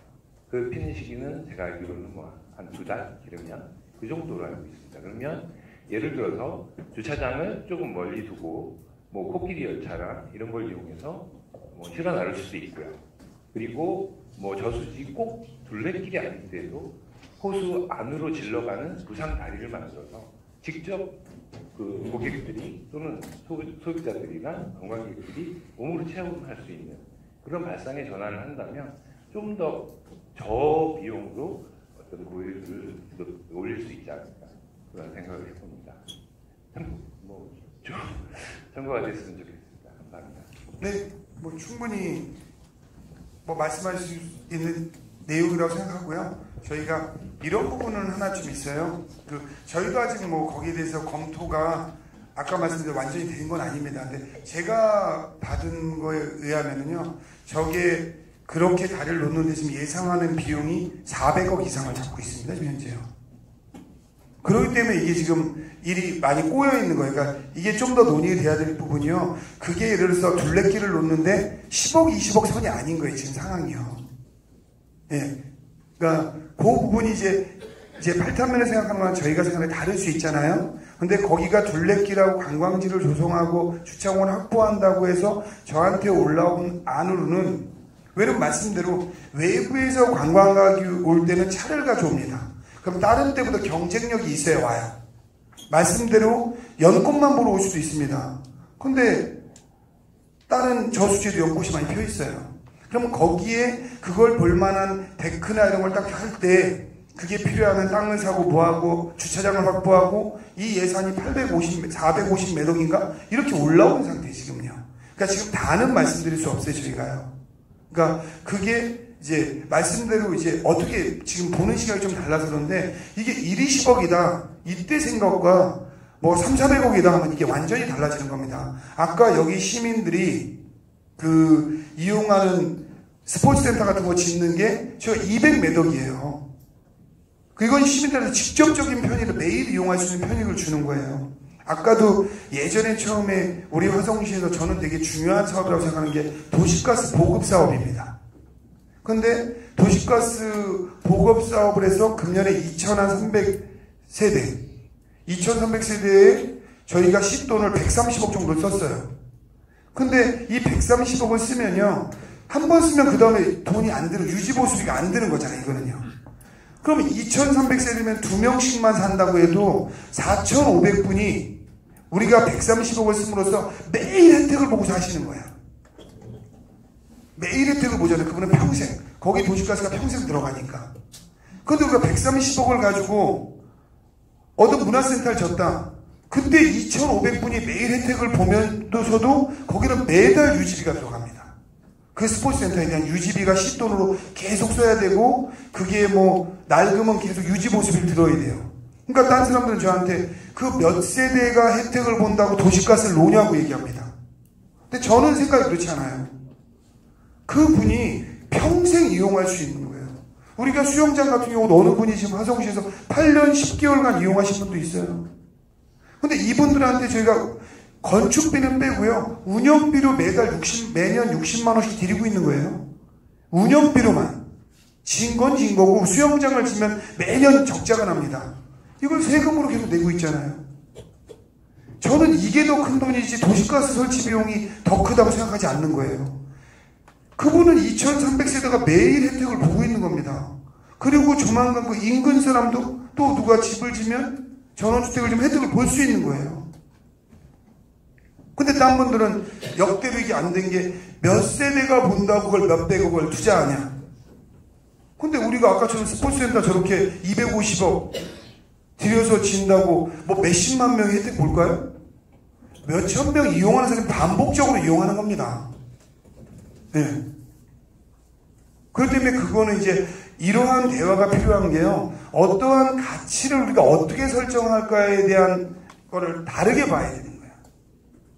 그 피는 시기는 제가 알기로는 뭐 한 2달 기르면 그 정도로 알고 있습니다. 그러면 예를 들어서 주차장을 조금 멀리 두고 뭐 코끼리 열차랑 이런 걸 이용해서 뭐 실어 나를 수도 있고요. 그리고 뭐 저수지 꼭 둘레길이 아닌데도 호수 안으로 질러가는 부상 다리를 만들어서 직접 그 고객들이 또는 소비자들이나 관광객들이 몸으로 체험할 수 있는 그런 발상의 전환을 한다면 좀 더 저비용으로 어떤 고객들을 올릴 수 있지 않을까 그런 생각을 해봅니다. 뭐 좀 참고가 됐으면 좋겠습니다. 감사합니다. 네, 뭐 충분히 뭐 말씀할 수 있는 내용이라고 생각하고요. 저희가 이런 부분은 하나 좀 있어요. 저희도 아직 뭐 거기에 대해서 검토가 아까 말씀드린 완전히 된 건 아닙니다. 근데 제가 받은 거에 의하면은요, 저게 그렇게 다리를 놓는데 지금 예상하는 비용이 400억 이상을 잡고 있습니다. 지금 현재요. 그렇기 때문에 이게 지금 일이 많이 꼬여 있는 거예요. 그러니까 이게 좀 더 논의가 돼야 될 부분이요. 그게 예를 들어서 둘레길을 놓는데 10억, 20억 선이 아닌 거예요. 지금 상황이요. 예. 그러니까 그 부분이 이제 팔탄면을 생각하는 거랑 저희가 생각하는 게 다를 수 있잖아요. 근데 거기가 둘레길하고 관광지를 조성하고 주차공을 확보한다고 해서 저한테 올라온 안으로는 왜냐면 말씀대로 외부에서 관광객이 올 때는 차를 가져옵니다. 그럼 다른 데보다 경쟁력이 있어야 와요. 말씀대로 연꽃만 보러 올 수도 있습니다. 근데 다른 저수지에도 연꽃이 많이 펴 있어요. 그러면 거기에 그걸 볼만한 데크나 이런 걸 딱 할 때 그게 필요하면 땅을 사고 뭐하고 주차장을 확보하고 이 예산이 450 몇 억인가 이렇게 올라오는 상태 지금요. 그러니까 지금 다는 말씀드릴 수 없어요 저희가요. 그러니까 그게 이제 말씀대로 이제 어떻게 지금 보는 시각이 좀 달라서 그런데 이게 1, 20억이다 이때 생각과 뭐 3, 400억이다 하면 이게 완전히 달라지는 겁니다. 아까 여기 시민들이 그 이용하는 스포츠센터 같은 거 짓는 게 저 200 몇 억이에요. 그건 시민들한테 직접적인 편의를 매일 이용할 수 있는 편익을 주는 거예요. 아까도 예전에 처음에 우리 화성시에서 저는 되게 중요한 사업이라고 생각하는 게 도시가스 보급 사업입니다. 근데 도시가스 보급 사업을 해서 금년에 2,300세대 2,300세대에 저희가 시돈을 130억 정도를 썼어요. 근데 이 130억을 쓰면요 한 번 쓰면 그 다음에 돈이 안 들어 유지보수비가 안 드는 거잖아요 이거는요. 그러면 2,300세대면 2명씩만 산다고 해도 4,500분이 우리가 130억을 씀으로써 매일 혜택을 보고 사시는 거예요. 매일 혜택을 보잖아요. 그분은 평생. 거기 도시가스가 평생 들어가니까. 그런데 우리가 130억을 가지고 어떤 문화센터를 졌다. 그때 2,500분이 매일 혜택을 보면서도 거기는 매달 유지비가 들어갑니다. 그 스포츠센터에 대한 유지비가 시돈으로 계속 써야 되고 그게 뭐 낡으면 계속 유지보수비를 들어야 돼요. 그러니까 딴 사람들은 저한테 그 몇 세대가 혜택을 본다고 도시가스를 놓냐고 얘기합니다. 근데 저는 생각이 그렇지 않아요. 그분이 평생 이용할 수 있는 거예요. 우리가 수영장 같은 경우도 어느 분이 지금 화성시에서 8년 10개월간 이용하신 분도 있어요. 근데 이분들한테 저희가 건축비는 빼고요, 운영비로 매년 60만 원씩 드리고 있는 거예요. 운영비로만. 진 건 진 거고, 수영장을 지면 매년 적자가 납니다. 이걸 세금으로 계속 내고 있잖아요. 저는 이게 더 큰 돈이지 도시가스 설치 비용이 더 크다고 생각하지 않는 거예요. 그분은 2300세대가 매일 혜택을 보고 있는 겁니다. 그리고 조만간 그 인근 사람도 또 누가 집을 지면 전원주택을 지면 혜택을 볼 수 있는 거예요. 근데 딴 분들은 역대로 이게 안 된 게 몇 세대가 본다고 그걸 몇백억을 투자하냐. 근데 우리가 아까처럼 스포츠센터 저렇게 250억 들여서 진다고 뭐 몇십만 명이 혜택 볼까요? 몇천 명 이용하는 사람이 반복적으로 이용하는 겁니다. 네. 그렇기 때문에 그거는 이제 이러한 대화가 필요한 게요, 어떠한 가치를 우리가 어떻게 설정할까에 대한 거를 다르게 봐야 되는 거예요.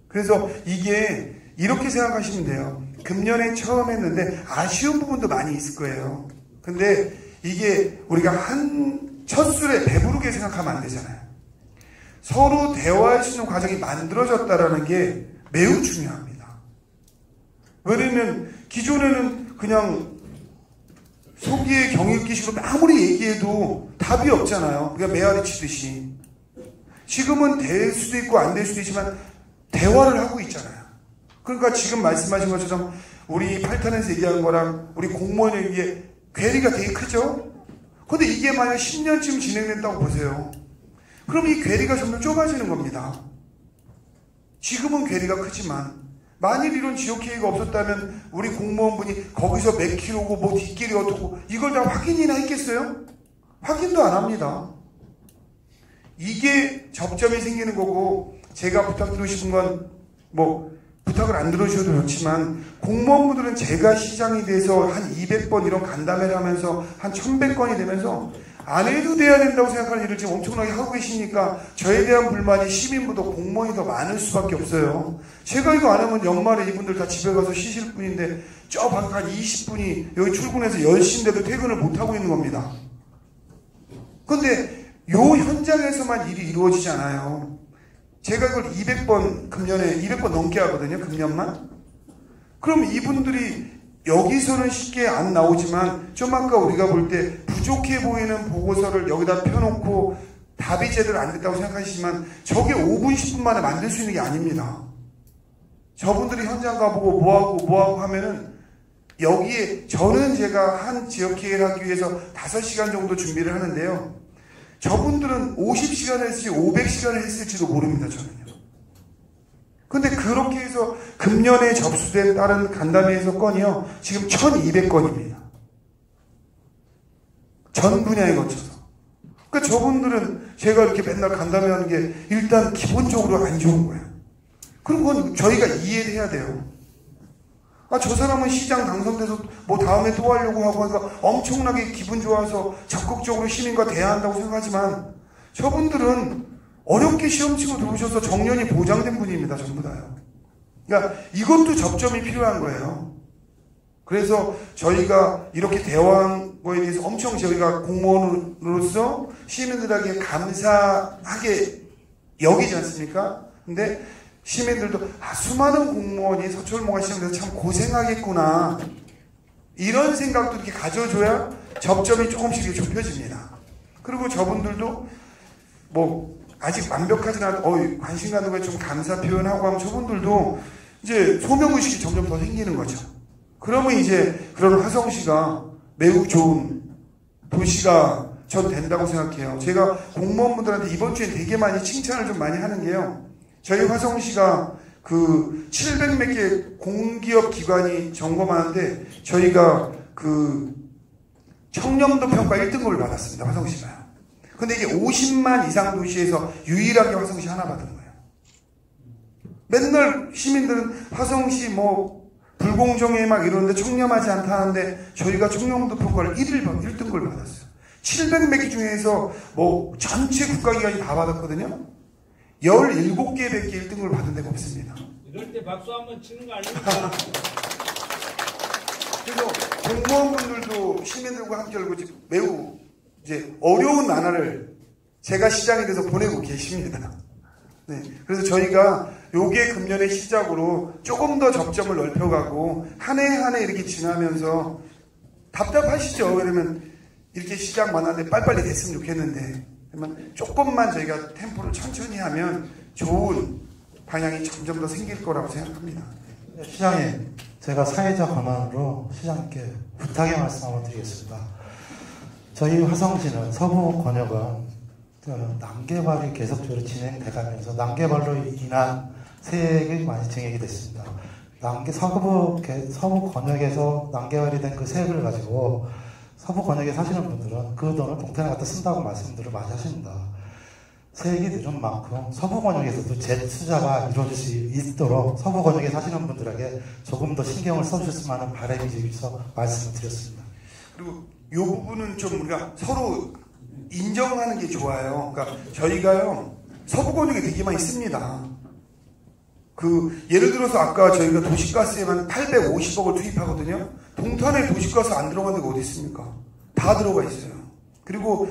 그래서 이게 이렇게 생각하시면 돼요. 금년에 처음 했는데 아쉬운 부분도 많이 있을 거예요. 근데 이게 우리가 한 첫 술에 배부르게 생각하면 안 되잖아요. 서로 대화할 수 있는 과정이 만들어졌다라는 게 매우 중요합니다. 왜냐면 기존에는 그냥 소기의 경읽기식으로 아무리 얘기해도 답이 없잖아요. 그냥 메아리 치듯이. 지금은 될 수도 있고 안 될 수도 있지만 대화를 하고 있잖아요. 그러니까 지금 말씀하신 것처럼 우리 8탄에서 얘기한 거랑 우리 공무원 얘기에 괴리가 되게 크죠? 근데 이게 만약 10년쯤 진행된다고 보세요. 그럼 이 괴리가 점점 좁아지는 겁니다. 지금은 괴리가 크지만 만일 이런 지역계획가 없었다면 우리 공무원분이 거기서 몇 킬로고 뭐 뒷길이 어떻고 이걸 다 확인이나 했겠어요? 확인도 안 합니다. 이게 접점이 생기는 거고, 제가 부탁드리고 싶은 건 뭐 부탁을 안 들어주셔도 좋지만 공무원분들은 제가 시장이 돼서 한 200번 이런 간담회를 하면서 한 1100건이 되면서 안 해도 돼야 된다고 생각하는 일을 지금 엄청나게 하고 계시니까 저에 대한 불만이 시민보다 공무원이 더 많을 수밖에 없어요. 제가 이거 안 하면 연말에 이분들 다 집에 가서 쉬실 분인데 저 밖에 한 20분이 여기 출근해서 10시인데도 퇴근을 못하고 있는 겁니다. 근데 요 현장에서만 일이 이루어지지 않아요. 제가 그걸 200번 금년에 200번 넘게 하거든요. 금년만. 그럼 이분들이 여기서는 쉽게 안 나오지만 좀 아까 우리가 볼 때 부족해 보이는 보고서를 여기다 펴놓고 답이 제대로 안 됐다고 생각하시지만 저게 5분 10분 만에 만들 수 있는 게 아닙니다. 저분들이 현장 가보고 뭐하고 하면은 여기에 저는 제가 한 지역 계획을 하기 위해서 5시간 정도 준비를 하는데요. 저분들은 50시간을 했을지 500시간을 했을지도 모릅니다. 저는요. 근데 그렇게 해서 금년에 접수된 다른 간담회에서 건이요, 지금 1200건입니다. 전 분야에 거쳐서. 그러니까 저분들은 제가 이렇게 맨날 간담회 하는 게 일단 기본적으로 안 좋은 거예요. 그런 건 저희가 이해를 해야 돼요. 아, 저 사람은 시장 당선돼서 뭐 다음에 또 하려고 하고 하니까 엄청나게 기분 좋아서 적극적으로 시민과 대화한다고 생각하지만 저분들은 어렵게 시험 치고 들어오셔서 정년이 보장된 분입니다. 전부 다요. 그러니까 이것도 접점이 필요한 거예요. 그래서 저희가 이렇게 대화한 거에 대해서 엄청 저희가 공무원으로서 시민들에게 감사하게 여기지 않습니까? 근데 시민들도 수많은 공무원이 서초월모가 시작돼서 참 고생하겠구나, 이런 생각도 이렇게 가져줘야 접점이 조금씩 좁혀집니다. 그리고 저분들도 뭐 아직 완벽하진 않아도 관심 갖는 거에 좀 감사 표현하고 하면 저분들도 이제 소명의식이 점점 더 생기는 거죠. 그러면 이제 그런 화성시가 매우 좋은 도시가 전 된다고 생각해요. 제가 공무원분들한테 이번 주에 되게 많이 칭찬을 좀 많이 하는 게요, 저희 화성시가 그 700몇 개 공기업 기관이 점검하는데 저희가 그 청렴도 평가 1등급을 받았습니다. 화성시가요. 근데 이게 50만 이상 도시에서 유일하게 화성시 하나 받은 거예요. 맨날 시민들은 화성시 뭐 불공정해 막 이러는데 청렴하지 않다 하는데 저희가 청렴도 평가를 1등급을 받았어요. 700몇 개 중에서 뭐 전체 국가기관이 다 받았거든요. 17개, 100개 1등을 받은 데가 없습니다. 이럴 때 박수 한번 치는 거 아닙니까? 그래서 공무원분들도 시민들과 함께 열고 매우 이제 어려운 나날을 제가 시장에 대해서 보내고 계십니다. 네, 그래서 저희가 요게 금년의 시작으로 조금 더 접점을 넓혀가고 한 해 한 해 이렇게 지나면서 답답하시죠? 왜냐면 이렇게 시작 만났는데 빨리빨리 됐으면 좋겠는데 조금만 저희가 템포를 천천히 하면 좋은 방향이 점점 더 생길 거라고 생각합니다. 시장님, 제가 사회적 권한으로 시장님께 부탁의 말씀 한번 드리겠습니다. 저희 화성시는 서부 권역은 난개발이 계속적으로 진행돼가면서 난개발로 인한 세액이 많이 증액이 됐습니다. 서부 권역에서 난개발이 된 그 세액을 가지고 서부 권역에 사시는 분들은 그 돈을 동탄에 갖다 쓴다고 말씀들을 많이 하십니다. 세액이 늘은 만큼 서부 권역에서도 재투자가 이루어질 수 있도록 서부 권역에 사시는 분들에게 조금 더 신경을 써주셨으면 하는 바람이 있어서 말씀을 드렸습니다. 그리고 이 부분은 좀 우리가 서로 인정하는 게 좋아요. 그러니까 저희가요 서부 권역에 되게 많이 씁니다. 예를 들어서 아까 저희가 도시가스에만 850억을 투입하거든요. 동탄에 도시가스 안 들어간 데가 어디 있습니까? 다 들어가 있어요. 그리고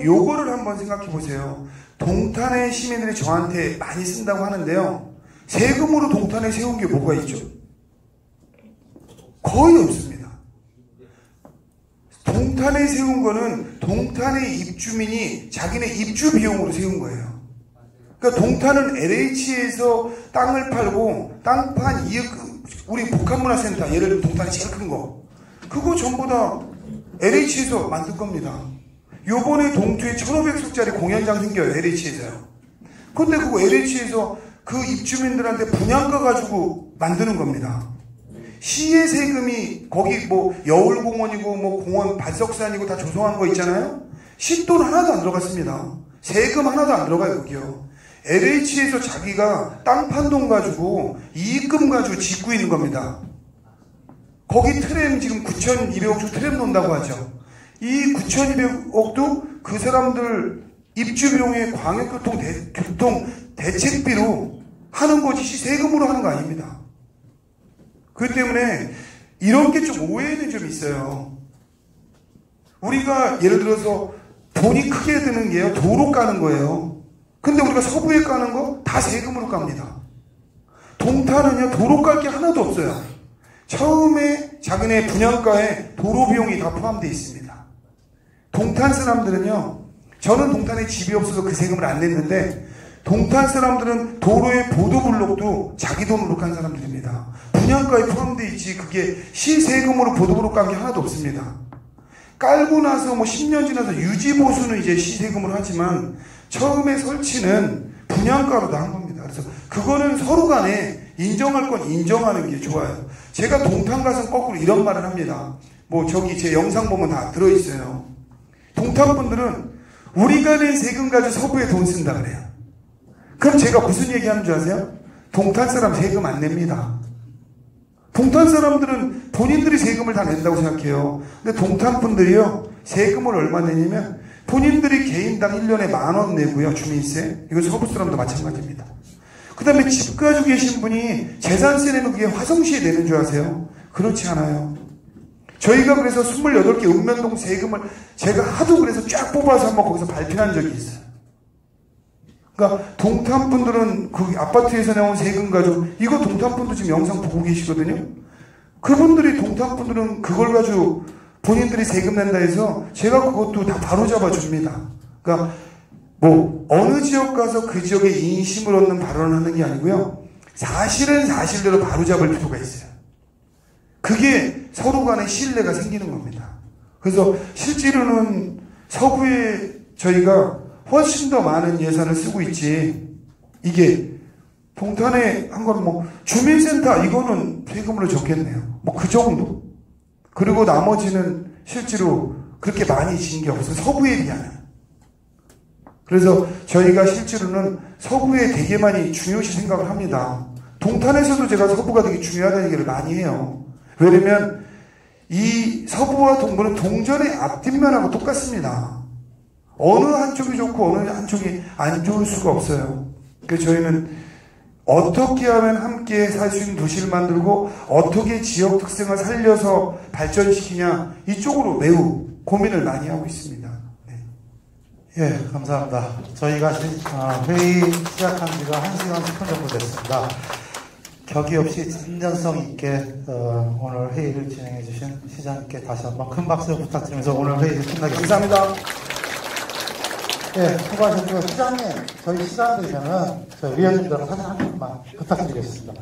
요거를 한번 생각해 보세요. 동탄의 시민들이 저한테 많이 쓴다고 하는데요. 세금으로 동탄에 세운 게 뭐가 있죠? 거의 없습니다. 동탄에 세운 거는 동탄의 입주민이 자기네 입주 비용으로 세운 거예요. 그러니까 동탄은 LH에서 땅을 팔고 땅판 이익, 우리 복합문화센터, 예를 들면 동탄이 제일 큰 거. 그거 전부 다 LH에서 만든 겁니다. 요번에 동투에 1,500석짜리 공연장 생겨요, LH에서요. 근데 그거 LH에서 그 입주민들한테 분양가 가지고 만드는 겁니다. 시의 세금이 거기 여울공원이고 공원 반석산이고 다 조성한 거 있잖아요. 시 돈 하나도 안 들어갔습니다. 세금 하나도 안 들어가요, 거기요. LH에서 자기가 땅 판 돈 가지고 이익금 가지고 짓고 있는 겁니다. 거기 트램 지금 9,200억 트램 논다고 하죠. 이 9,200억도 그 사람들 입주비용에 광역교통 대책비로 하는 거지 세금으로 하는 거 아닙니다. 그렇기 때문에 이런 게 좀 오해는 좀 있어요. 우리가 예를 들어서 돈이 크게 드는 게요, 도로 까는 거예요. 근데 우리가 서부에 까는 거 다 세금으로 깝니다. 동탄은요, 도로 깔 게 하나도 없어요. 처음에 자기네 분양가에 도로 비용이 다 포함되어 있습니다. 동탄 사람들은요, 저는 동탄에 집이 없어서 그 세금을 안 냈는데, 동탄 사람들은 도로의 보도블록도 자기 돈으로 깐 사람들입니다. 분양가에 포함되어 있지, 그게 시세금으로 보도블록 깐 게 하나도 없습니다. 깔고 나서 10년 지나서 유지보수는 이제 시세금으로 하지만, 처음에 설치는 분양가로 다 한 겁니다. 그래서 그거는 서로 간에 인정할 건 인정하는 게 좋아요. 제가 동탄 가서 거꾸로 이런 말을 합니다. 저기 제 영상 보면 다 들어있어요. 동탄 분들은 우리가 낸 세금 가지고 서부에 돈 쓴다 그래요. 그럼 제가 무슨 얘기 하는 줄 아세요? 동탄 사람 세금 안 냅니다. 동탄 사람들은 본인들이 세금을 다 낸다고 생각해요. 근데 동탄 분들이요, 세금을 얼마 내냐면 본인들이 개인당 1년에 10,000원 내고요, 주민세. 이거 서부 사람도 마찬가지입니다. 그 다음에 집 가지고 계신 분이 재산세 내면 그게 화성시에 내는 줄 아세요? 그렇지 않아요. 저희가 그래서 28개 읍면동 세금을 제가 하도 그래서 쫙 뽑아서 한번 거기서 발표한 적이 있어요. 그러니까 동탄 분들은 그 아파트에서 나온 세금 가지고, 이거 동탄 분도 지금 영상 보고 계시거든요. 그분들이 동탄 분들은 그걸 가지고 본인들이 세금 낸다 해서 제가 그것도 다 바로잡아 줍니다. 그러니까 어느 지역 가서 그 지역의 인심을 얻는 발언을 하는 게 아니고요, 사실은 사실대로 바로잡을 필요가 있어요. 그게 서로 간의 신뢰가 생기는 겁니다. 그래서 실제로는 서부에 저희가 훨씬 더 많은 예산을 쓰고 있지, 이게 동탄에 한 거는 주민센터 이거는 세금으로 적겠네요. 그 정도. 그리고 나머지는 실제로 그렇게 많이 진 게 없어요. 서부에 비하면. 그래서 저희가 실제로는 서부에 되게 많이 중요시 생각을 합니다. 동탄에서도 제가 서부가 되게 중요하다는 얘기를 많이 해요. 왜냐면 이 서부와 동부는 동전의 앞뒷면하고 똑같습니다. 어느 한쪽이 좋고 어느 한쪽이 안 좋을 수가 없어요. 그래서 저희는 어떻게 하면 함께 살 수 있는 도시를 만들고 어떻게 지역 특성을 살려서 발전시키냐 이쪽으로 매우 고민을 많이 하고 있습니다. 네. 예, 감사합니다. 저희가 회의 시작한 지가 1시간 10분 정도 됐습니다. 격이 없이 진전성 있게 오늘 회의를 진행해 주신 시장님께 다시 한번 큰 박수 부탁드리면서 오늘 회의를 끝나겠습니다. 감사합니다. 예, 수고하셨고요. 시장님, 저희 시간 되면은 저희 위원님들하고 사진 한 번만 부탁드리겠습니다.